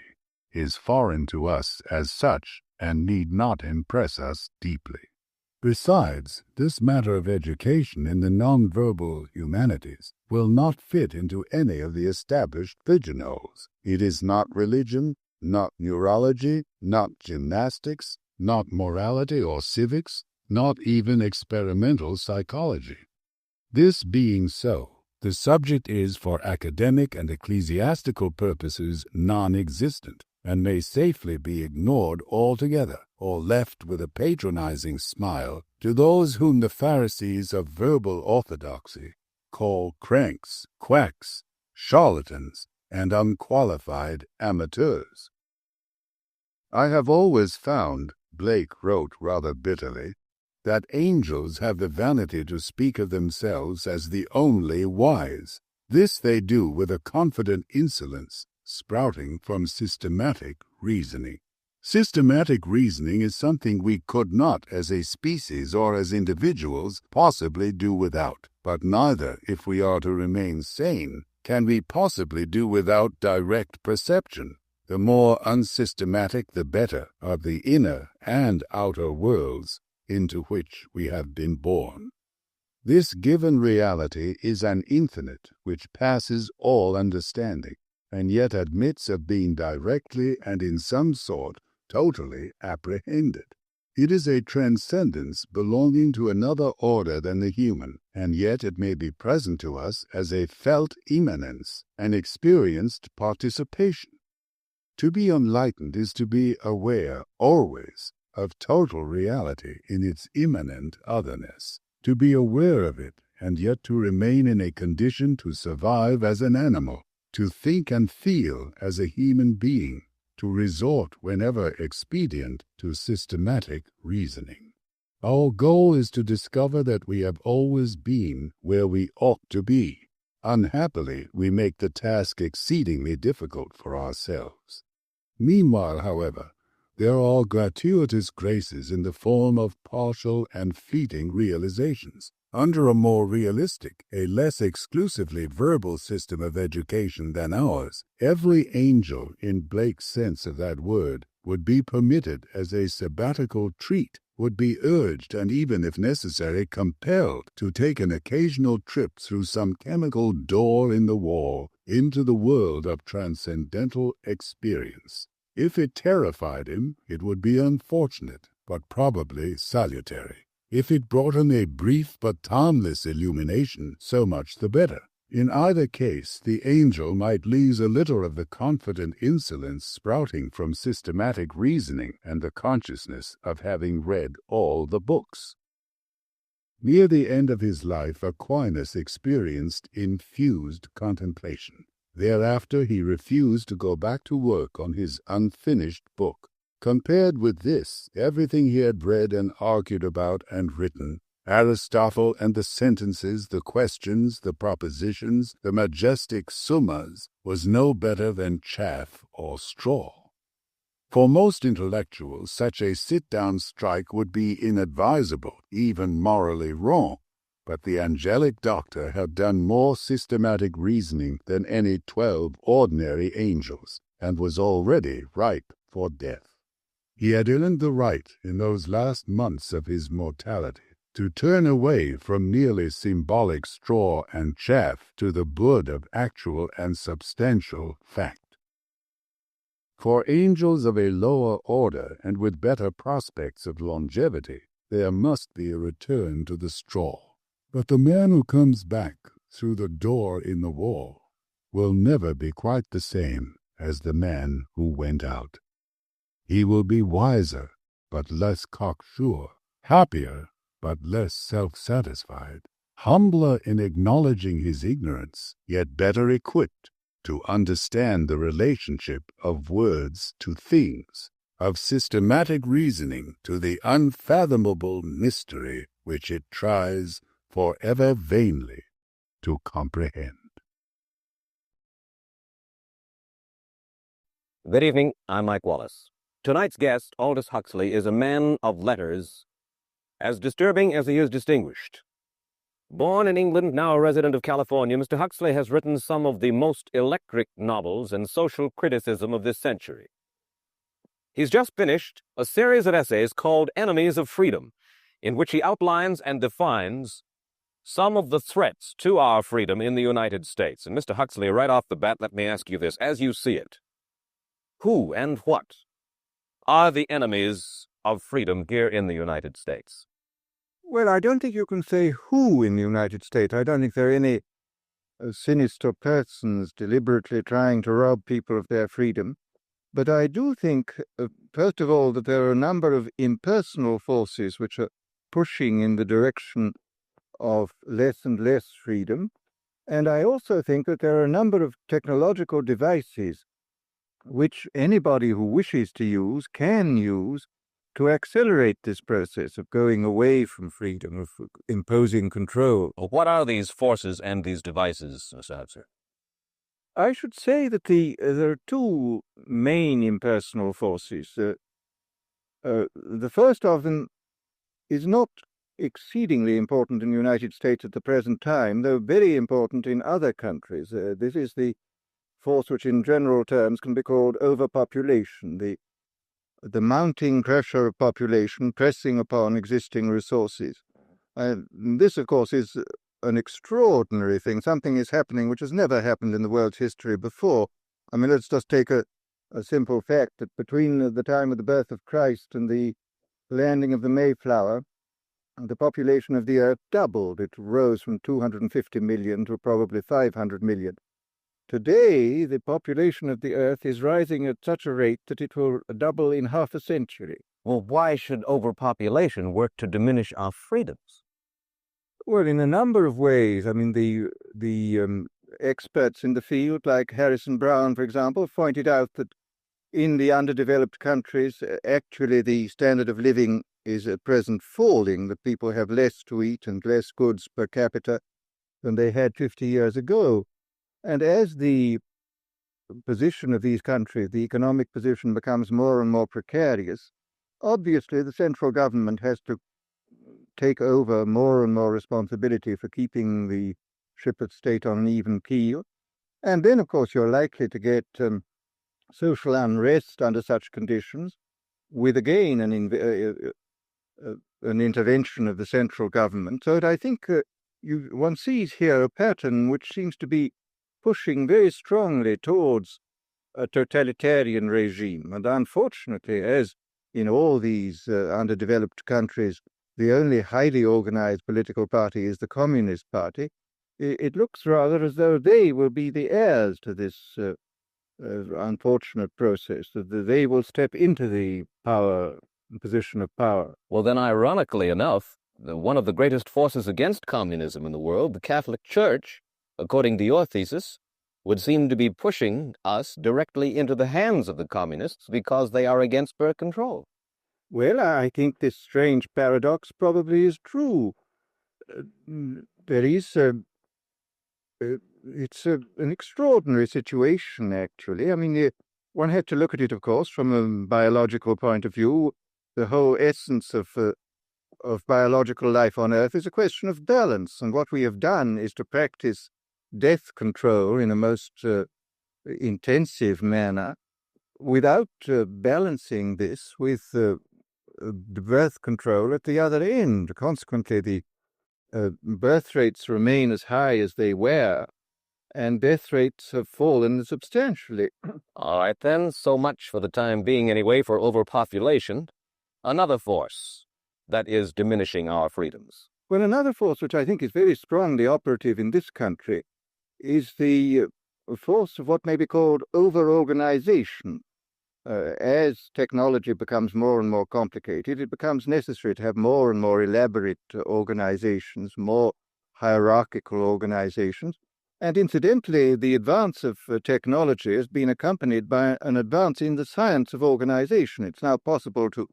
is foreign to us as such and need not impress us deeply. Besides, this matter of education in the non-verbal humanities will not fit into any of the established pigeonholes. It is not religion, not neurology, not gymnastics, not morality or civics, not even experimental psychology. This being so, the subject is for academic and ecclesiastical purposes non-existent, and may safely be ignored altogether, or left with a patronizing smile to those whom the Pharisees of verbal orthodoxy call cranks, quacks, charlatans, and unqualified amateurs. I have always found, Blake wrote rather bitterly, that angels have the vanity to speak of themselves as the only wise. This they do with a confident insolence sprouting from systematic reasoning. Systematic reasoning is something we could not, as a species or as individuals, possibly do without. But neither, if we are to remain sane, can we possibly do without direct perception. The more unsystematic the better of the inner and outer worlds into which we have been born. This given reality is an infinite which passes all understanding, and yet admits of being directly and in some sort totally apprehended. It is a transcendence belonging to another order than the human, and yet it may be present to us as a felt immanence, an experienced participation. To be enlightened is to be aware always of total reality in its immanent otherness, to be aware of it and yet to remain in a condition to survive as an animal, to think and feel as a human being, to resort whenever expedient to systematic reasoning. Our goal is to discover that we have always been where we ought to be. Unhappily, we make the task exceedingly difficult for ourselves. Meanwhile, however, there are gratuitous graces in the form of partial and fleeting realizations. Under a more realistic, a less exclusively verbal system of education than ours, every angel, in Blake's sense of that word, would be permitted as a sabbatical treat, would be urged and even, if necessary, compelled to take an occasional trip through some chemical door in the wall into the world of transcendental experience. If it terrified him, it would be unfortunate, but probably salutary. If it brought him a brief but harmless illumination, so much the better. In either case, the angel might lose a little of the confident insolence sprouting from systematic reasoning and the consciousness of having read all the books. Near the end of his life, Aquinas experienced infused contemplation. Thereafter, he refused to go back to work on his unfinished book. Compared with this, everything he had read and argued about and written, Aristotle and the sentences, the questions, the propositions, the majestic summas, was no better than chaff or straw. For most intellectuals, such a sit-down strike would be inadvisable, even morally wrong. But the angelic doctor had done more systematic reasoning than any 12 ordinary angels, and was already ripe for death. He had earned the right, in those last months of his mortality, to turn away from merely symbolic straw and chaff to the bud of actual and substantial fact. For angels of a lower order and with better prospects of longevity, there must be a return to the straw. But the man who comes back through the door in the wall will never be quite the same as the man who went out. He will be wiser, but less cocksure, happier, but less self-satisfied, humbler in acknowledging his ignorance, yet better equipped to understand the relationship of words to things, of systematic reasoning to the unfathomable mystery which it tries forever vainly to comprehend. Good evening, I'm Mike Wallace. Tonight's guest, Aldous Huxley, is a man of letters, as disturbing as he is distinguished. Born in England, now a resident of California, Mr. Huxley has written some of the most electric novels and social criticism of this century. He's just finished a series of essays called Enemies of Freedom, in which he outlines and defines some of the threats to our freedom in the United States. And Mr. Huxley, right off the bat, let me ask you this. As you see it, who and what are the enemies of freedom here in the United States? Well, I don't think you can say who in the United States. I don't think there are any sinister persons deliberately trying to rob people of their freedom. But I do think, first of all, that there are a number of impersonal forces which are pushing in the direction of less and less freedom. And I also think that there are a number of technological devices which anybody who wishes to use can use to accelerate this process of going away from freedom, of imposing control. What are these forces and these devices, Mr. Huxley? I should say that there are two main impersonal forces. The first of them is not exceedingly important in the United States at the present time, though very important in other countries. This is the force which in general terms can be called overpopulation, the mounting pressure of population pressing upon existing resources. This, of course, is an extraordinary thing. Something is happening which has never happened in the world's history before. I mean, let's just take a simple fact that between the time of the birth of Christ and the landing of the Mayflower, the population of the Earth doubled. It rose from 250 million to probably 500 million. Today, the population of the Earth is rising at such a rate that it will double in half a century. Well, why should overpopulation work to diminish our freedoms? Well, in a number of ways. I mean, the experts in the field, like Harrison Brown, for example, pointed out that in the underdeveloped countries, actually the standard of living is at present falling, that people have less to eat and less goods per capita than they had 50 years ago. And as the position of these countries, the economic position, becomes more and more precarious, obviously the central government has to take over more and more responsibility for keeping the ship of state on an even keel. And then, of course, you're likely to get social unrest under such conditions, with again an intervention of the central government. So I think one sees here a pattern which seems to be pushing very strongly towards a totalitarian regime. And unfortunately, as in all these underdeveloped countries, the only highly organized political party is the Communist Party, it looks rather as though they will be the heirs to this unfortunate process, that they will step into the position of power. Well, then, ironically enough, one of the greatest forces against communism in the world, the Catholic Church, according to your thesis, would seem to be pushing us directly into the hands of the communists because they are against birth control. Well, I think this strange paradox probably is true. There is it's an extraordinary situation, actually. I mean, one had to look at it, of course, from a biological point of view. The whole essence of biological life on Earth is a question of balance, and what we have done is to practice death control in a most intensive manner without balancing this with the birth control at the other end. Consequently, the birth rates remain as high as they were, and death rates have fallen substantially. All right, then, so much for the time being anyway for overpopulation. Another force that is diminishing our freedoms. Well, another force which I think is very strongly operative in this country is the force of what may be called over-organization. As technology becomes more and more complicated, it becomes necessary to have more and more elaborate organizations, more hierarchical organizations. And incidentally, the advance of technology has been accompanied by an advance in the science of organization. It's now possible to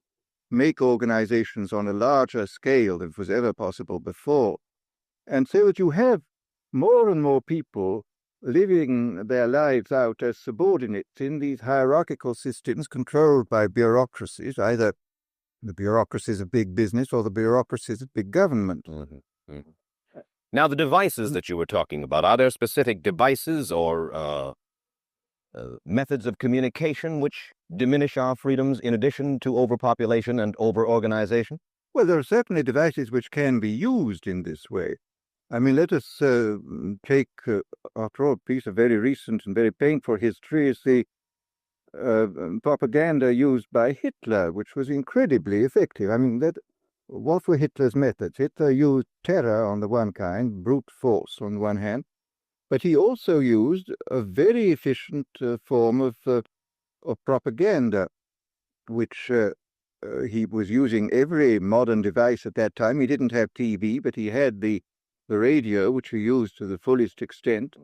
make organizations on a larger scale than was ever possible before. And so that you have more and more people living their lives out as subordinates in these hierarchical systems controlled by bureaucracies, either the bureaucracies of big business or the bureaucracies of big government. Mm-hmm. Mm-hmm. Now, the devices that you were talking about, are there specific devices or methods of communication which diminish our freedoms in addition to overpopulation and over-organization? Well, there are certainly devices which can be used in this way. I mean, let us take, after all, a piece of very recent and very painful history is the propaganda used by Hitler, which was incredibly effective. I mean, what were Hitler's methods? Hitler used terror on the one kind, brute force on the one hand, but he also used a very efficient form of propaganda, which he was using every modern device at that time. He didn't have TV, but he had the radio, which he used to the fullest extent,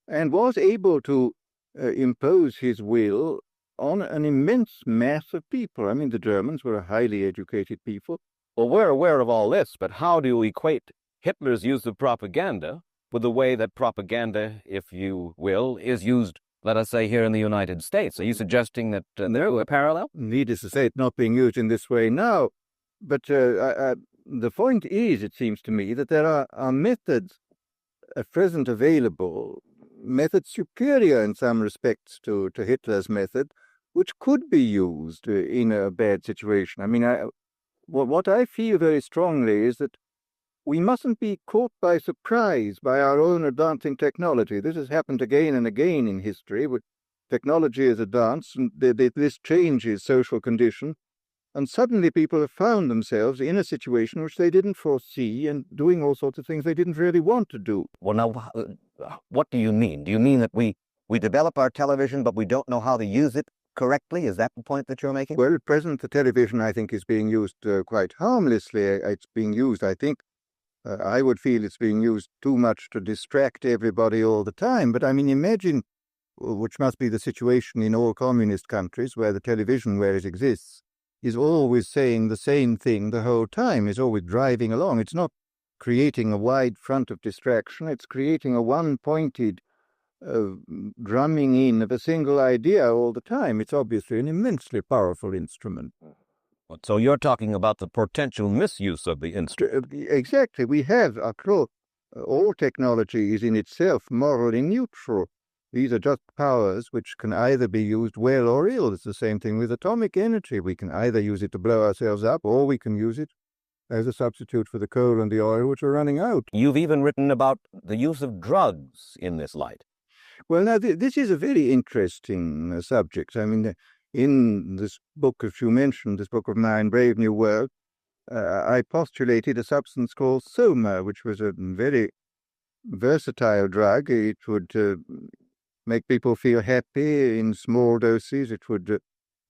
and was able to impose his will on an immense mass of people. I mean, the Germans were a highly educated people. Well, we're aware of all this, but how do you equate Hitler's use of propaganda with the way that propaganda, if you will, is used, let us say, here in the United States? Are you suggesting that they're a parallel? Needless to say, it's not being used in this way now, but the point is, it seems to me, that there are methods at present available, methods superior in some respects to Hitler's method, which could be used in a bad situation. I mean, what I feel very strongly is that we mustn't be caught by surprise by our own advancing technology. This has happened again and again in history, where technology has advanced and this changes social conditions. And suddenly people have found themselves in a situation which they didn't foresee and doing all sorts of things they didn't really want to do. Well, now, what do you mean? Do you mean that we develop our television, but we don't know how to use it correctly? Is that the point that you're making? Well, at present, the television, I think, is being used quite harmlessly. It's being used, I think, I would feel it's being used too much to distract everybody all the time. But I mean, imagine, which must be the situation in all communist countries where the television, where it exists, is always saying the same thing the whole time, is always driving along. It's not creating a wide front of distraction. It's creating a one-pointed drumming in of a single idea all the time. It's obviously an immensely powerful instrument. So you're talking about the potential misuse of the instrument. Exactly. We have, after all technology is in itself morally neutral. These are just powers which can either be used well or ill. It's the same thing with atomic energy. We can either use it to blow ourselves up, or we can use it as a substitute for the coal and the oil, which are running out. You've even written about the use of drugs in this light. Well, now, this is a very interesting subject. I mean, in this book, as you mentioned, this book of mine, Brave New World, I postulated a substance called soma, which was a very versatile drug. It would make people feel happy in small doses. It would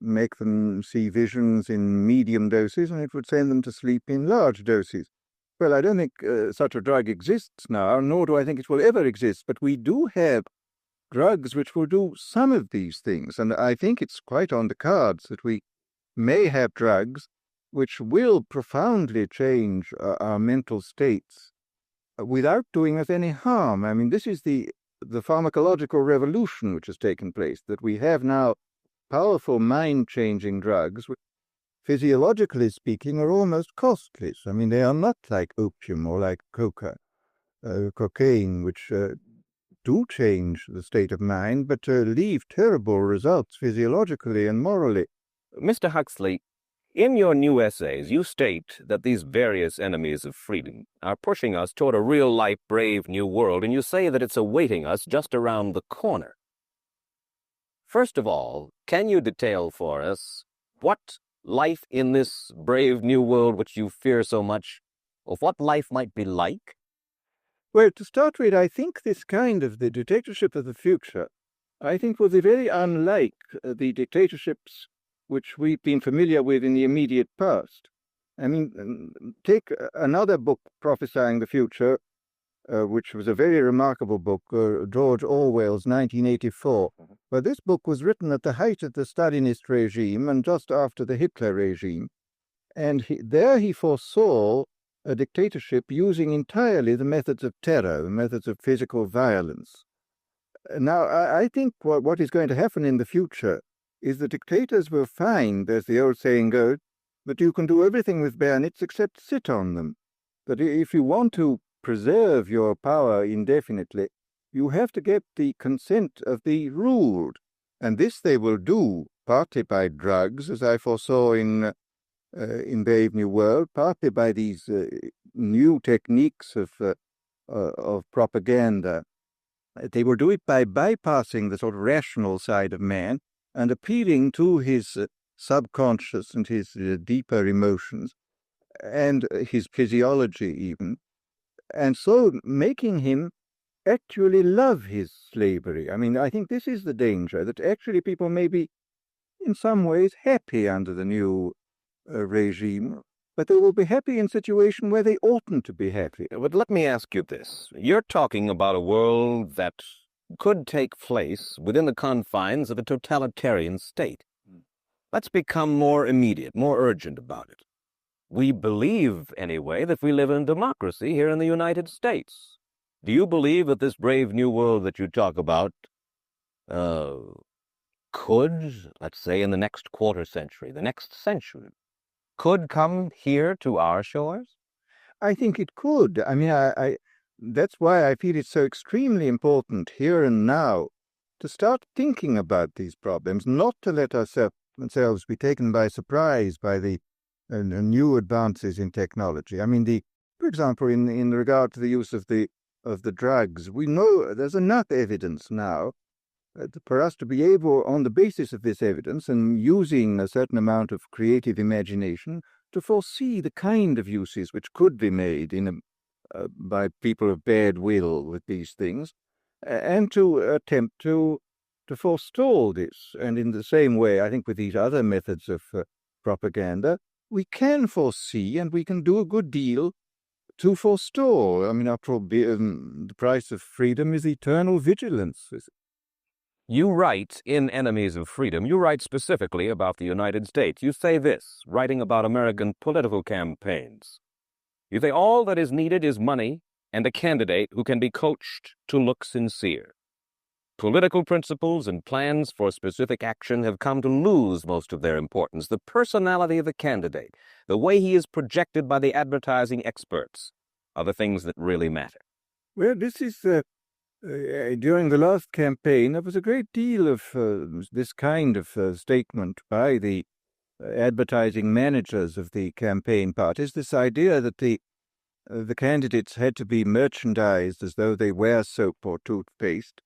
make them see visions in medium doses, and it would send them to sleep in large doses. Well, I don't think such a drug exists now, nor do I think it will ever exist, but we do have drugs which will do some of these things, and I think it's quite on the cards that we may have drugs which will profoundly change our mental states without doing us any harm. I mean, this is the pharmacological revolution which has taken place, that we have now powerful mind-changing drugs which, physiologically speaking, are almost costless. I mean, they are not like opium or like cocaine, which do change the state of mind, but leave terrible results physiologically and morally. Mr. Huxley, in your new essays, you state that these various enemies of freedom are pushing us toward a real-life, brave new world, and you say that it's awaiting us just around the corner. First of all, can you detail for us what life in this brave new world which you fear so much, of what life might be like? Well, to start with, I think this kind of the dictatorship of the future, I think, will be very unlike the dictatorships which we've been familiar with in the immediate past. I mean, take another book prophesying the future, which was a very remarkable book, George Orwell's 1984. But this book was written at the height of the Stalinist regime and just after the Hitler regime. And there he foresaw a dictatorship using entirely the methods of terror, the methods of physical violence. Now, I think what is going to happen in the future is the dictators will find, as the old saying goes, that you can do everything with bayonets except sit on them. That if you want to preserve your power indefinitely, you have to get the consent of the ruled. And this they will do, partly by drugs, as I foresaw in Brave New World, partly by these new techniques of propaganda. They will do it by bypassing the sort of rational side of man and appealing to his subconscious and his deeper emotions and his physiology even, and so making him actually love his slavery. I mean, I think this is the danger, that actually people may be in some ways happy under the new regime, but they will be happy in a situation where they oughtn't to be happy. But let me ask you this. You're talking about a world that could take place within the confines of a totalitarian state. Let's become more immediate, more urgent about it. We believe, anyway, that we live in democracy here in the United States. Do you believe that this brave new world that you talk about could, let's say, in the next quarter century, the next century, could come here to our shores? I think it could. I mean, I that's why I feel it's so extremely important here and now to start thinking about these problems, not to let ourselves be taken by surprise by the new advances in technology. I mean, for example, in regard to the use of the drugs, we know there's enough evidence now for us to be able, on the basis of this evidence and using a certain amount of creative imagination, to foresee the kind of uses which could be made by people of bad will with these things, and to attempt to forestall this. And in the same way, I think with these other methods of propaganda, we can foresee and we can do a good deal to forestall. I mean, after all, the price of freedom is eternal vigilance. You write in Enemies of Freedom, you write specifically about the United States. You say this, writing about American political campaigns. You say all that is needed is money and a candidate who can be coached to look sincere. Political principles and plans for specific action have come to lose most of their importance. The personality of the candidate, the way he is projected by the advertising experts, are the things that really matter. Well, this is during the last campaign, there was a great deal of this kind of statement by the advertising managers of the campaign parties, this idea that the candidates had to be merchandised as though they were soap or toothpaste,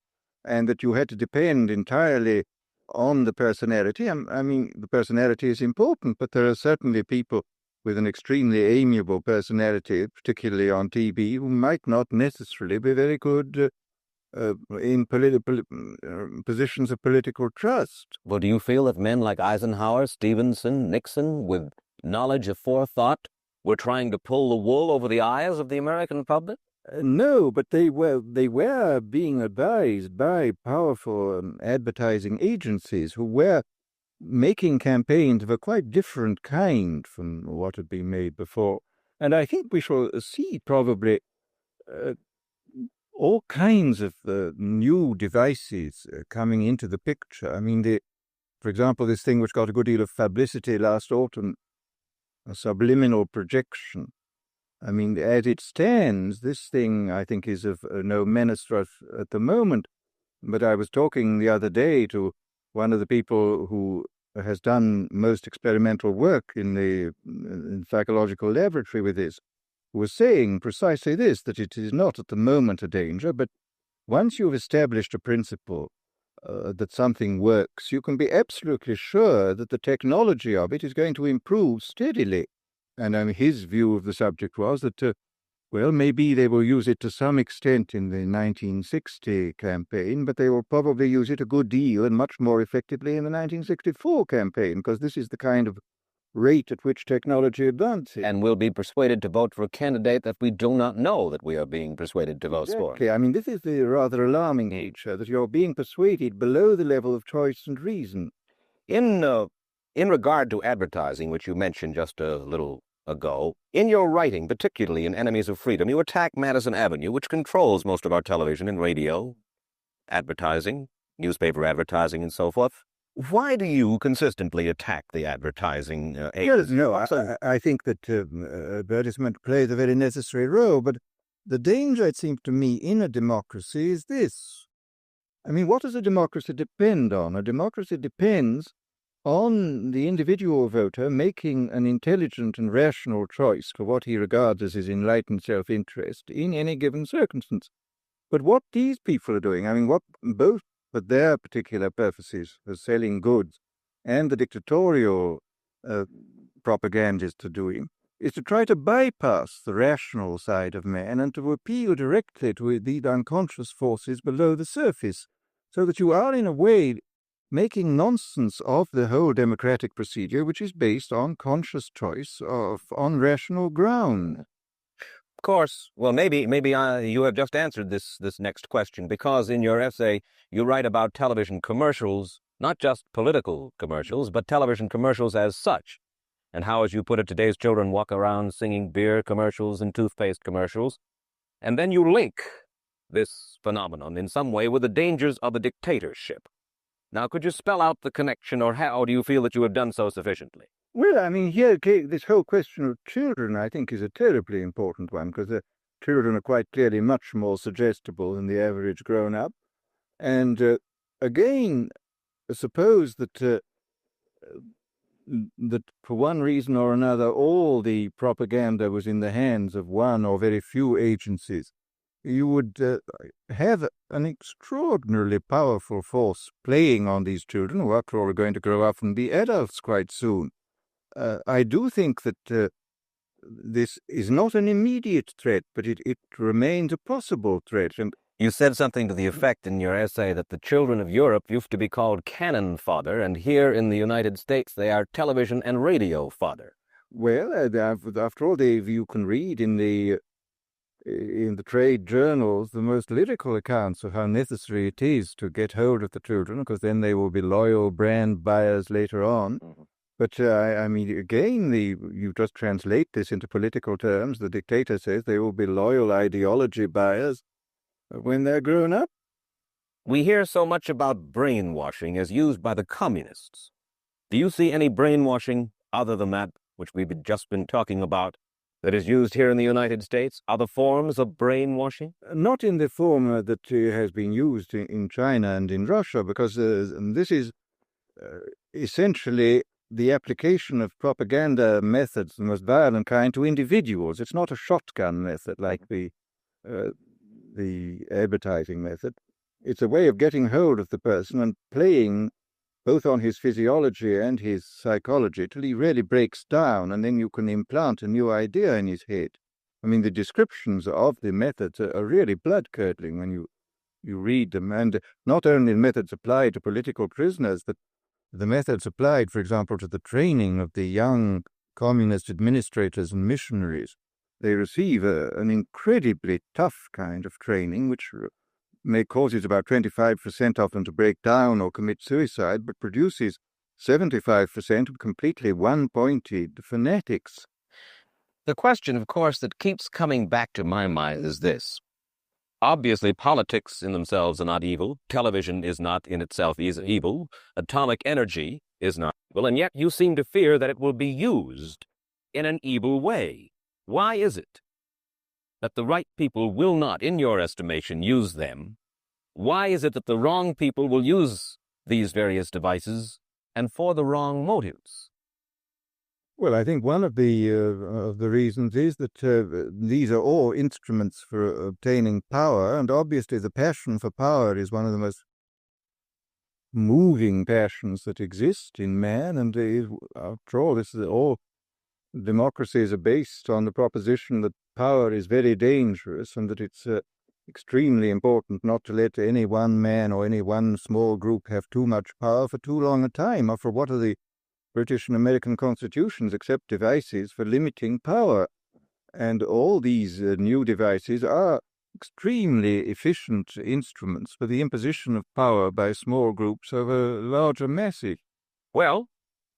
and that you had to depend entirely on the personality. I mean, the personality is important, but there are certainly people with an extremely amiable personality, particularly on TV, who might not necessarily be very good in positions of political trust. Well, do you feel that men like Eisenhower, Stevenson, Nixon, with knowledge of forethought, were trying to pull the wool over the eyes of the American public? No, but they were being advised by powerful advertising agencies who were making campaigns of a quite different kind from what had been made before. And I think we shall see probably all kinds of new devices coming into the picture. I mean, for example, this thing which got a good deal of publicity last autumn, a subliminal projection. I mean, as it stands, this thing, I think, is of no menace to us at the moment. But I was talking the other day to one of the people who has done most experimental work in psychological laboratory with this, who was saying precisely this, that it is not at the moment a danger, but once you've established a principle that something works, you can be absolutely sure that the technology of it is going to improve steadily. And his view of the subject was that, well, maybe they will use it to some extent in the 1960 campaign, but they will probably use it a good deal and much more effectively in the 1964 campaign, because this is the kind of rate at which technology advances. And we'll be persuaded to vote for a candidate that we do not know that we are being persuaded to vote for. Exactly. I mean, this is the rather alarming nature, that you're being persuaded below the level of choice and reason. In regard to advertising, which you mentioned just a little ago, in your writing, particularly in Enemies of Freedom, you attack Madison Avenue, which controls most of our television and radio, advertising, newspaper advertising, and so forth. Why do you consistently attack the advertising agents? I think that advertisement plays a very necessary role, but the danger, it seems to me, in a democracy is this. I mean, what does a democracy depend on? A democracy depends on the individual voter making an intelligent and rational choice for what he regards as his enlightened self-interest in any given circumstance. But what these people are doing, I mean, what both for their particular purposes of selling goods and the dictatorial propagandists are doing, is to try to bypass the rational side of man and to appeal directly to these unconscious forces below the surface, so that you are, in a way, making nonsense of the whole democratic procedure, which is based on conscious choice on rational ground. Of course. Well, maybe you have just answered this next question, because in your essay you write about television commercials, not just political commercials, but television commercials as such, and how, as you put it, today's children walk around singing beer commercials and toothpaste commercials, and then you link this phenomenon in some way with the dangers of a dictatorship. Now, could you spell out the connection, or how do you feel that you have done so sufficiently? Well, I mean, here, this whole question of children, I think, is a terribly important one, because the children are quite clearly much more suggestible than the average grown-up. And again, suppose that for one reason or another, all the propaganda was in the hands of one or very few agencies, you would have an extraordinarily powerful force playing on these children, who after all are going to grow up and be adults quite soon. I do think that this is not an immediate threat, but it remains a possible threat. And you said something to the effect in your essay that the children of Europe used to be called cannon fodder, and here in the United States they are television and radio fodder. Well, after all, you can read in the in the trade journals the most lyrical accounts of how necessary it is to get hold of the children, because then they will be loyal brand buyers later on. Mm-hmm. But, I mean, again, you just translate this into political terms. The dictator says they will be loyal ideology buyers when they're grown up. We hear so much about brainwashing as used by the communists. Do you see any brainwashing other than that which we've just been talking about that is used here in the United States? Other forms of brainwashing? Not in the form that has been used in China and in Russia, because this is essentially the application of propaganda methods, the most violent kind, to individuals. It's not a shotgun method like the advertising method. It's a way of getting hold of the person and playing both on his physiology and his psychology till he really breaks down, and then you can implant a new idea in his head. I mean, the descriptions of the methods are really blood-curdling when you read them, and not only the methods applied to political prisoners, but the methods applied, for example, to the training of the young communist administrators and missionaries. They receive an incredibly tough kind of training, which may causes about 25% of them to break down or commit suicide, but produces 75% of completely one-pointed fanatics. The question, of course, that keeps coming back to my mind is this. Obviously, politics in themselves are not evil. Television is not in itself evil. Atomic energy is not evil. And yet you seem to fear that it will be used in an evil way. Why is it that the right people will not, in your estimation, use them? Why is it that the wrong people will use these various devices and for the wrong motives? Well, I think one of the reasons is that these are all instruments for obtaining power, and obviously the passion for power is one of the most moving passions that exist in man, and after all, all democracies are based on the proposition that power is very dangerous and that it's extremely important not to let any one man or any one small group have too much power for too long a time. After what are the British and American constitutions except devices for limiting power? And all these new devices are extremely efficient instruments for the imposition of power by small groups over larger masses. Well,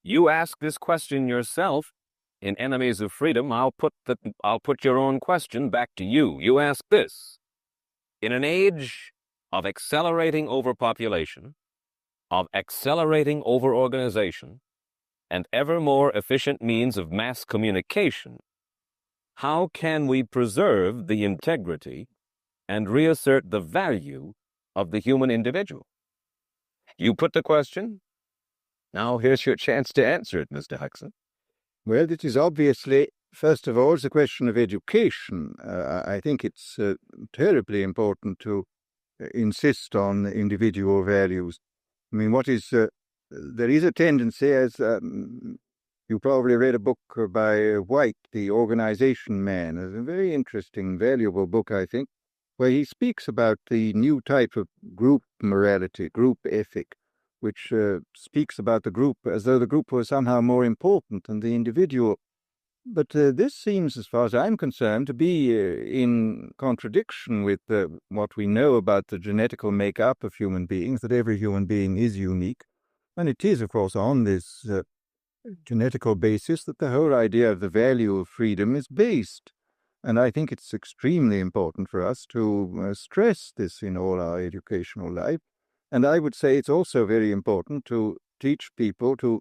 you ask this question yourself. In Enemies of Freedom, I'll put your own question back to you. You ask this. In an age of accelerating overpopulation, of accelerating overorganization, and ever more efficient means of mass communication, how can we preserve the integrity and reassert the value of the human individual? You put the question. Now here's your chance to answer it, Mr. Huxley. Well, it is obviously, first of all, it's a question of education. I think it's terribly important to insist on individual values. I mean, there is a tendency, as you probably read a book by White, The Organization Man. It's a very interesting, valuable book, I think, where he speaks about the new type of group morality, group ethic, which speaks about the group as though the group was somehow more important than the individual. But this seems, as far as I'm concerned, to be in contradiction with what we know about the genetical makeup of human beings, that every human being is unique. And it is, of course, on this genetical basis that the whole idea of the value of freedom is based. And I think it's extremely important for us to stress this in all our educational life. And I would say it's also very important to teach people to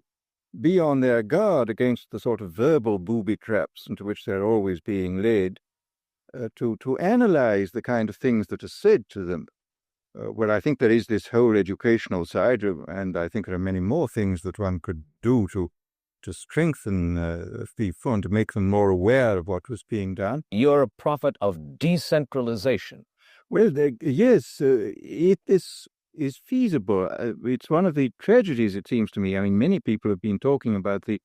be on their guard against the sort of verbal booby traps into which they're always being led, to analyze the kind of things that are said to them. Well, I think there is this whole educational side, and I think there are many more things that one could do to strengthen people and to make them more aware of what was being done. You're a prophet of decentralization. Well, yes, it is feasible. It's one of the tragedies, it seems to me. I mean, many people have been talking about the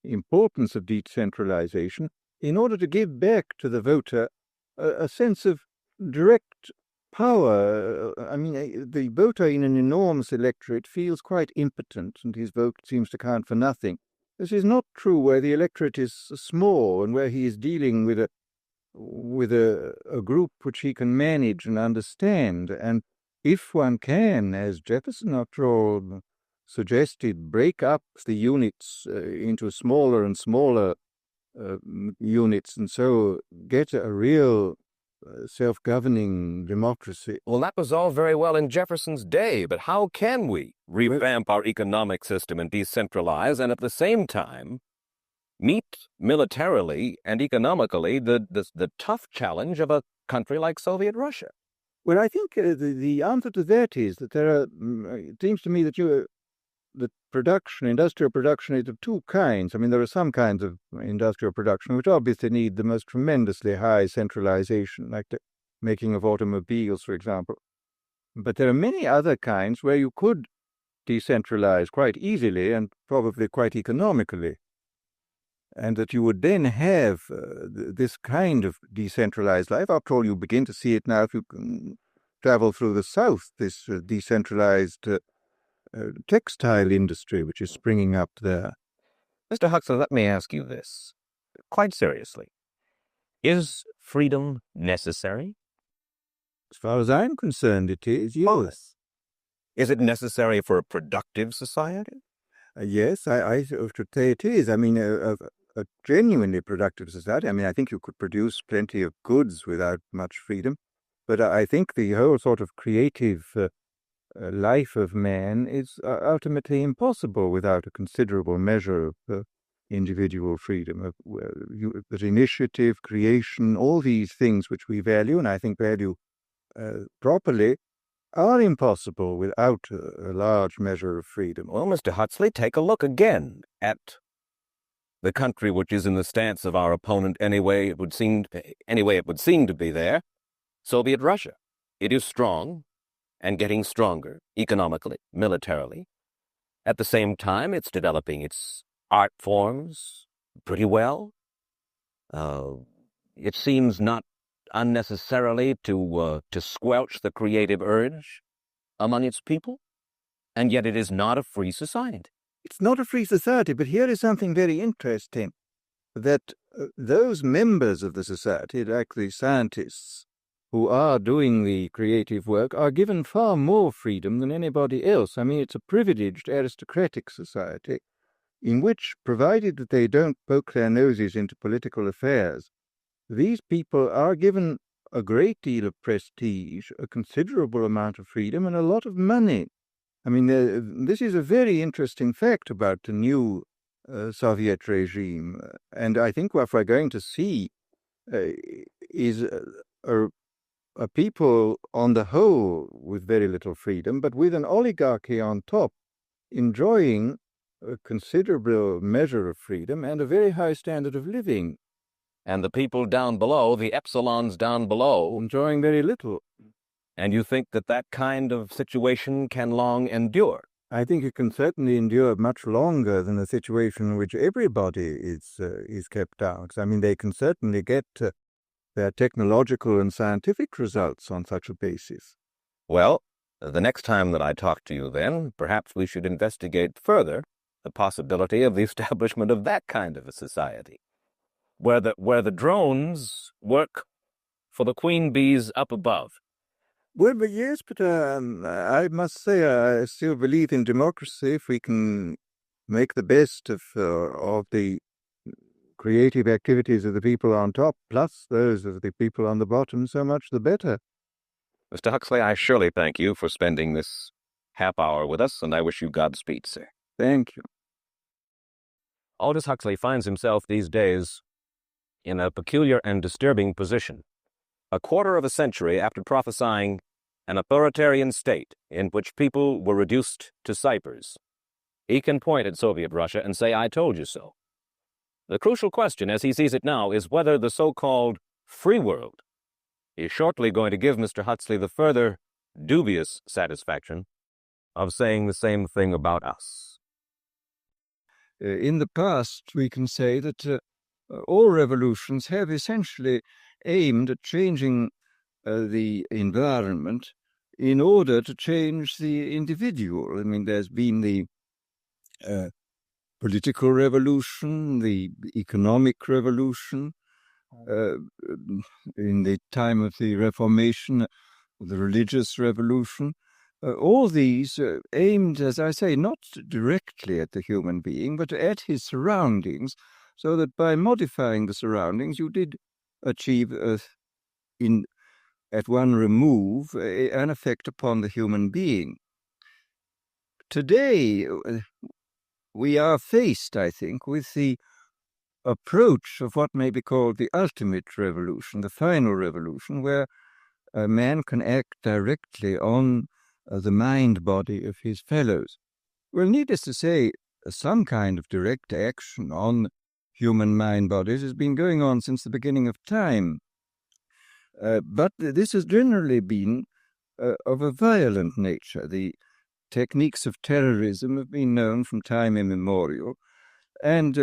importance of decentralization in order to give back to the voter a sense of direct power. I mean, the voter in an enormous electorate feels quite impotent, and his vote seems to count for nothing. This is not true where the electorate is small and where he is dealing with with a group which he can manage and understand. And if one can, as Jefferson, after all, suggested, break up the units into smaller and smaller units, and so get a real self-governing democracy. Well, that was all very well in Jefferson's day, but how can we revamp our economic system and decentralize and at the same time meet militarily and economically the tough challenge of a country like Soviet Russia? Well, I think the answer to that is that there are, it seems to me that industrial production is of two kinds. I mean, there are some kinds of industrial production which obviously need the most tremendously high centralization, like the making of automobiles, for example. But there are many other kinds where you could decentralize quite easily and probably quite economically. And that you would then have this kind of decentralized life. After all, you begin to see it now if you can travel through the South, this decentralized textile industry which is springing up there. Mr. Huxley, let me ask you this, quite seriously. Is freedom necessary? As far as I'm concerned, it is, yes. Is it necessary for a productive society? Yes, I should say it is. I mean, a genuinely productive society. I mean, I think you could produce plenty of goods without much freedom, but I think the whole sort of creative life of man is ultimately impossible without a considerable measure of individual freedom, that initiative, creation, all these things which we value, and I think value properly, are impossible without a large measure of freedom. Well, Mr. Huxley, take a look again at the country which is in the stance of our opponent anyway it would seem to be there, Soviet Russia. It is strong and getting stronger economically, militarily. At the same time, it's developing its art forms pretty well. It seems not unnecessarily to squelch the creative urge among its people, and yet it is not a free society. It's not a free society, but here is something very interesting, that those members of the society, like the scientists who are doing the creative work, are given far more freedom than anybody else. I mean, it's a privileged aristocratic society in which, provided that they don't poke their noses into political affairs, these people are given a great deal of prestige, a considerable amount of freedom, and a lot of money. I mean, this is a very interesting fact about the new Soviet regime. And I think what we're going to see is a people on the whole with very little freedom, but with an oligarchy on top, enjoying a considerable measure of freedom and a very high standard of living. And the people down below, the epsilons down below, enjoying very little. And you think that that kind of situation can long endure? I think it can certainly endure much longer than a situation in which everybody is kept out. I mean, they can certainly get their technological and scientific results on such a basis. Well, the next time that I talk to you then, perhaps we should investigate further the possibility of the establishment of that kind of a society, where the drones work for the queen bees up above. Well, but yes, but I must say I still believe in democracy. If we can make the best of the creative activities of the people on top, plus those of the people on the bottom, so much the better. Mr. Huxley, I surely thank you for spending this half hour with us, and I wish you Godspeed, sir. Thank you. Aldous Huxley finds himself these days in a peculiar and disturbing position. A quarter of a century after prophesying an authoritarian state in which people were reduced to ciphers, he can point at Soviet Russia and say, "I told you so." The crucial question, as he sees it now, is whether the so-called free world is shortly going to give Mr. Huxley the further dubious satisfaction of saying the same thing about us. In the past, we can say that all revolutions have essentially aimed at changing the environment in order to change the individual. I mean, there's been the political revolution, the economic revolution, in the time of the Reformation, the religious revolution. All these aimed, as I say, not directly at the human being, but at his surroundings, so that by modifying the surroundings, you did achieve, at one remove, an effect upon the human being. Today, we are faced, I think, with the approach of what may be called the ultimate revolution, the final revolution, where a man can act directly on the mind-body of his fellows. Well, needless to say, some kind of direct action on human mind-bodies has been going on since the beginning of time. But this has generally been of a violent nature. The techniques of terrorism have been known from time immemorial, and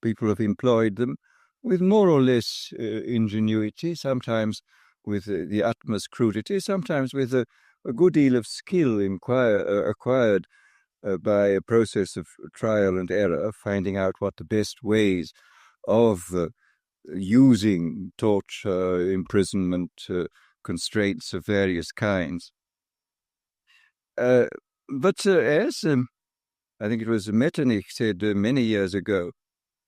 people have employed them with more or less ingenuity, sometimes with the utmost crudity, sometimes with a good deal of skill acquired by a process of trial and error, finding out what the best ways of using torture, imprisonment, constraints of various kinds. But as I think it was Metternich said many years ago,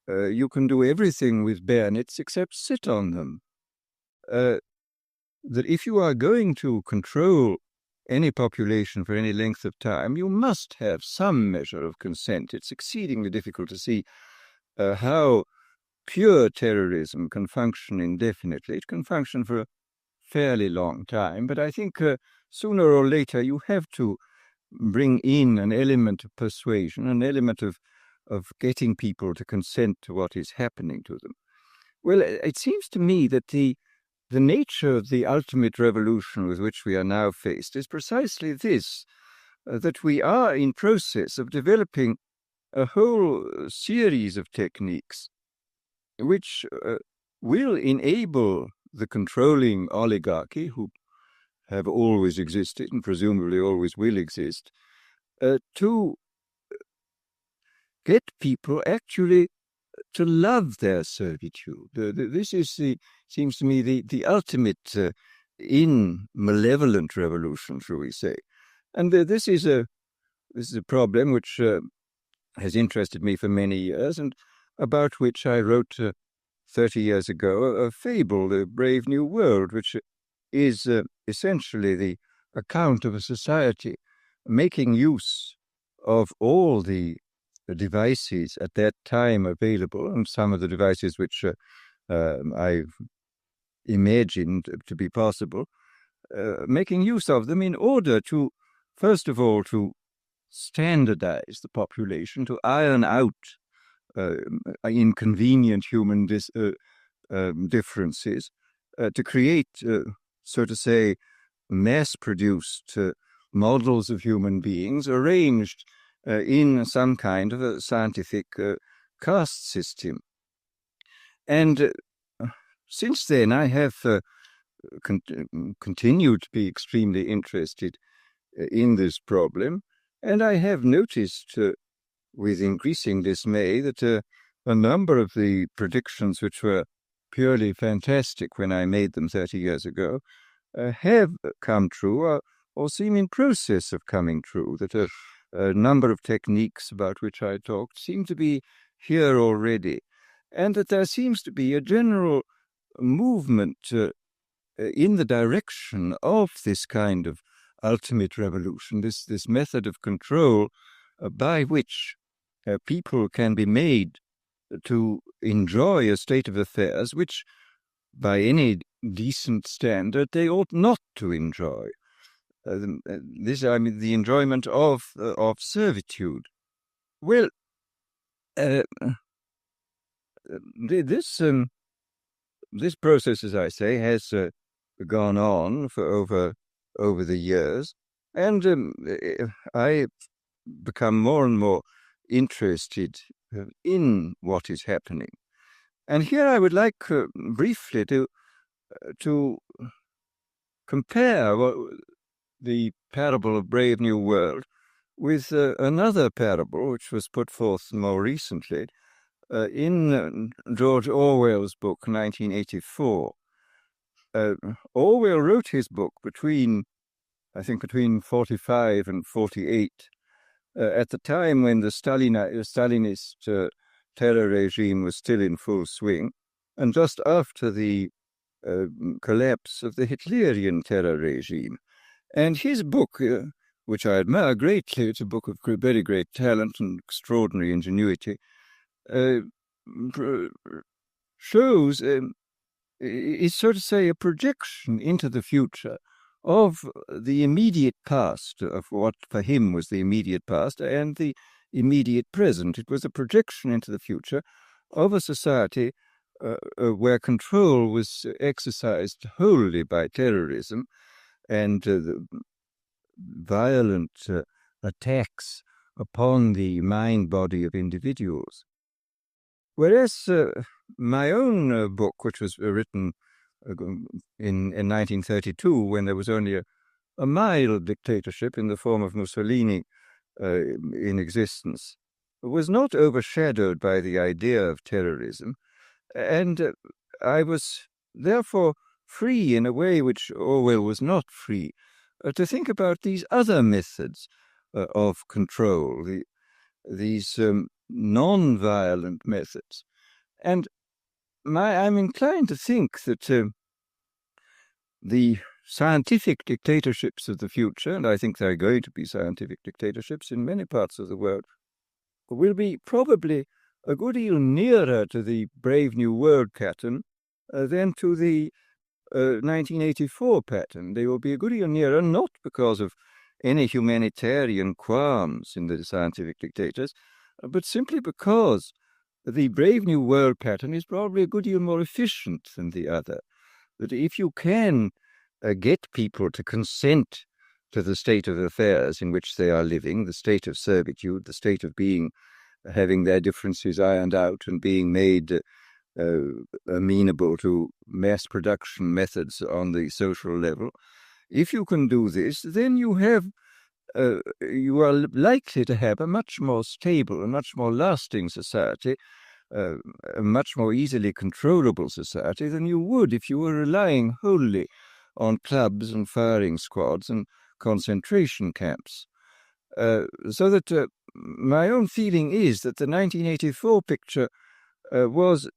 you can do everything with bayonets except sit on them. That if you are going to control any population for any length of time, you must have some measure of consent. It's exceedingly difficult to see how pure terrorism can function indefinitely. It can function for a fairly long time, but I think sooner or later you have to bring in an element of persuasion, an element of getting people to consent to what is happening to them. Well, it seems to me that the nature of the ultimate revolution with which we are now faced is precisely this, that we are in process of developing a whole series of techniques which will enable the controlling oligarchy, who have always existed and presumably always will exist, to get people actually to love their servitude. This is seems to me the ultimate in malevolent revolution, shall we say? And this is a problem which has interested me for many years, and about which I wrote 30 years ago a fable, The Brave New World, which is essentially the account of a society making use of all the devices at that time available, and some of the devices which I've imagined to be possible, making use of them in order to, first of all, to standardize the population, to iron out inconvenient human differences, to create, so to say, mass-produced models of human beings arranged in some kind of a scientific caste system. And since then, I have continued to be extremely interested in this problem, and I have noticed with increasing dismay that a number of the predictions which were purely fantastic when I made them 30 years ago have come true or seem in process of coming true, that a number of techniques about which I talked seem to be here already, and that there seems to be a general movement in the direction of this kind of ultimate revolution, this method of control by which people can be made to enjoy a state of affairs which, by any decent standard, they ought not to enjoy. This, I mean, the enjoyment of servitude. Well, this process, as I say, has gone on for over the years, and I become more and more interested in what is happening. And here I would like briefly to compare the parable of Brave New World with another parable which was put forth more recently, In George Orwell's book, 1984, Orwell wrote his book between 45 and 48, at the time when the Stalinist terror regime was still in full swing, and just after the collapse of the Hitlerian terror regime. And his book, which I admire greatly, it's a book of very great talent and extraordinary ingenuity, shows, is so to say, a projection into the future of the immediate past, of what for him was the immediate past and the immediate present. It was a projection into the future of a society where control was exercised wholly by terrorism and the violent attacks upon the mind-body of individuals. Whereas my own book, which was written in 1932, when there was only a mild dictatorship in the form of Mussolini in existence, was not overshadowed by the idea of terrorism, and I was therefore free in a way which Orwell was not free, to think about these other methods of control, these non-violent methods. And I'm inclined to think that the scientific dictatorships of the future, and I think there are going to be scientific dictatorships in many parts of the world, will be probably a good deal nearer to the Brave New World pattern than to the 1984 pattern. They will be a good deal nearer, not because of any humanitarian qualms in the scientific dictators, but simply because the Brave New World pattern is probably a good deal more efficient than the other. That if you can get people to consent to the state of affairs in which they are living, the state of servitude, the state of having their differences ironed out and being made amenable to mass production methods on the social level, if you can do this, then you are likely to have a much more stable, a much more lasting society, a much more easily controllable society than you would if you were relying wholly on clubs and firing squads and concentration camps. So that my own feeling is that the 1984 picture was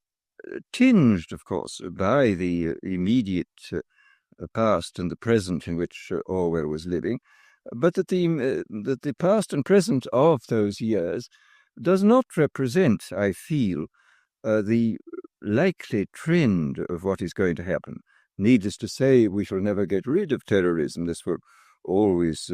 tinged, of course, by the immediate past and the present in which Orwell was living, but that the past and present of those years does not represent, I feel, the likely trend of what is going to happen. Needless to say, we shall never get rid of terrorism. This will always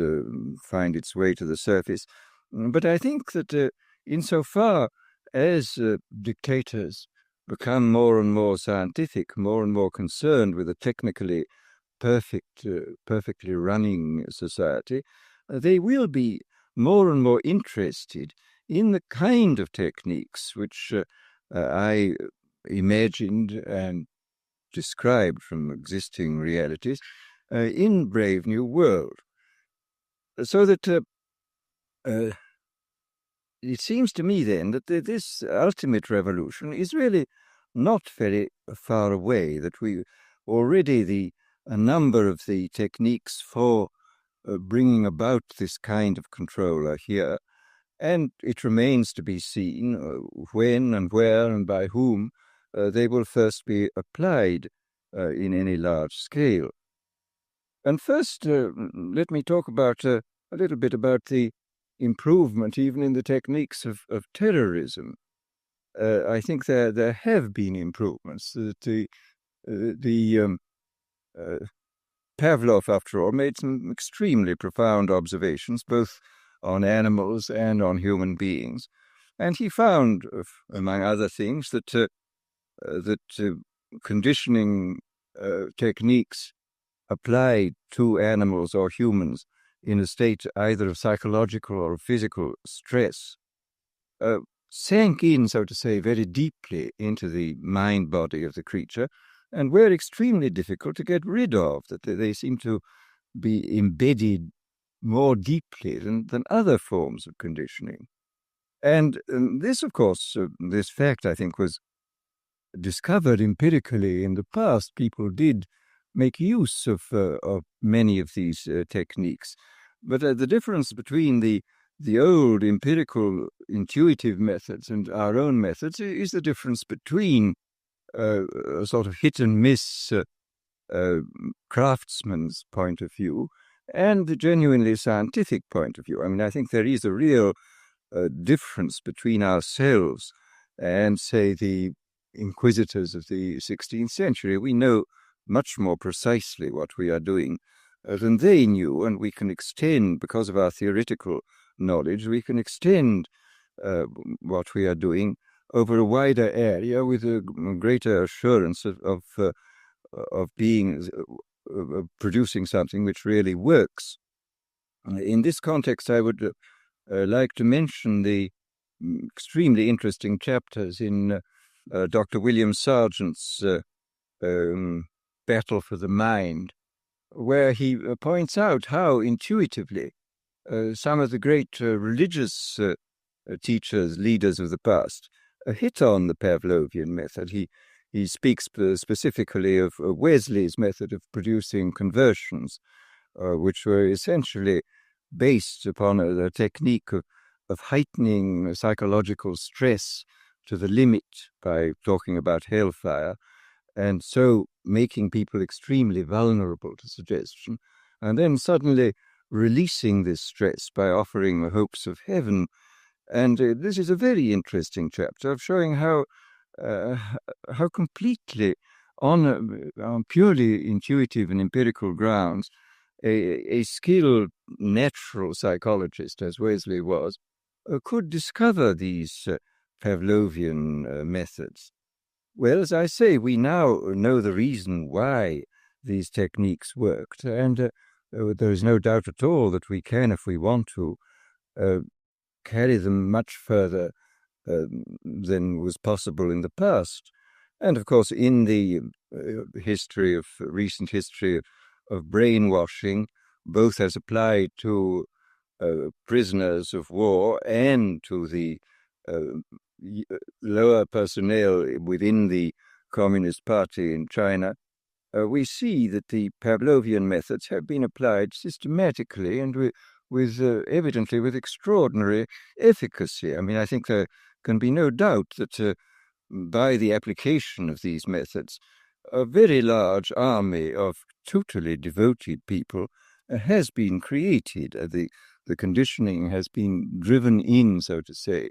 find its way to the surface. But I think that insofar as dictators become more and more scientific, more and more concerned with a technically perfectly running society, they will be more and more interested in the kind of techniques which I imagined and described from existing realities in Brave New World. So that it seems to me then that this ultimate revolution is really not very far away, that we already a number of the techniques for bringing about this kind of control are here, and it remains to be seen when and where and by whom they will first be applied in any large scale. And first, let me talk about a little bit about the improvement even in the techniques of terrorism. I think there have been improvements. Pavlov, after all, made some extremely profound observations, both on animals and on human beings, and he found, among other things, that conditioning techniques applied to animals or humans in a state either of psychological or physical stress sank in, so to say, very deeply into the mind-body of the creature, and were extremely difficult to get rid of, that they seem to be embedded more deeply than other forms of conditioning. And this, of course, this fact, I think, was discovered empirically in the past. People did make use of many of these techniques. But the difference between the old empirical intuitive methods and our own methods is the difference between a sort of hit and miss craftsman's point of view and the genuinely scientific point of view. I mean, I think there is a real difference between ourselves and, say, the inquisitors of the 16th century. We know much more precisely what we are doing than they knew, and we can extend, because of our theoretical knowledge, we can extend what we are doing over a wider area with a greater assurance of being producing something which really works. In this context, I would like to mention the extremely interesting chapters in Dr. William Sargent's Battle for the Mind, where he points out how intuitively some of the great religious teachers, leaders of the past, hit on the Pavlovian method. He speaks specifically of Wesley's method of producing conversions, which were essentially based upon a technique of heightening psychological stress to the limit by talking about hellfire, and so making people extremely vulnerable to suggestion, and then suddenly releasing this stress by offering the hopes of heaven. And this is a very interesting chapter of showing how completely, on purely intuitive and empirical grounds, a skilled natural psychologist, as Wesley was, could discover these Pavlovian methods. Well, as I say, we now know the reason why these techniques worked, and there is no doubt at all that we can, if we want to, carry them much further than was possible in the past. And of course, in the recent history of brainwashing, both as applied to prisoners of war and to the lower personnel within the Communist Party in China, we see that the Pavlovian methods have been applied systematically and evidently with extraordinary efficacy. I mean, I think there can be no doubt that by the application of these methods, a very large army of totally devoted people has been created. The conditioning has been driven in, so to say,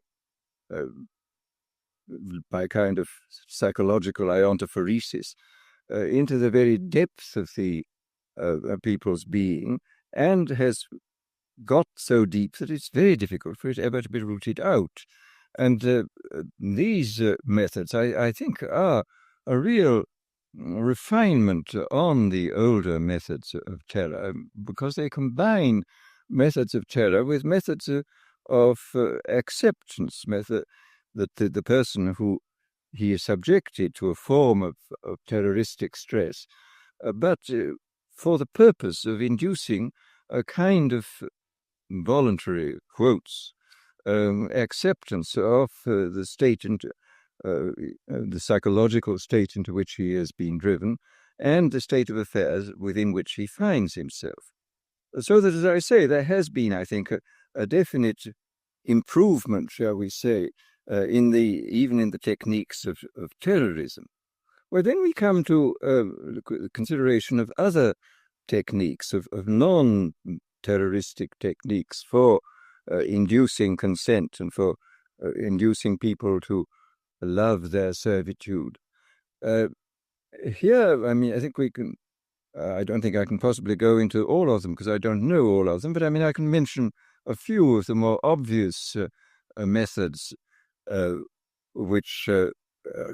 by kind of psychological iontophoresis into the very depth of the people's being, and has got so deep that it's very difficult for it ever to be rooted out. And these methods, I think, are a real refinement on the older methods of terror, because they combine methods of terror with methods of acceptance, method that the person who he is subjected to a form of terroristic stress, but for the purpose of inducing a kind of voluntary, quotes, acceptance of the state into the psychological state into which he has been driven, and the state of affairs within which he finds himself. So that, as I say, there has been, I think, a definite improvement, shall we say, even in the techniques of terrorism. Well, then we come to the consideration of other techniques, of non-terroristic techniques for inducing consent and for inducing people to love their servitude. Here, I mean, I think we can, I don't think I can possibly go into all of them because I don't know all of them, but I mean, I can mention a few of the more obvious methods which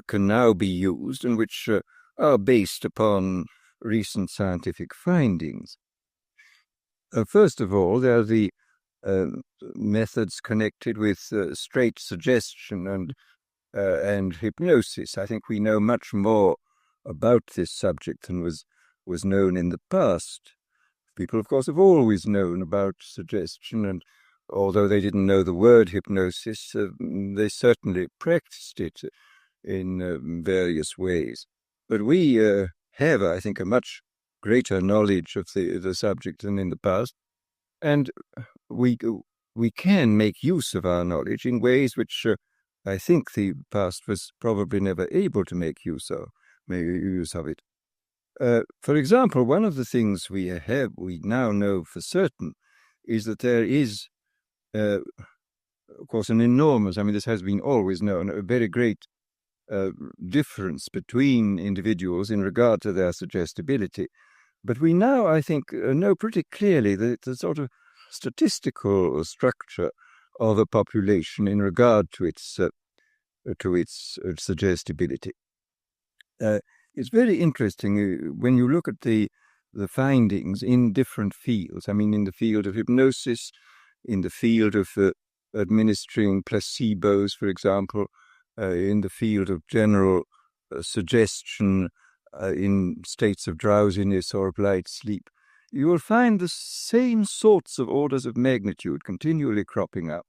can now be used and which are based upon recent scientific findings. First of all, there are the methods connected with straight suggestion and hypnosis. I think we know much more about this subject than was known in the past. People, of course, have always known about suggestion and although they didn't know the word hypnosis, they certainly practiced it in various ways. But we have, I think, a much greater knowledge of the subject than in the past, and we can make use of our knowledge in ways which I think the past was probably never able to make use of it. For example, one of the things we now know for certain is that there is, of course, an enormous, this has been always known, a very great difference between individuals in regard to their suggestibility. But we now, I think, know pretty clearly the sort of statistical structure of a population in regard to its suggestibility. It's very interesting when you look at the findings in different fields. In the field of hypnosis, in the field of administering placebos, for example, in the field of general suggestion in states of drowsiness or of light sleep, you will find the same sorts of orders of magnitude continually cropping up.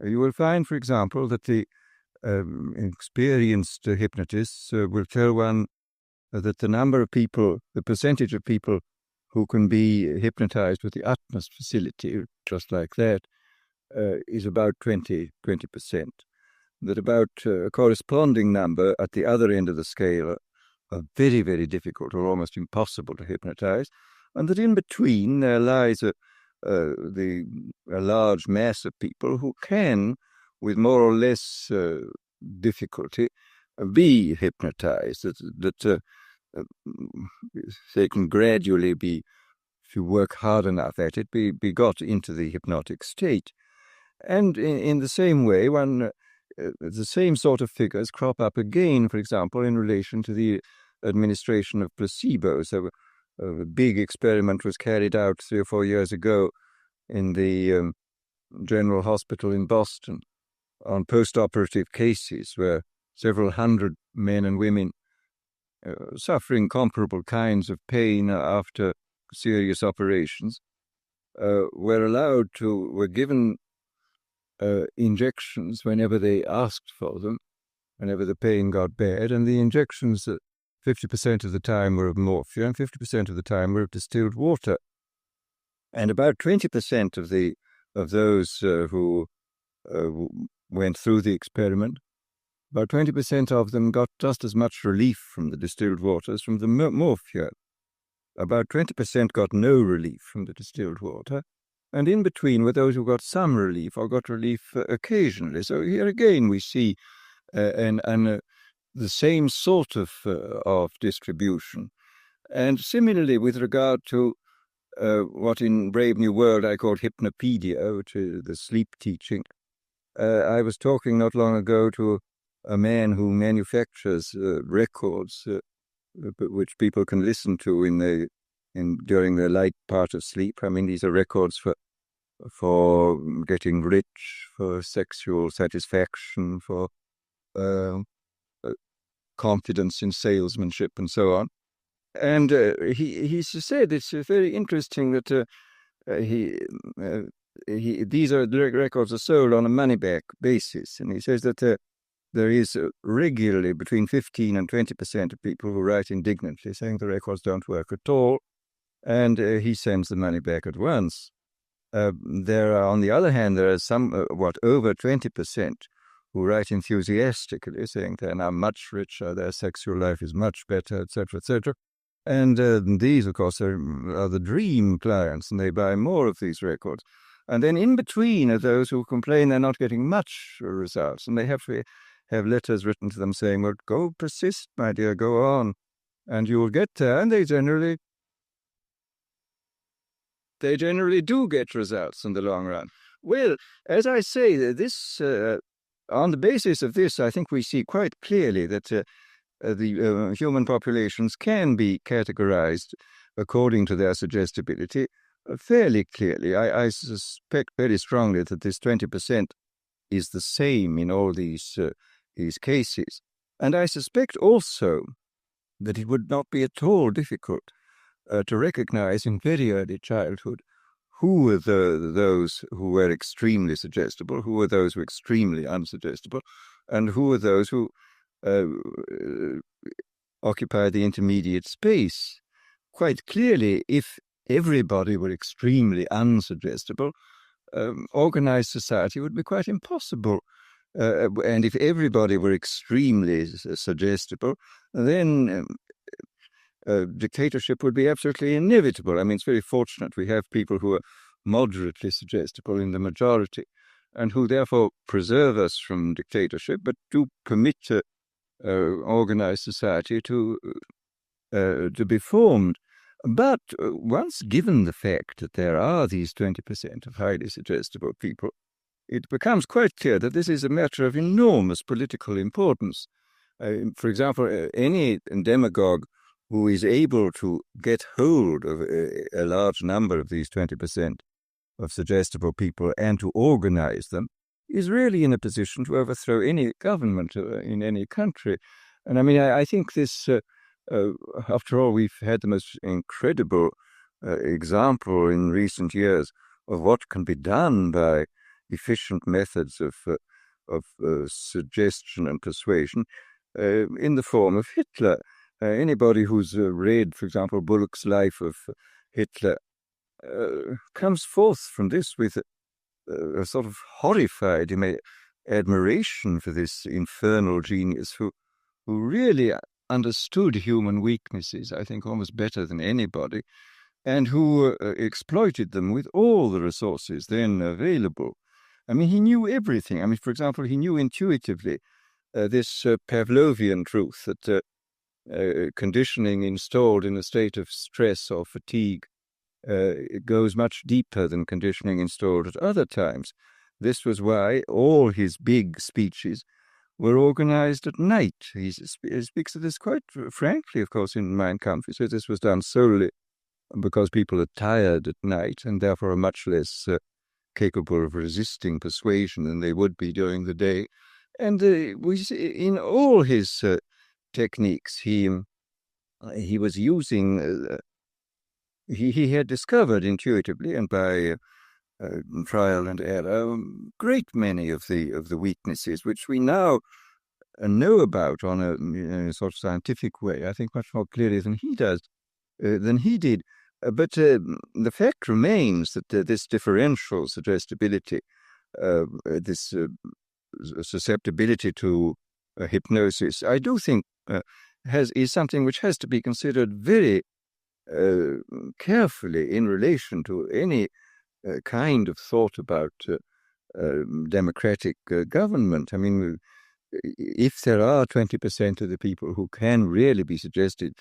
You will find, for example, that the experienced hypnotists will tell one that the percentage of people who can be hypnotized with the utmost facility, just like that, is about 20%. That about a corresponding number at the other end of the scale are very, very difficult or almost impossible to hypnotize, and that in between there lies a large mass of people who can, with more or less difficulty, be hypnotized, that they can gradually be, if you work hard enough at it, be got into the hypnotic state. And in the same way, the same sort of figures crop up again, for example, in relation to the administration of placebos. So a big experiment was carried out 3 or 4 years ago in the General Hospital in Boston on post-operative cases where several hundred men and women suffering comparable kinds of pain after serious operations were given injections whenever they asked for them, whenever the pain got bad, and the injections 50% of the time were of morphia and 50% of the time were of distilled water. And about 20% of those who went through the experiment, about 20% of them got just as much relief from the distilled water as from the morphia. About 20% got no relief from the distilled water, and in between were those who got some relief or got relief occasionally. So here again we see the same sort of distribution. And similarly with regard to what in Brave New World I called hypnopedia, which is the sleep teaching, I was talking not long ago to a man who manufactures records which people can listen to during their light part of sleep. These are records for getting rich, for sexual satisfaction, for confidence in salesmanship, and so on. And he said it's very interesting that these records are sold on a money-back basis, and he says that there is regularly between 15 and 20% of people who write indignantly, saying the records don't work at all, and he sends the money back at once. On the other hand, there are some, over 20% who write enthusiastically, saying they're now much richer, their sexual life is much better, etc., etc. And these, of course, are the dream clients, and they buy more of these records. And then in between are those who complain they're not getting much results, and they have to have letters written to them saying, well, go persist, my dear, go on, and you will get there. And they generally do get results in the long run. Well, as I say, this on the basis of this, I think we see quite clearly that the human populations can be categorized according to their suggestibility fairly clearly. I suspect very strongly that this 20% is the same in all these cases. And I suspect also that it would not be at all difficult to recognize in very early childhood who were those who were extremely suggestible, who were those who were extremely unsuggestible, and who were those who occupied the intermediate space. Quite clearly, if everybody were extremely unsuggestible, organized society would be quite impossible. And if everybody were extremely suggestible, then dictatorship would be absolutely inevitable. I mean, it's very fortunate we have people who are moderately suggestible in the majority, and who therefore preserve us from dictatorship, but do permit organized society to be formed. But once given the fact that there are these 20% of highly suggestible people, it becomes quite clear that this is a matter of enormous political importance. For example, any demagogue who is able to get hold of a large number of these 20% of suggestible people and to organize them is really in a position to overthrow any government in any country. And I mean, I think this, after all, we've had the most incredible example in recent years of what can be done by efficient methods of suggestion and persuasion in the form of Hitler. Anybody who's read, for example, Bullock's Life of Hitler comes forth from this with a sort of horrified admiration for this infernal genius who really understood human weaknesses, I think, almost better than anybody, and who exploited them with all the resources then available. I mean, he knew everything. I mean, for example, he knew intuitively this Pavlovian truth that conditioning installed in a state of stress or fatigue it goes much deeper than conditioning installed at other times. This was why all his big speeches were organized at night. He speaks of this quite frankly, of course, in Mein Kampf. He says this was done solely because people are tired at night and therefore are much less capable of resisting persuasion than they would be during the day. And we see in all his techniques, he was using... He had discovered intuitively and by trial and error a great many of the weaknesses which we now know about on a sort of scientific way. I think much more clearly than he did. But the fact remains that this differential suggestibility, this susceptibility to hypnosis, I do think is something which has to be considered very carefully in relation to any kind of thought about democratic government. I mean, if there are 20% of the people who can really be suggested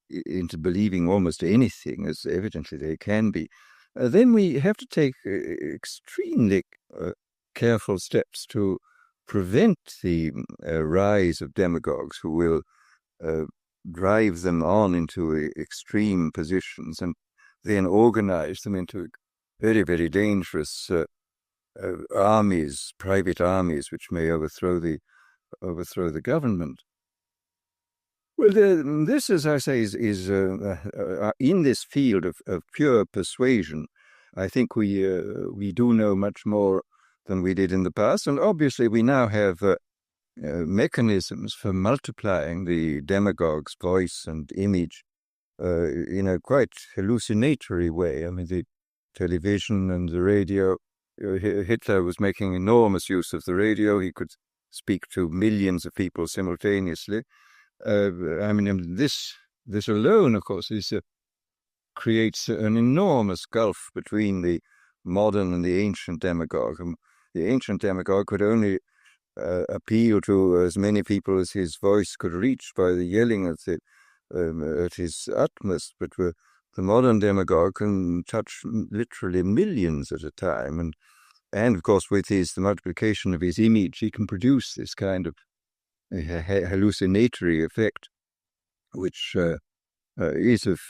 into believing almost anything, as evidently they can be, then we have to take extremely careful steps to prevent the rise of demagogues who will drive them on into extreme positions and then organize them into very, very dangerous armies, private armies, which may overthrow the government. Well, this, as I say, is in this field of pure persuasion. I think we do know much more than we did in the past, and obviously we now have mechanisms for multiplying the demagogue's voice and image in a quite hallucinatory way. I mean, the television and the radio. Hitler was making enormous use of the radio. He could speak to millions of people simultaneously. I mean, this alone, of course, creates an enormous gulf between the modern and the ancient demagogue. The ancient demagogue could only appeal to as many people as his voice could reach by the yelling at his utmost, but the modern demagogue can touch literally millions at a time, and of course with the multiplication of his image, he can produce this kind of hallucinatory effect, which is of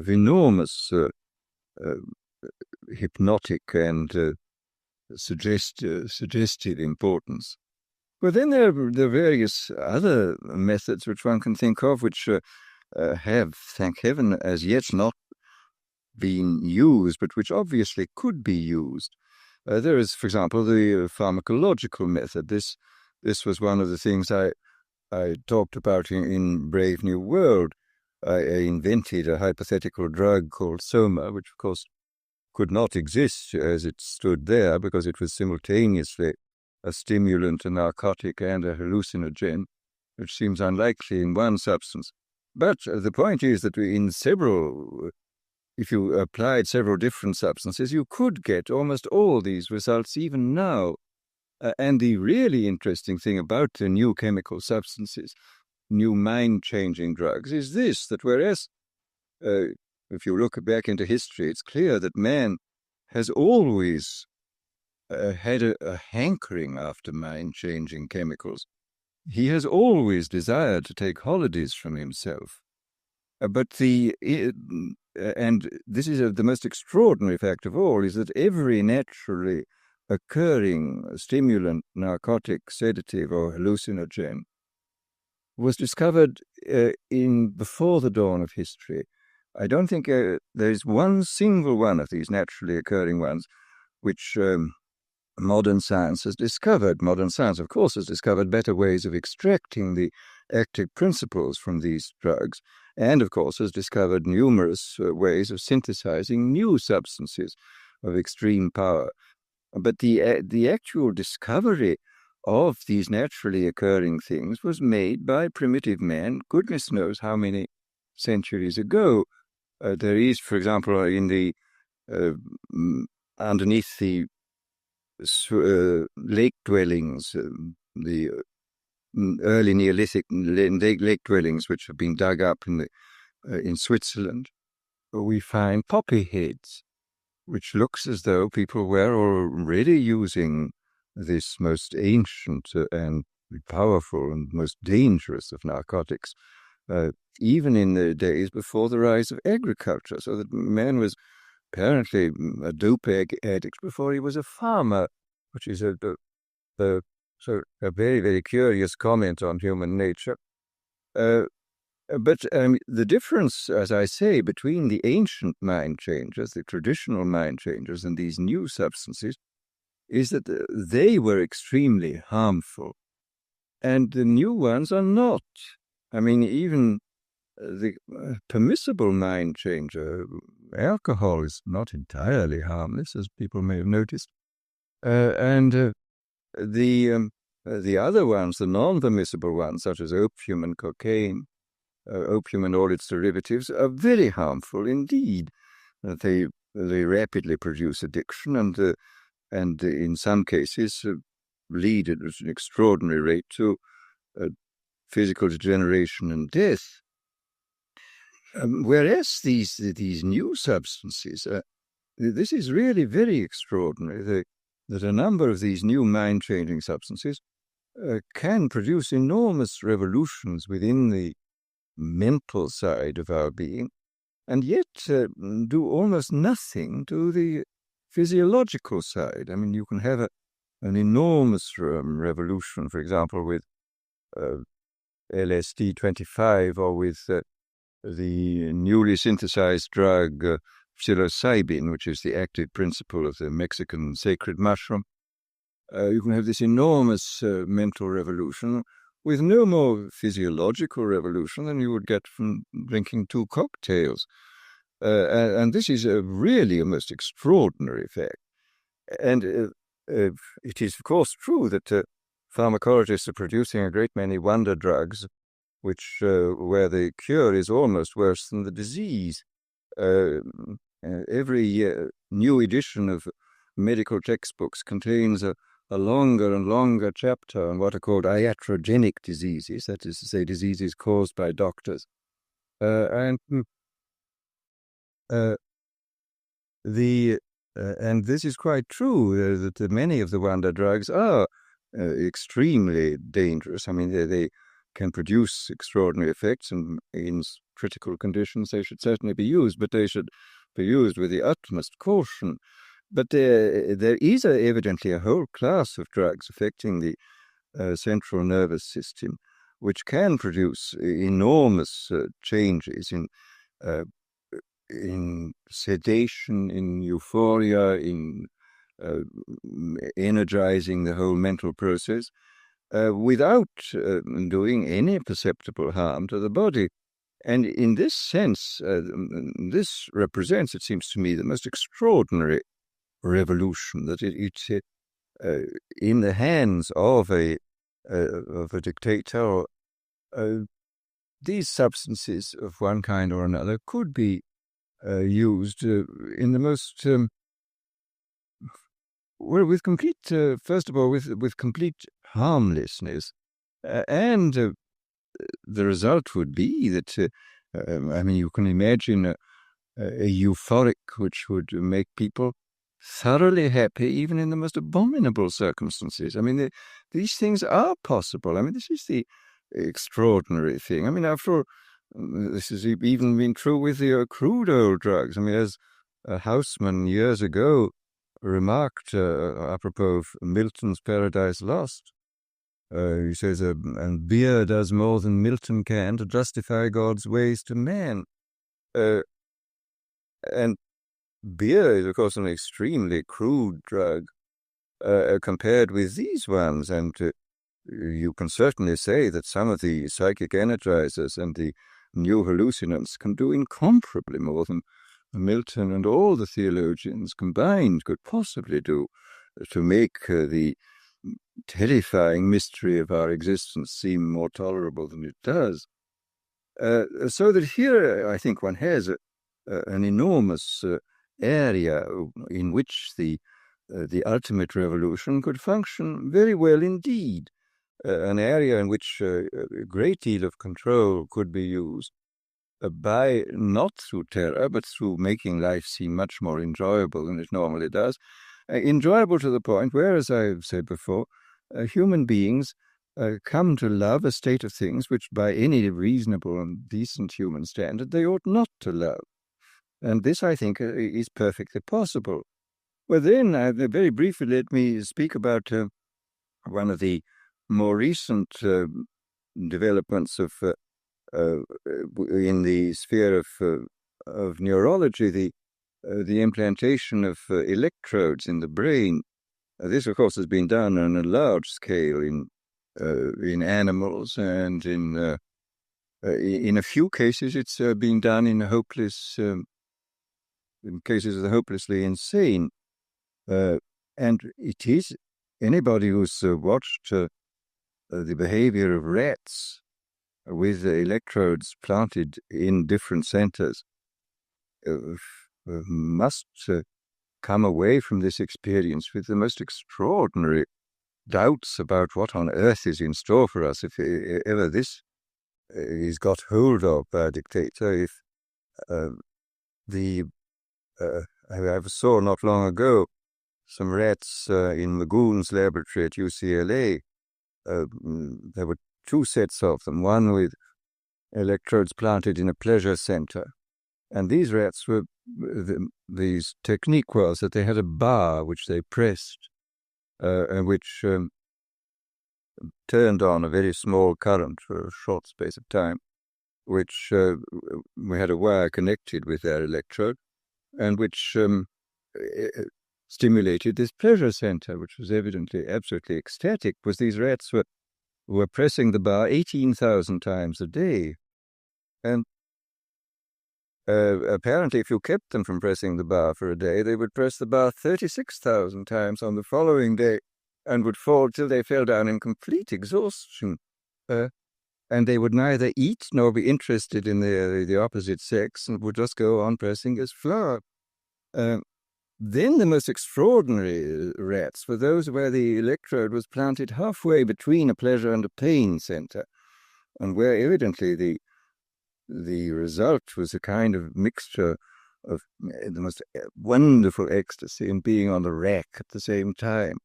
enormous hypnotic and suggestive importance. But then there are various other methods which one can think of, which have, thank heaven, as yet not been used, but which obviously could be used. There is, for example, the pharmacological method. This was one of the things I talked about in Brave New World. I invented a hypothetical drug called soma, which of course could not exist as it stood there because it was simultaneously a stimulant, a narcotic, and a hallucinogen, which seems unlikely in one substance. But the point is that if you applied several different substances, you could get almost all these results even now. And the really interesting thing about the new chemical substances, new mind-changing drugs, is this, that whereas if you look back into history, it's clear that man has always had a hankering after mind-changing chemicals. He has always desired to take holidays from himself. But and this is the most extraordinary fact of all, is that every naturally occurring stimulant, narcotic, sedative, or hallucinogen was discovered before the dawn of history. I don't think there is one single one of these naturally occurring ones which modern science has discovered. Modern science, of course, has discovered better ways of extracting the active principles from these drugs, and, of course, has discovered numerous ways of synthesizing new substances of extreme power. But the actual discovery of these naturally occurring things was made by primitive man, goodness knows how many centuries ago. There is, for example, in the underneath the lake dwellings, the early Neolithic lake dwellings, which have been dug up in Switzerland, we find poppy heads, which looks as though people were already using this most ancient and powerful and most dangerous of narcotics, even in the days before the rise of agriculture, so that man was apparently a dope addict before he was a farmer, which is a very, very curious comment on human nature. But the difference, as I say, between the ancient mind changers, the traditional mind changers, and these new substances is that they were extremely harmful, and the new ones are not. I mean, even the permissible mind changer, alcohol, is not entirely harmless, as people may have noticed. And the other ones, the non-permissible ones, such as opium and cocaine, opium and all its derivatives, are very harmful indeed. They rapidly produce addiction and in some cases lead at an extraordinary rate to physical degeneration and death. Whereas these new substances, this is really very extraordinary, that a number of these new mind-changing substances can produce enormous revolutions within the mental side of our being, and yet do almost nothing to the physiological side. I mean, you can have an enormous revolution, for example, with LSD-25 or with the newly synthesized drug psilocybin, which is the active principle of the Mexican sacred mushroom. You can have this enormous mental revolution with no more physiological revolution than you would get from drinking 2 cocktails. And this is really a most extraordinary fact. And it is, of course, true that pharmacologists are producing a great many wonder drugs, which where the cure is almost worse than the disease. Every new edition of medical textbooks contains a longer and longer chapter on what are called iatrogenic diseases, that is to say, diseases caused by doctors. And this is quite true, that many of the wonder drugs are extremely dangerous. I mean, they can produce extraordinary effects, and in critical conditions they should certainly be used, but they should be used with the utmost caution. But there is evidently a whole class of drugs affecting the central nervous system, which can produce enormous changes in in sedation, in euphoria, in energizing the whole mental process, without doing any perceptible harm to the body. And in this sense, this represents, it seems to me, the most extraordinary revolution, that it's in the hands of a dictator. These substances of one kind or another could be used in the most with complete, first of all, with complete harmlessness, and the result would be that, you can imagine a euphoric which would make people thoroughly happy, even in the most abominable circumstances. These things are possible. This is the extraordinary thing. After all, this has even been true with the crude oil drugs. As Haussmann years ago remarked apropos of Milton's Paradise Lost, he says, and beer does more than Milton can to justify God's ways to man. And beer is, of course, an extremely crude drug compared with these ones, and you can certainly say that some of the psychic energizers and the new hallucinants can do incomparably more than Milton and all the theologians combined could possibly do to make the terrifying mystery of our existence seem more tolerable than it does. So that here, I think, one has an enormous area in which the ultimate revolution could function very well indeed, an area in which a great deal of control could be used by, not through terror, but through making life seem much more enjoyable than it normally does. Enjoyable to the point where, as I've said before, human beings come to love a state of things which by any reasonable and decent human standard they ought not to love. And this, I think, is perfectly possible. Well, then, very briefly, let me speak about one of the more recent developments of in the sphere of neurology, the implantation of electrodes in the brain. This, of course, has been done on a large scale in animals, and in a few cases it's been done in cases of the hopelessly insane. And it is, anybody who's watched the behavior of rats with electrodes planted in different centers must come away from this experience with the most extraordinary doubts about what on earth is in store for us if ever this is got hold of by a dictator. If I saw not long ago some rats in Magoon's laboratory at UCLA. There were two sets of them, one with electrodes planted in a pleasure center. And these rats were, the technique was that they had a bar which they pressed, and which turned on a very small current for a short space of time, which we had a wire connected with their electrode, and which stimulated this pleasure center, which was evidently absolutely ecstatic, because these rats were pressing the bar 18,000 times a day. And apparently, if you kept them from pressing the bar for a day, they would press the bar 36,000 times on the following day and would fall till they fell down in complete exhaustion. And they would neither eat nor be interested in the opposite sex and would just go on pressing as flour. Then the most extraordinary rats were those where the electrode was planted halfway between a pleasure and a pain center, and where evidently the result was a kind of mixture of the most wonderful ecstasy and being on the rack at the same time.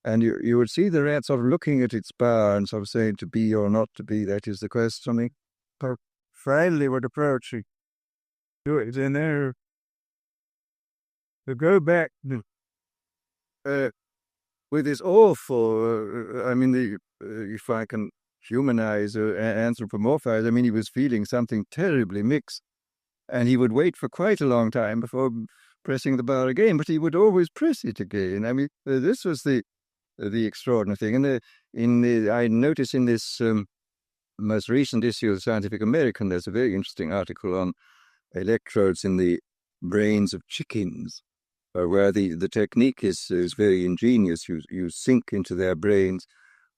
And you would see the rat sort of looking at its bar and sort of saying, to be or not to be, that is the question. Finally would approach it, do it in there. To go back with this awful, if I can humanize or anthropomorphize, he was feeling something terribly mixed. and he would wait for quite a long time before pressing the bar again, but he would always press it again. I mean, this was the extraordinary thing. And I notice in this most recent issue of Scientific American, there's a very interesting article on electrodes in the brains of chickens, where the technique is very ingenious. You sink into their brains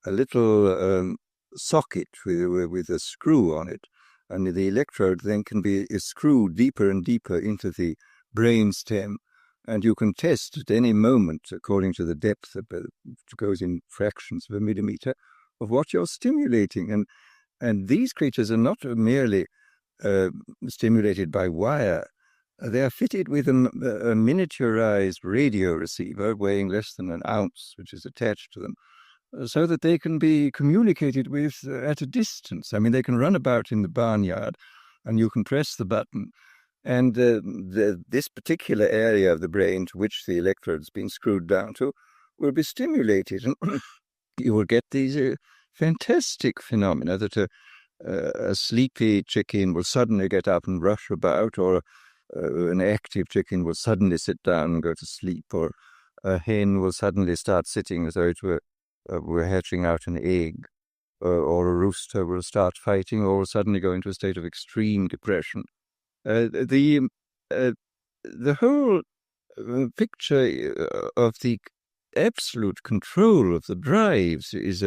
a little socket with a screw on it, and the electrode then is screwed deeper and deeper into the brain stem, and you can test at any moment, according to the depth, which goes in fractions of a millimeter, of what you're stimulating. And these creatures are not merely stimulated by wire. They are fitted with a miniaturized radio receiver weighing less than an ounce, which is attached to them, so that they can be communicated with at a distance. I mean, they can run about in the barnyard, and you can press the button, and this particular area of the brain to which the electrode's been screwed down to will be stimulated, and you will get these fantastic phenomena that a sleepy chicken will suddenly get up and rush about, or an active chicken will suddenly sit down and go to sleep, or a hen will suddenly start sitting as though it were hatching out an egg, or a rooster will start fighting, or will suddenly go into a state of extreme depression. The whole picture of the absolute control of the drives is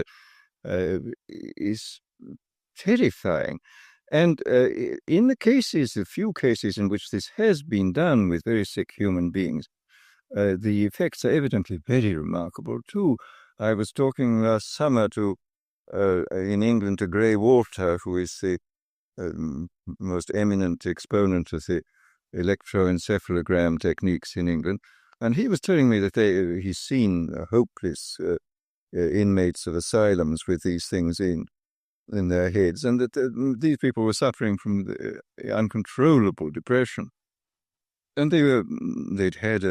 terrifying. And in the few cases in which this has been done with very sick human beings, the effects are evidently very remarkable too. I was talking last summer in England to Grey Walter, who is the most eminent exponent of the electroencephalogram techniques in England, and he was telling me that he's seen hopeless inmates of asylums with these things in their heads, and that these people were suffering from the uncontrollable depression, and they'd had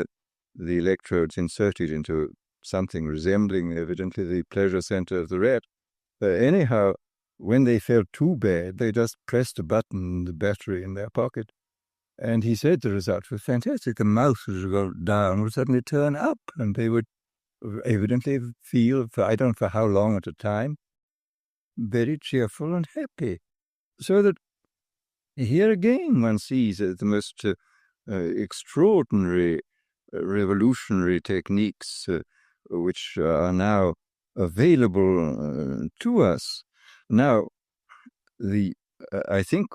the electrodes inserted into something resembling, evidently, the pleasure center of the rat. Anyhow, when they felt too bad, they just pressed a button, the battery in their pocket, and he said the results were fantastic. The mouse would go down, would suddenly turn up, and they would evidently feel, I don't know for how long at a time, very cheerful and happy. So that here again one sees the most extraordinary revolutionary techniques which are now available to us. Now, I think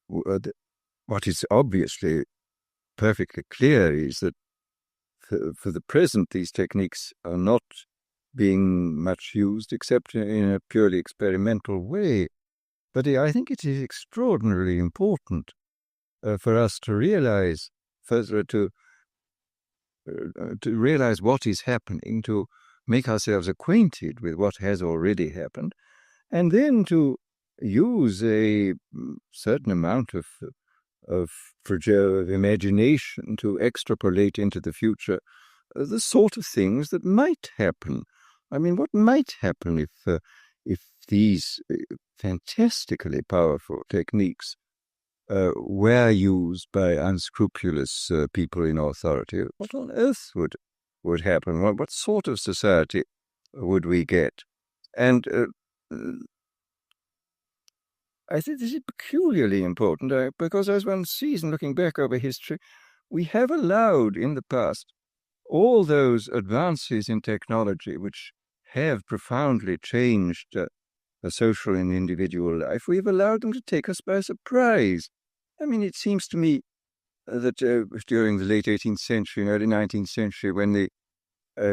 what is obviously perfectly clear is that for the present these techniques are not being much used except in a purely experimental way. But I think it is extraordinarily important for us to realize, first, to realize what is happening, to make ourselves acquainted with what has already happened, and then to use a certain amount of imagination to extrapolate into the future the sort of things that might happen. I mean, what might happen if these fantastically powerful techniques were used by unscrupulous people in authority? What on earth would happen? What sort of society would we get? And I think this is peculiarly important because, as one sees in looking back over history, we have allowed in the past all those advances in technology which have profoundly changed the social and individual life. We've allowed them to take us by surprise. I mean, it seems to me that during the late 18th century and early 19th century, when the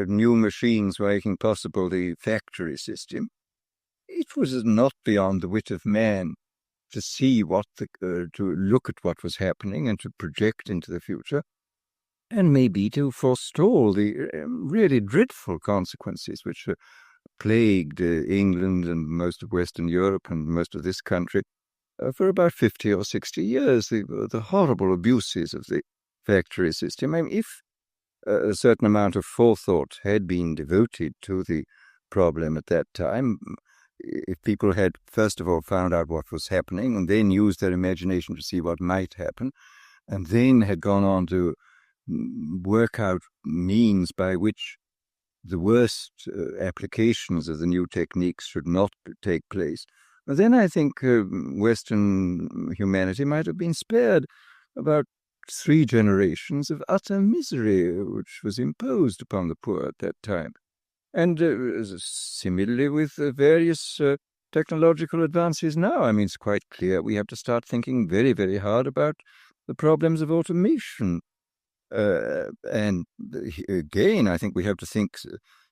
new machines were making possible the factory system, it was not beyond the wit of man to see to look at what was happening and to project into the future, and maybe to forestall the really dreadful consequences which plagued England and most of Western Europe and most of this country for about 50 or 60 years, the horrible abuses of the factory system. I mean, if a certain amount of forethought had been devoted to the problem at that time, if people had, first of all, found out what was happening and then used their imagination to see what might happen, and then had gone on to work out means by which the worst applications of the new techniques should not take place, then I think Western humanity might have been spared about 3 generations of utter misery which was imposed upon the poor at that time. And similarly with various technological advances now, I mean, it's quite clear we have to start thinking very, very hard about the problems of automation. And again, I think we have to think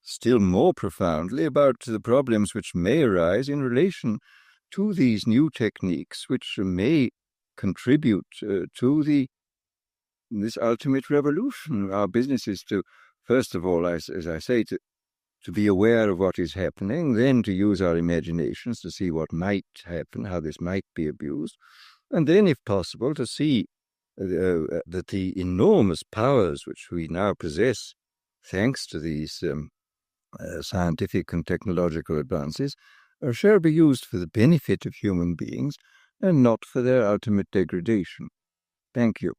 still more profoundly about the problems which may arise in relation to these new techniques, which may contribute to this ultimate revolution. Our business is to, first of all, as I say, to be aware of what is happening, then to use our imaginations to see what might happen, how this might be abused, and then, if possible, to see that the enormous powers which we now possess, thanks to these scientific and technological advances, shall be used for the benefit of human beings and not for their ultimate degradation. Thank you.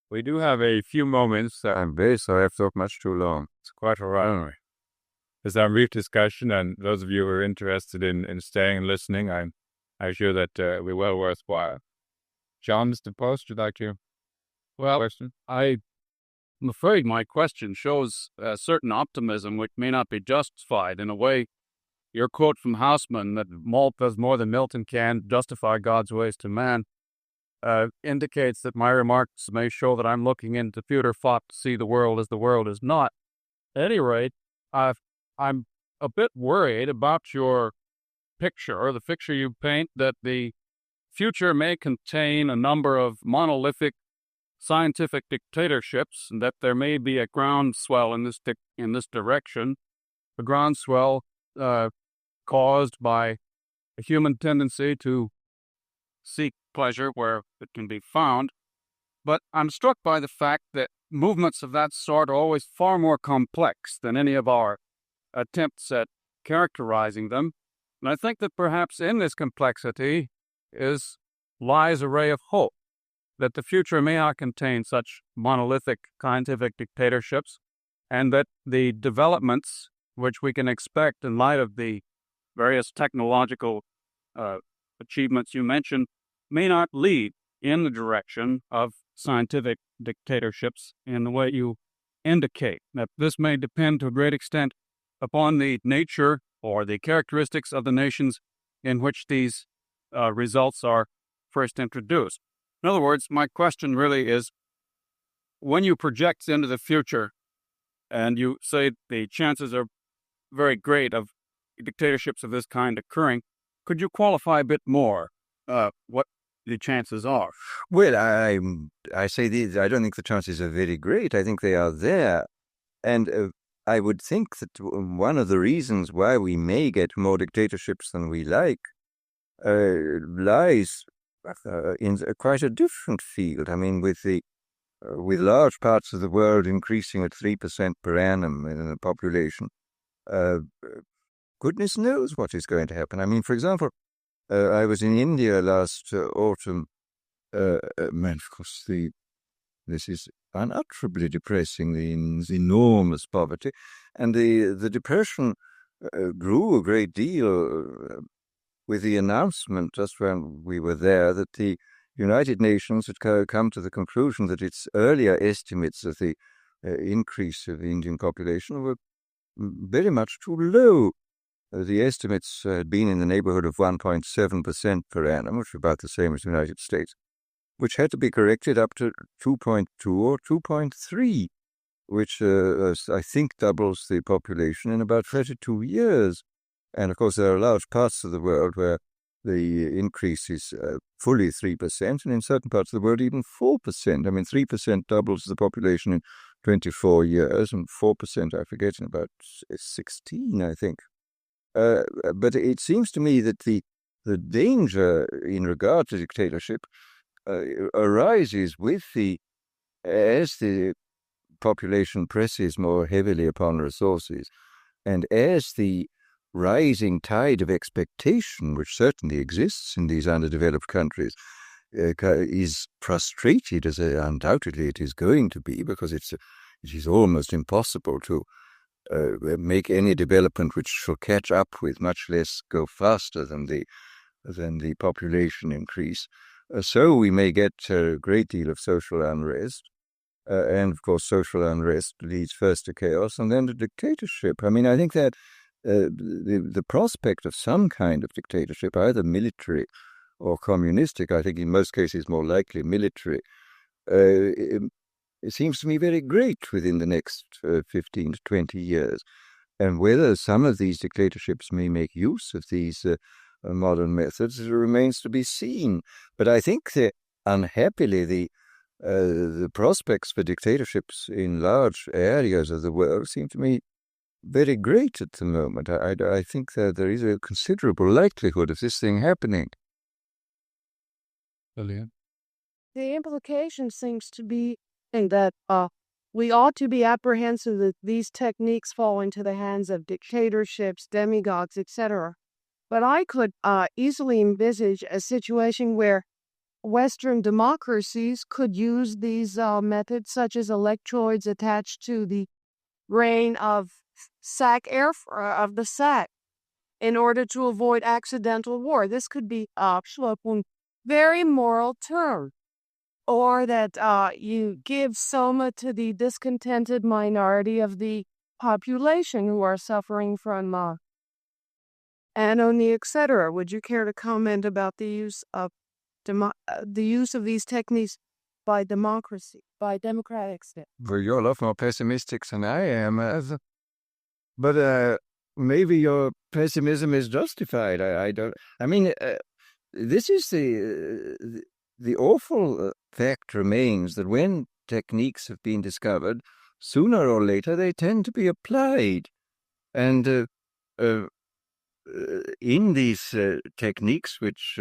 We do have a few moments. I'm very sorry I've talked much too long. It's quite all right. There's a brief discussion, and those of you who are interested in staying and listening, I'm sure that we're well worthwhile. John, Mr. Post, would you like to? Well, question? I'm afraid my question shows a certain optimism which may not be justified. In a way, your quote from Haussmann that malt does more than Milton can justify God's ways to man indicates that my remarks may show that I'm looking into future thought to see the world as the world is not. At any rate, I'm a bit worried about your picture, the picture you paint, that the future may contain a number of monolithic scientific dictatorships, and that there may be a groundswell in this direction, a groundswell caused by a human tendency to seek pleasure where it can be found. But I'm struck by the fact that movements of that sort are always far more complex than any of our attempts at characterizing them. And I think that perhaps in this complexity lies a ray of hope, that the future may not contain such monolithic scientific dictatorships, and that the developments which we can expect in light of the various technological achievements you mentioned may not lead in the direction of scientific dictatorships in the way you indicate. That this may depend to a great extent upon the nature or the characteristics of the nations in which these results are first introduced. In other words, my question really is, when you project into the future and you say the chances are very great of dictatorships of this kind occurring, could you qualify a bit more what the chances are? Well, I say these. I don't think the chances are very great. I think they are there. And I would think that one of the reasons why we may get more dictatorships than we like lies in quite a different field. I mean, with large parts of the world increasing at 3% per annum in the population, goodness knows what is going to happen. I mean, for example, I was in India last autumn. Man, of course, this is unutterably depressing, the enormous poverty. And the depression grew a great deal with the announcement, just when we were there, that the United Nations had come to the conclusion that its earlier estimates of the increase of the Indian population were very much too low. The estimates had been in the neighborhood of 1.7% per annum, which is about the same as the United States, which had to be corrected up to 2.2 or 2.3, which I think doubles the population in about 32 years. And of course, there are large parts of the world where the increase is fully 3%, and in certain parts of the world even 4%. I mean, 3% doubles the population in 24 years, and 4%, I forget, in about 16, I think. But it seems to me that the danger in regard to dictatorship arises as the population presses more heavily upon resources, and as the rising tide of expectation, which certainly exists in these underdeveloped countries, is frustrated, as undoubtedly it is going to be, because it is almost impossible to make any development which shall catch up with, much less go faster than the population increase. So we may get a great deal of social unrest. And of course, social unrest leads first to chaos and then to dictatorship. I mean, I think that the prospect of some kind of dictatorship, either military or communistic, I think in most cases more likely military, it seems to me very great within the next 15 to 20 years. And whether some of these dictatorships may make use of these modern methods remains to be seen. But I think that, unhappily, the prospects for dictatorships in large areas of the world seem to me very great at the moment. I think that there is a considerable likelihood of this thing happening. Lillian? The implication seems to be that we ought to be apprehensive that these techniques fall into the hands of dictatorships, demagogues, etc. But I could easily envisage a situation where Western democracies could use these methods, such as electrodes attached to the brain of the sac, in order to avoid accidental war. This could be a very moral term. Or that you give soma to the discontented minority of the population who are suffering from anony, etc. Would you care to comment about the use of these techniques by democratic states? Well, you're a lot more pessimistic than I am, but maybe your pessimism is justified. I don't. I mean, this is the awful fact remains that when techniques have been discovered, sooner or later they tend to be applied, and in these techniques, which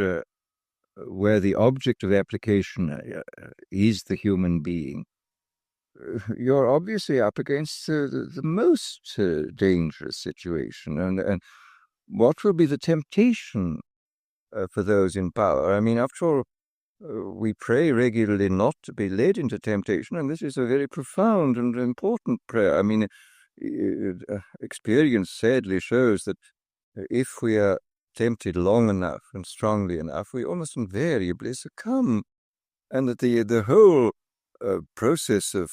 where the object of application is the human being, you're obviously up against the most dangerous situation. And what will be the temptation for those in power? I mean, after all, we pray regularly not to be led into temptation, and this is a very profound and important prayer. I mean, experience sadly shows that if we are tempted long enough and strongly enough, we almost invariably succumb, and that the whole process of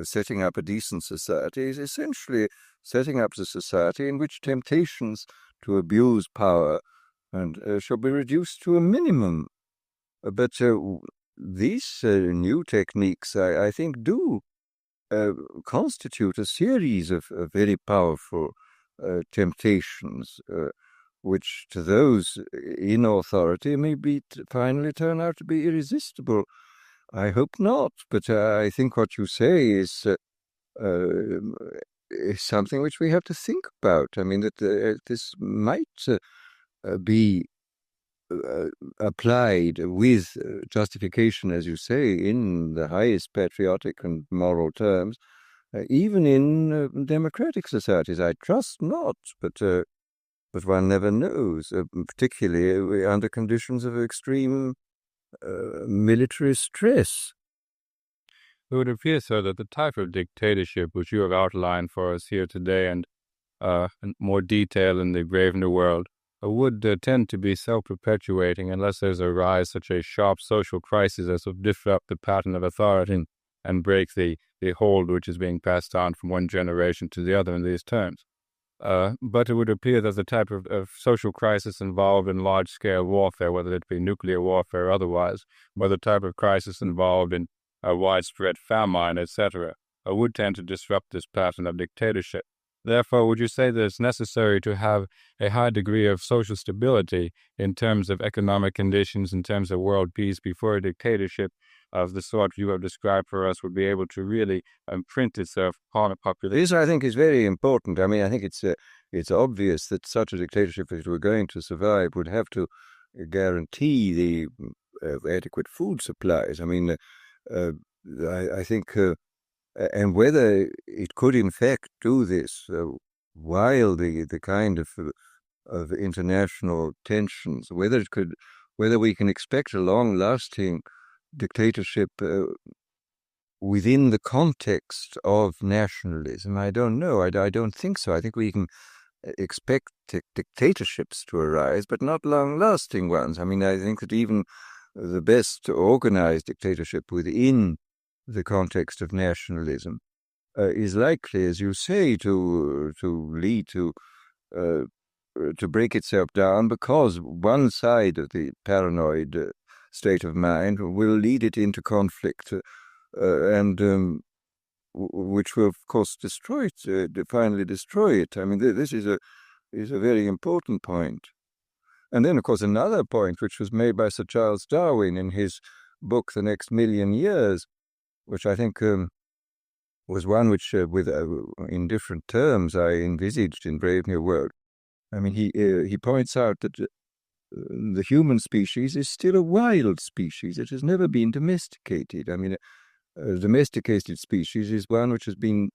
setting up a decent society is essentially setting up the society in which temptations to abuse power and shall be reduced to a minimum. But these new techniques, I think, do constitute a series of very powerful temptations, which to those in authority may finally turn out to be irresistible. I hope not, but I think what you say is something which we have to think about. I mean, that this might be applied with justification, as you say, in the highest patriotic and moral terms, even in democratic societies. I trust not, but one never knows, particularly under conditions of extreme military stress. It would appear, sir, that the type of dictatorship which you have outlined for us here today, and in more detail in the Brave New World, would tend to be self-perpetuating unless there's a rise such a sharp social crisis as to disrupt the pattern of authority and break the hold which is being passed on from one generation to the other in these terms. But it would appear that the type of social crisis involved in large-scale warfare, whether it be nuclear warfare or otherwise, or the type of crisis involved in widespread famine, etc., would tend to disrupt this pattern of dictatorship. Therefore, would you say that it's necessary to have a high degree of social stability in terms of economic conditions, in terms of world peace, before a dictatorship of the sort you have described for us would be able to really imprint itself upon a population? This, I think, is very important. I mean, I think it's obvious that such a dictatorship, if it were going to survive, would have to guarantee the adequate food supplies. I mean, I think, and whether it could in fact do this while the kind of international tensions, whether we can expect a long-lasting dictatorship within the context of nationalism, I don't know. I don't think so. I think we can expect dictatorships to arise, but not long-lasting ones. I mean, I think that even the best organized dictatorship within the context of nationalism is likely, as you say, to lead to break itself down, because one side of the paranoid state of mind will lead it into conflict, and which will, of course, destroy it, finally destroy it. I mean, this is a very important point. And then, of course, another point, which was made by Sir Charles Darwin in his book, The Next Million Years, which I think was one which, in different terms, I envisaged in Brave New World. I mean, he points out that the human species is still a wild species. It has never been domesticated. I mean, a domesticated species is one which has been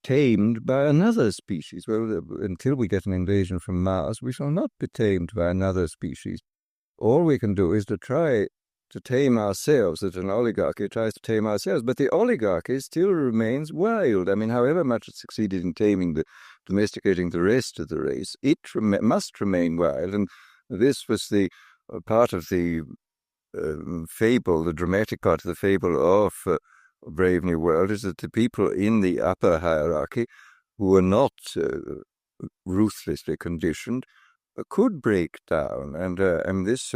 tamed by another species. Well, until we get an invasion from Mars, we shall not be tamed by another species. All we can do is to try to tame ourselves, that an oligarchy tries to tame ourselves, but the oligarchy still remains wild. I mean, however much it succeeded in domesticating the rest of the race, it must remain wild, and this was the part of the fable, the dramatic part of the fable of Brave New World, is that the people in the upper hierarchy, who were not ruthlessly conditioned, could break down, and this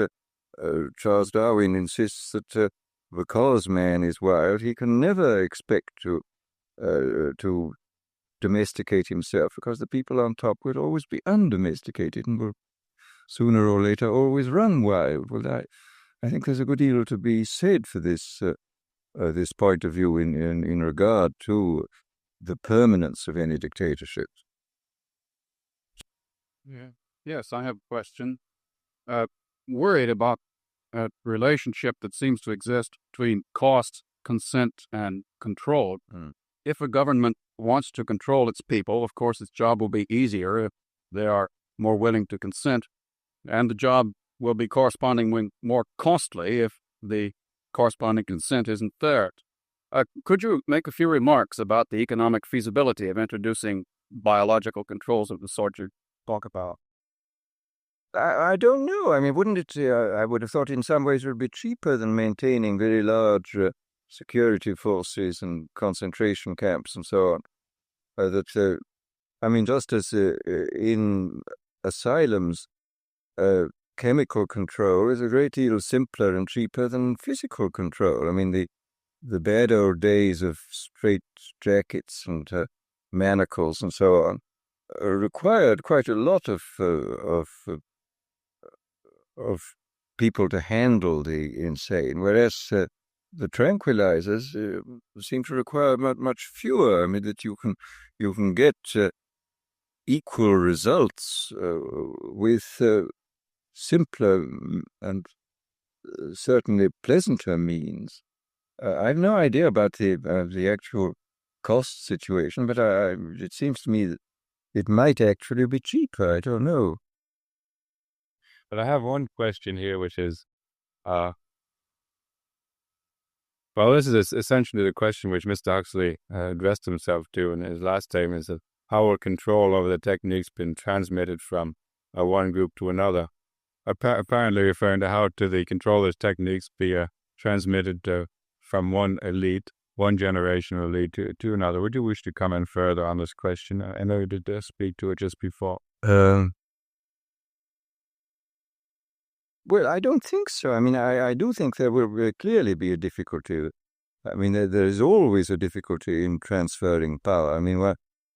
Charles Darwin insists that because man is wild, he can never expect to domesticate himself, because the people on top will always be undomesticated and will sooner or later always run wild. Well, I think there's a good deal to be said for this this point of view in regard to the permanence of any dictatorship. Yeah. Yes, I have a question. Worried about a relationship that seems to exist between cost, consent, and control. If a government wants to control its people, of course, its job will be easier if they are more willing to consent, and the job will be correspondingly more costly if the corresponding consent isn't there. Could you make a few remarks about the economic feasibility of introducing biological controls of the sort you talk about? I don't know. I mean, wouldn't it? I would have thought in some ways it would be cheaper than maintaining very large security forces and concentration camps and so on. I mean, just as in asylums, chemical control is a great deal simpler and cheaper than physical control. I mean, the bad old days of straight jackets and manacles and so on required quite a lot of people to handle the insane, whereas the tranquilizers seem to require much fewer. I mean, that you can get equal results with simpler and certainly pleasanter means. I have no idea about the actual cost situation, but it seems to me that it might actually be cheaper. I don't know. But I have one question here, which is, well, this is essentially the question which Mr. Huxley addressed himself to in his last statement, is that how will control over the techniques been transmitted from one group to another? Apparently referring to how do the controller's techniques be transmitted from one elite, one generation elite to another. Would you wish to comment further on this question? I know you did speak to it just before. Well, I don't think so. I mean, I do think there will clearly be a difficulty. I mean, there is always a difficulty in transferring power. I mean,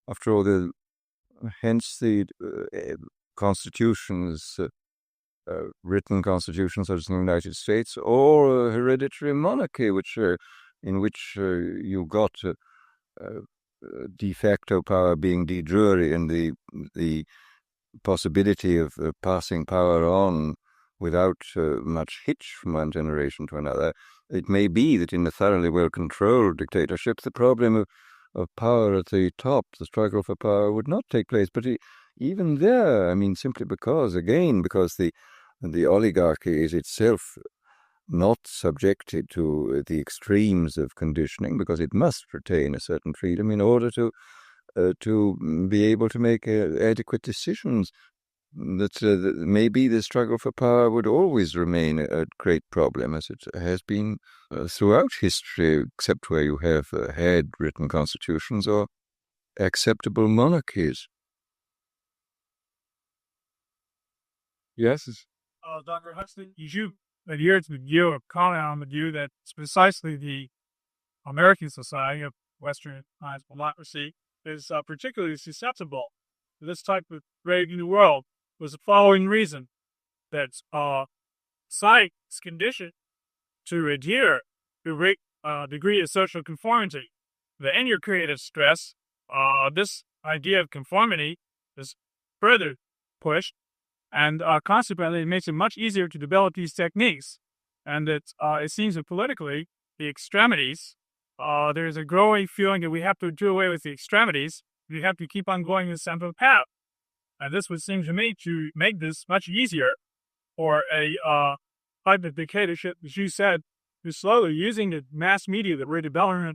after all, hence the constitutions, written constitutions such as in the United States, or a hereditary monarchy, in which you got de facto power being de jure, and the possibility of passing power on without much hitch from one generation to another. It may be that in a thoroughly well-controlled dictatorship, the problem of power at the top, the struggle for power, would not take place. But even there, I mean, simply because the oligarchy is itself not subjected to the extremes of conditioning, because it must retain a certain freedom in order to be able to make adequate decisions. That maybe the struggle for power would always remain a great problem, as it has been throughout history, except where you have had written constitutions or acceptable monarchies. Yes? Dr. Huxley, you adhere to the view or comment on the view that it's precisely the American society of Westernized democracy is particularly susceptible to this type of brave new world, was the following reason: that society is conditioned to adhere to a great degree of social conformity. That in your creative stress, this idea of conformity is further pushed, and consequently it makes it much easier to develop these techniques. And it seems that politically, the extremities, there's a growing feeling that we have to do away with the extremities. We have to keep on going the central path. And this would seem to me to make this much easier for a type of dictatorship, as you said, who's slowly using the mass media that we're developing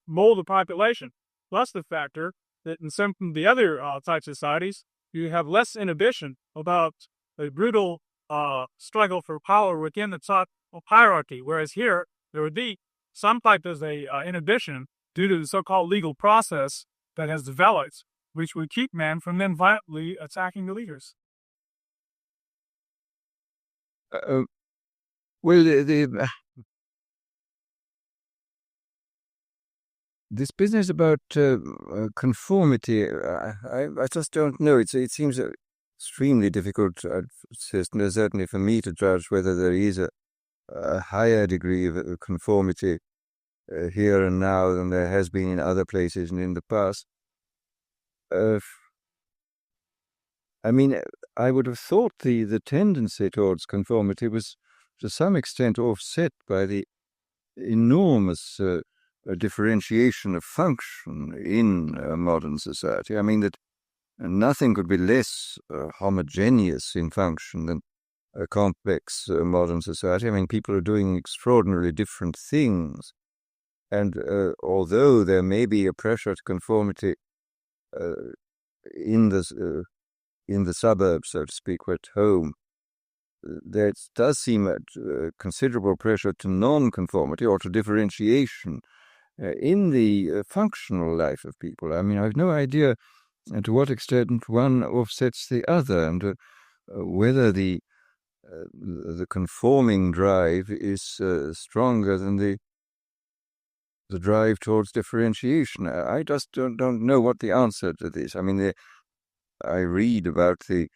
mold the population. Plus the factor that in some of the other types of societies, you have less inhibition about a brutal struggle for power within the top hierarchy, whereas here there would be some type of inhibition due to the so-called legal process that has developed, which would keep men from then violently attacking the leaders. Well, this business about conformity, I just don't know. It seems extremely difficult, certainly for me, to judge whether there is a higher degree of conformity here and now than there has been in other places and in the past. I mean, I would have thought the tendency towards conformity was to some extent offset by the enormous differentiation of function in modern society. I mean, that nothing could be less homogeneous in function than a complex modern society. I mean, people are doing extraordinarily different things. And although there may be a pressure to conformity in the suburbs, so to speak, or at home, there does seem a considerable pressure to non-conformity or to differentiation in the functional life of people. I mean, I have no idea to what extent one offsets the other, and whether the conforming drive is stronger than the drive towards differentiation. I just don't know what the answer to this. I mean, I read about the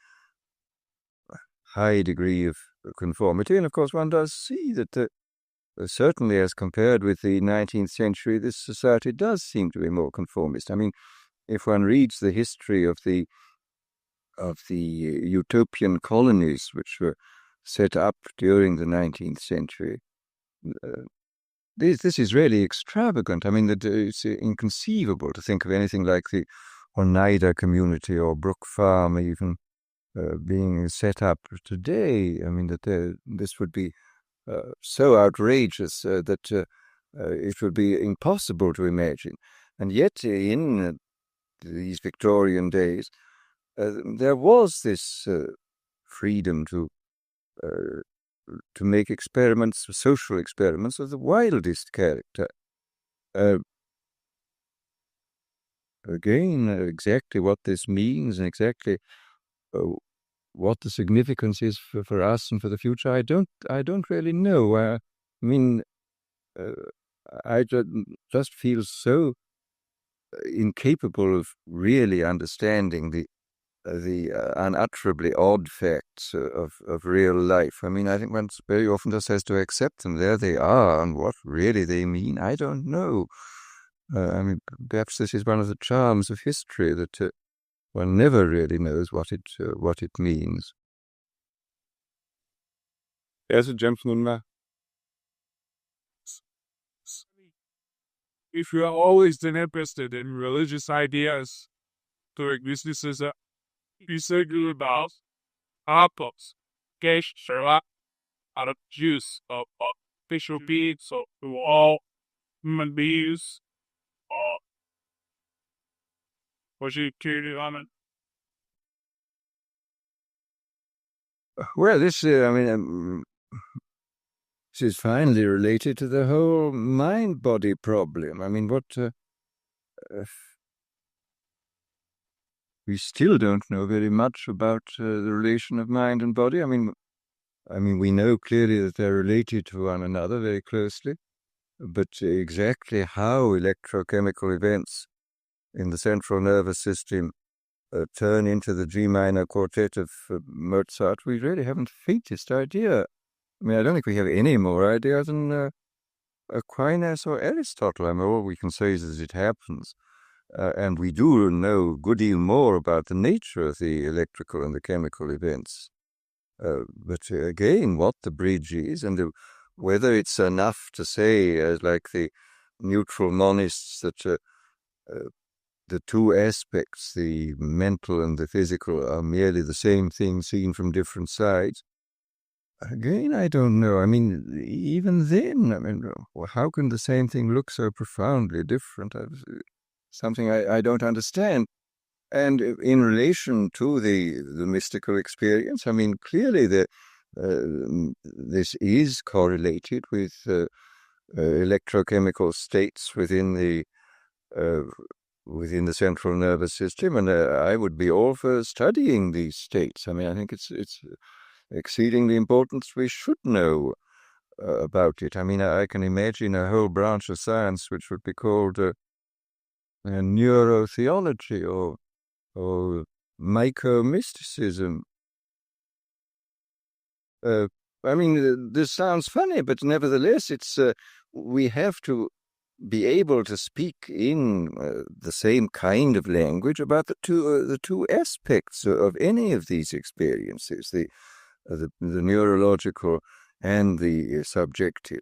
high degree of conformity, and of course one does see that certainly as compared with the 19th century, this society does seem to be more conformist. I mean, if one reads the history of the utopian colonies which were set up during the 19th century, this is really extravagant. I mean, that it's inconceivable to think of anything like the Oneida community or Brook Farm even being set up today. I mean, that this would be so outrageous that it would be impossible to imagine. And yet, in these Victorian days, there was this freedom to make experiments, social experiments of the wildest character. Again, exactly what this means and exactly what the significance is for us and for the future, I don't really know. I mean, I just feel so incapable of really understanding the unutterably odd facts of real life. I mean, I think one very often just has to accept them. There they are, and what really they mean, I don't know. I mean, perhaps this is one of the charms of history, that one never really knows what it means. There's a gentleman. If you are always interested in religious ideas doing businesses, be thinking about apples, gesture, and the juice of visual beings of all human beings. Was you curious on it? Well, this is finally related to the whole mind-body problem. I mean, we still don't know very much about the relation of mind and body. I mean, we know clearly that they're related to one another very closely, but exactly how electrochemical events in the central nervous system turn into the G minor quartet of Mozart, we really haven't the faintest idea. I mean, I don't think we have any more idea than Aquinas or Aristotle. I mean, all we can say is that it happens. And we do know a good deal more about the nature of the electrical and the chemical events. But again, what the bridge is, and whether it's enough to say, like the neutral monists, that the two aspects, the mental and the physical, are merely the same thing seen from different sides. Again, I don't know. I mean, even then, how can the same thing look so profoundly different? Something I don't understand. And in relation to the mystical experience, I mean, clearly this is correlated with electrochemical states within the central nervous system, and I would be all for studying these states. I mean, I think it's exceedingly important we should know about it. I mean, I can imagine a whole branch of science which would be called neurotheology or myco-mysticism. I mean, this sounds funny, but nevertheless, it's we have to be able to speak in the same kind of language about the two aspects of any of these experiences, the neurological and the subjective.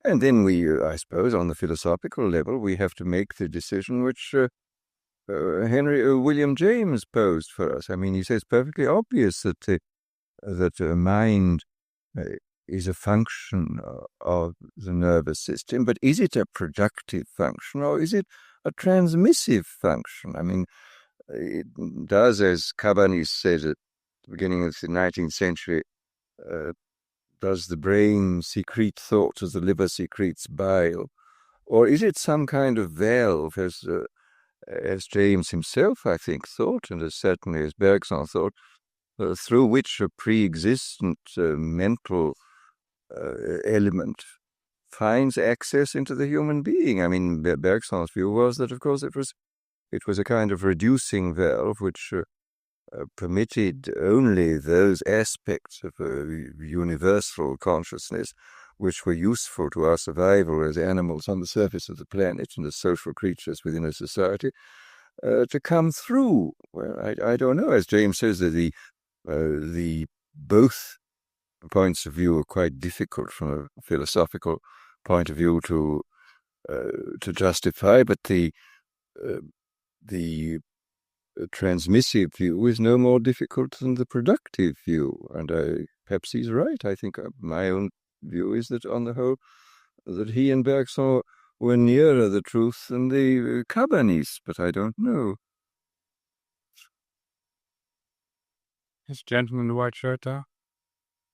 And then I suppose, on the philosophical level, we have to make the decision which William James posed for us. I mean, he says perfectly obvious that mind is a function of the nervous system, but is it a productive function or is it a transmissive function? I mean, it does, as Cabanis said at the beginning of the 19th century, does the brain secrete thought as the liver secretes bile? Or is it some kind of valve, as James himself, I think, thought, and as certainly as Bergson thought, through which a pre-existent mental element finds access into the human being? I mean, Bergson's view was that, of course, it was a kind of reducing valve which permitted only those aspects of universal consciousness which were useful to our survival as animals on the surface of the planet and as social creatures within a society to come through. Well, I don't know. As James says, that the both points of view are quite difficult from a philosophical point of view to justify, but the transmissive view is no more difficult than the productive view, and perhaps he's right. I think my own view is that, on the whole, that he and Bergson were nearer the truth than the Cabanis, but I don't know. This gentleman in the white shirt, though?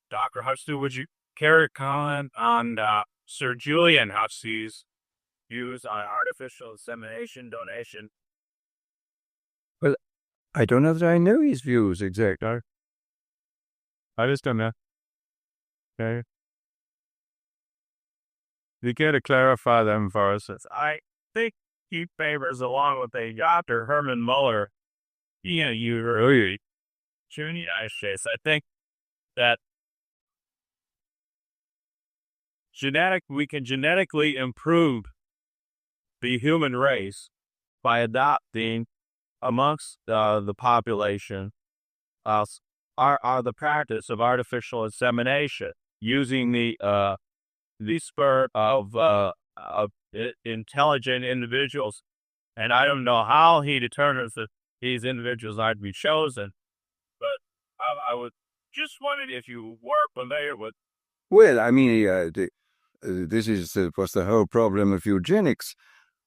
Dr. Huxley, would you care to comment on Sir Julian Huxley's views on artificial insemination donation? Well, I don't know that I know his views exactly. I just don't know. Okay. You care to clarify them for us? I think he favors, along with a Dr. Herman Muller, I think that we can genetically improve the human race by adopting amongst the population the practice of artificial insemination, using the spur of intelligent individuals. And I don't know how he determines that these individuals are to be chosen, but I would just wondered if you were familiar with. Well, I mean, this was the whole problem of eugenics.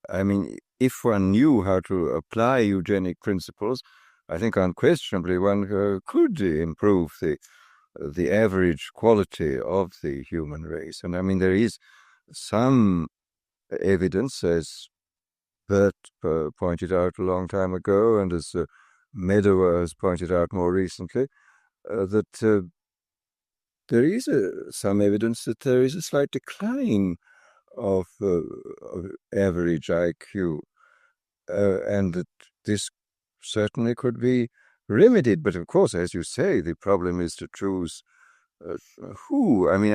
I mean, if one knew how to apply eugenic principles, I think unquestionably one could improve the average quality of the human race. And I mean, there is some evidence, as Bert pointed out a long time ago, and as Medower has pointed out more recently, that there is some evidence that there is a slight decline of average IQ, and that this certainly could be remedied. But of course, as you say, the problem is to choose who. I mean,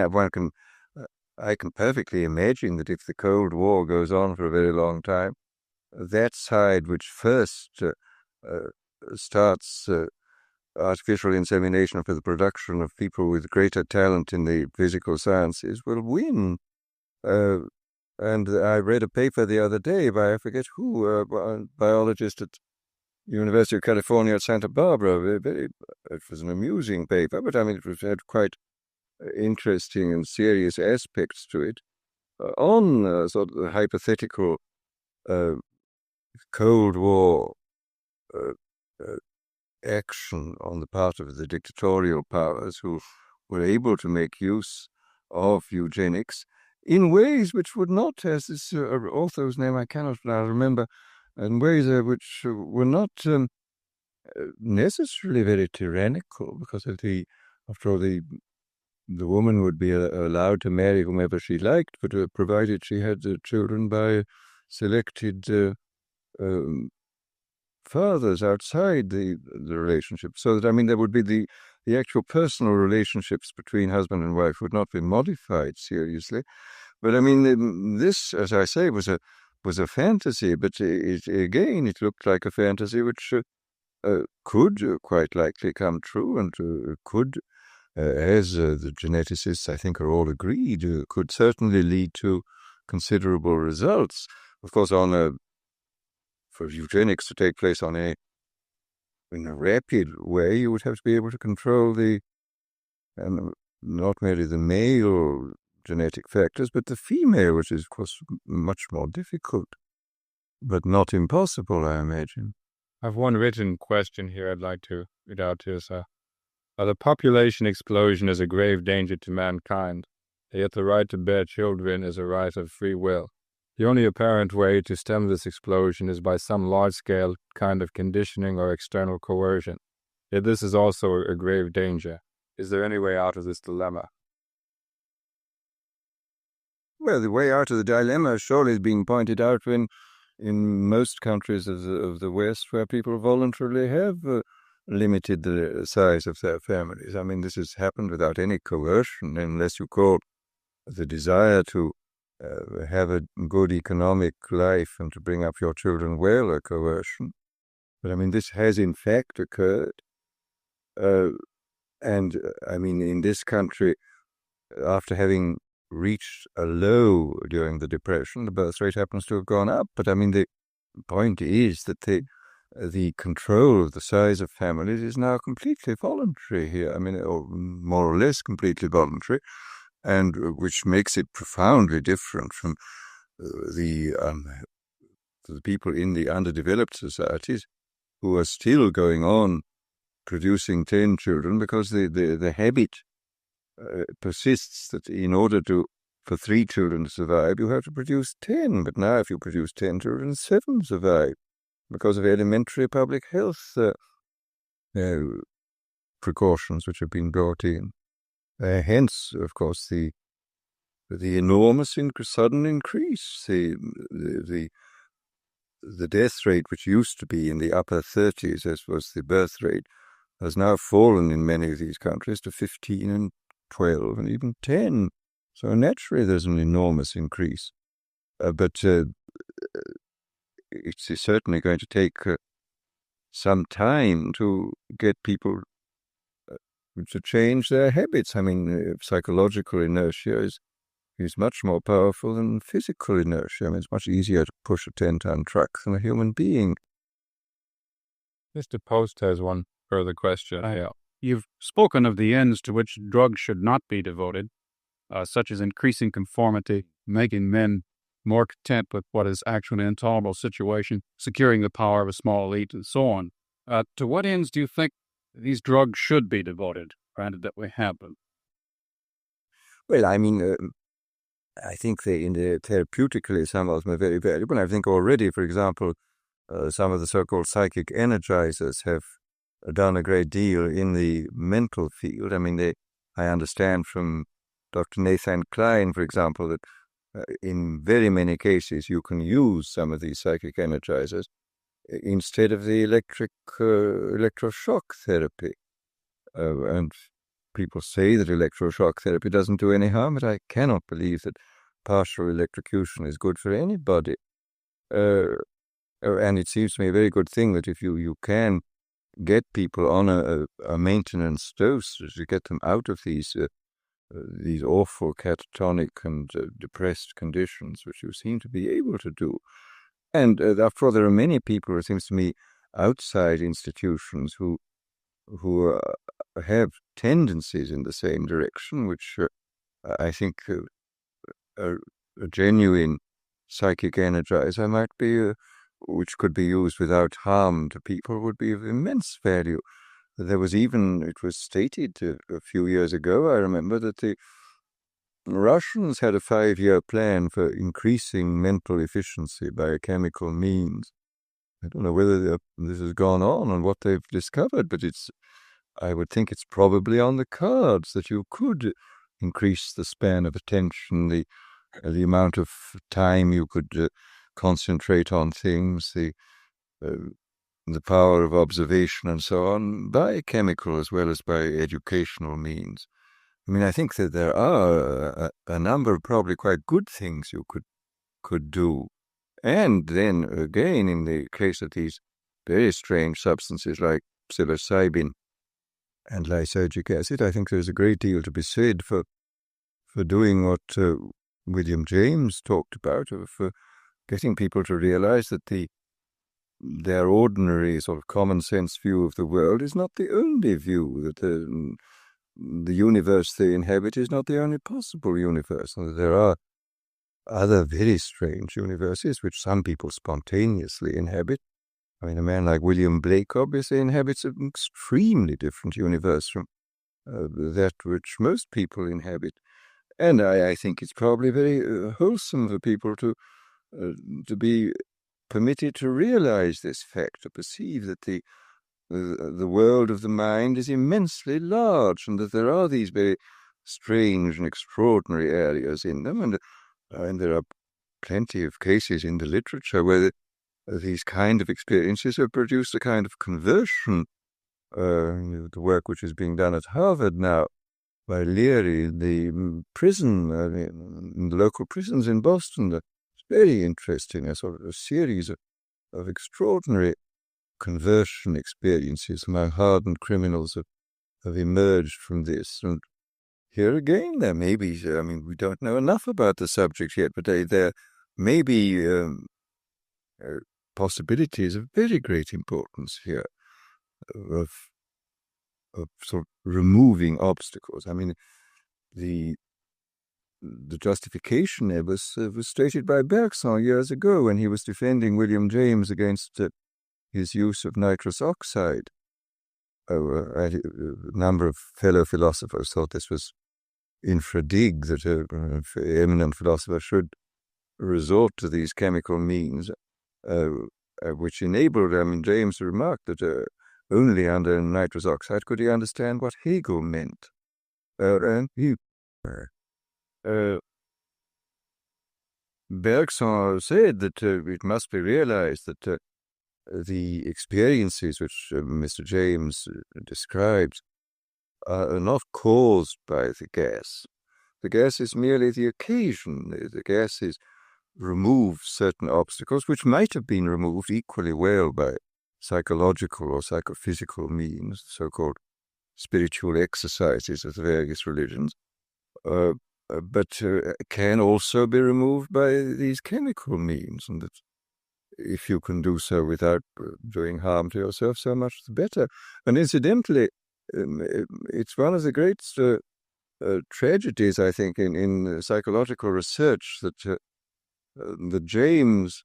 I can perfectly imagine that if the Cold War goes on for a very long time, that side which first starts artificial insemination for the production of people with greater talent in the physical sciences will win. And I read a paper the other day by, I forget who, a biologist at University of California at Santa Barbara. It was an amusing paper, but I mean, it had quite interesting and serious aspects to it on sort of the hypothetical Cold War action on the part of the dictatorial powers who were able to make use of eugenics in ways which would not, as this author's name I cannot now remember, in ways which were not necessarily very tyrannical, because after all, the woman would be allowed to marry whomever she liked, but provided she had children by selected fathers outside the relationship. So that, I mean, there would be the actual personal relationships between husband and wife would not be modified seriously. But I mean, this, as I say, was a fantasy, but it looked like a fantasy which could quite likely come true, and could, as the geneticists I think are all agreed, could certainly lead to considerable results. Of course, for eugenics to take place in a rapid way, you would have to be able to control not merely the male genetic factors, but the female, which is, of course, much more difficult, but not impossible, I imagine. I have one written question here I'd like to read out to you, sir. The population explosion is a grave danger to mankind, yet the right to bear children is a right of free will. The only apparent way to stem this explosion is by some large-scale kind of conditioning or external coercion. Yet this is also a grave danger. Is there any way out of this dilemma? Well, the way out of the dilemma surely is being pointed out in most countries of the West, where people voluntarily have limited the size of their families. I mean, this has happened without any coercion, unless you call the desire to have a good economic life and to bring up your children well a coercion. But I mean, this has in fact occurred. And I mean, in this country, after having reached a low during the Depression, the birth rate happens to have gone up. But I mean, the point is that the control of the size of families is now completely voluntary here. I mean, or more or less completely voluntary, and which makes it profoundly different from the people in the underdeveloped societies who are still going on producing 10 children, because the habit persists that in order for 3 children to survive, you have to produce 10. But now if you produce 10 children, 7 survive because of elementary public health precautions which have been brought in. Hence, of course, the enormous sudden increase, the the death rate, which used to be in the upper 30s, as was the birth rate, has now fallen in many of these countries to 15 and 12 and even 10. So naturally there's an enormous increase. But it's certainly going to take some time to get people to change their habits. I mean, psychological inertia is much more powerful than physical inertia. I mean, it's much easier to push a 10-ton truck than a human being. Mr. Post has one further question. You've spoken of the ends to which drugs should not be devoted, such as increasing conformity, making men more content with what is actually an intolerable situation, securing the power of a small elite, and so on. To what ends do you think these drugs should be devoted, granted that we have them? Well, I mean, I think they, in the therapeutically, some of them are very valuable. I think already, for example, some of the so-called psychic energizers have done a great deal in the mental field. I mean, I understand from Dr. Nathan Klein, for example, that in very many cases you can use some of these psychic energizers instead of the electroshock therapy. And people say that electroshock therapy doesn't do any harm, but I cannot believe that partial electrocution is good for anybody. And it seems to me a very good thing that if you can get people on a maintenance dose to get them out of these awful catatonic and depressed conditions, which you seem to be able to do. And after all, there are many people, it seems to me, outside institutions who have tendencies in the same direction, which I think a genuine psychic energizer might be, which could be used without harm to people, would be of immense value. There was even, it was stated a few years ago, I remember, that the Russians had a 5-year plan for increasing mental efficiency by chemical means. I don't know whether this has gone on and what they've discovered, but I would think it's probably on the cards that you could increase the span of attention, the amount of time you could concentrate on things, the power of observation and so on, by chemical as well as by educational means. I mean, I think that there are a number of probably quite good things you could do. And then, again, in the case of these very strange substances like psilocybin and lysergic acid, I think there's a great deal to be said for doing what William James talked about, for getting people to realize that their ordinary sort of common sense view of the world is not the only view, that the universe they inhabit is not the only possible universe, and that there are other very strange universes which some people spontaneously inhabit. I mean, a man like William Blake obviously inhabits an extremely different universe from that which most people inhabit. And I think it's probably very wholesome for people to be permitted to realize this fact, to perceive that the world of the mind is immensely large, and that there are these very strange and extraordinary areas in them, and there are plenty of cases in the literature where these kind of experiences have produced a kind of conversion. The work which is being done at Harvard now by Leary, the prison, in the local prisons in Boston, it's very interesting, a sort of a series of extraordinary conversion experiences among hardened criminals have emerged from this. And here again, there may be, I mean, we don't know enough about the subject yet, but there may be possibilities of very great importance here of sort of removing obstacles. I mean, the justification there was stated by Bergson years ago when he was defending William James against his use of nitrous oxide. A number of fellow philosophers thought this was infra-dig, that an eminent philosopher should resort to these chemical means, which enabled, I mean, James remarked that only under nitrous oxide could he understand what Hegel meant. And he Bergson said that it must be realized that the experiences which Mr. James describes are not caused by the gas. The gas is merely the occasion. The gas removes certain obstacles which might have been removed equally well by psychological or psychophysical means, so-called spiritual exercises of the various religions, but can also be removed by these chemical means, and that if you can do so without doing harm to yourself, so much the better. And incidentally, it's one of the great tragedies, I think, in psychological research that James,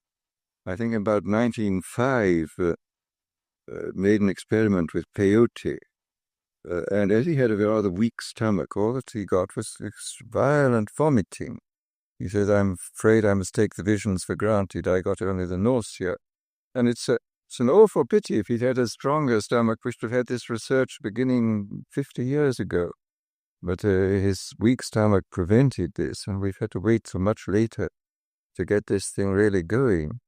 I think about 1905, made an experiment with peyote. And as he had a rather weak stomach, all that he got was violent vomiting. He said, "I'm afraid I must take the visions for granted. I got only the nausea." And it's an awful pity. If he'd had a stronger stomach, we should have had this research beginning 50 years ago. But his weak stomach prevented this, and we've had to wait till much later to get this thing really going.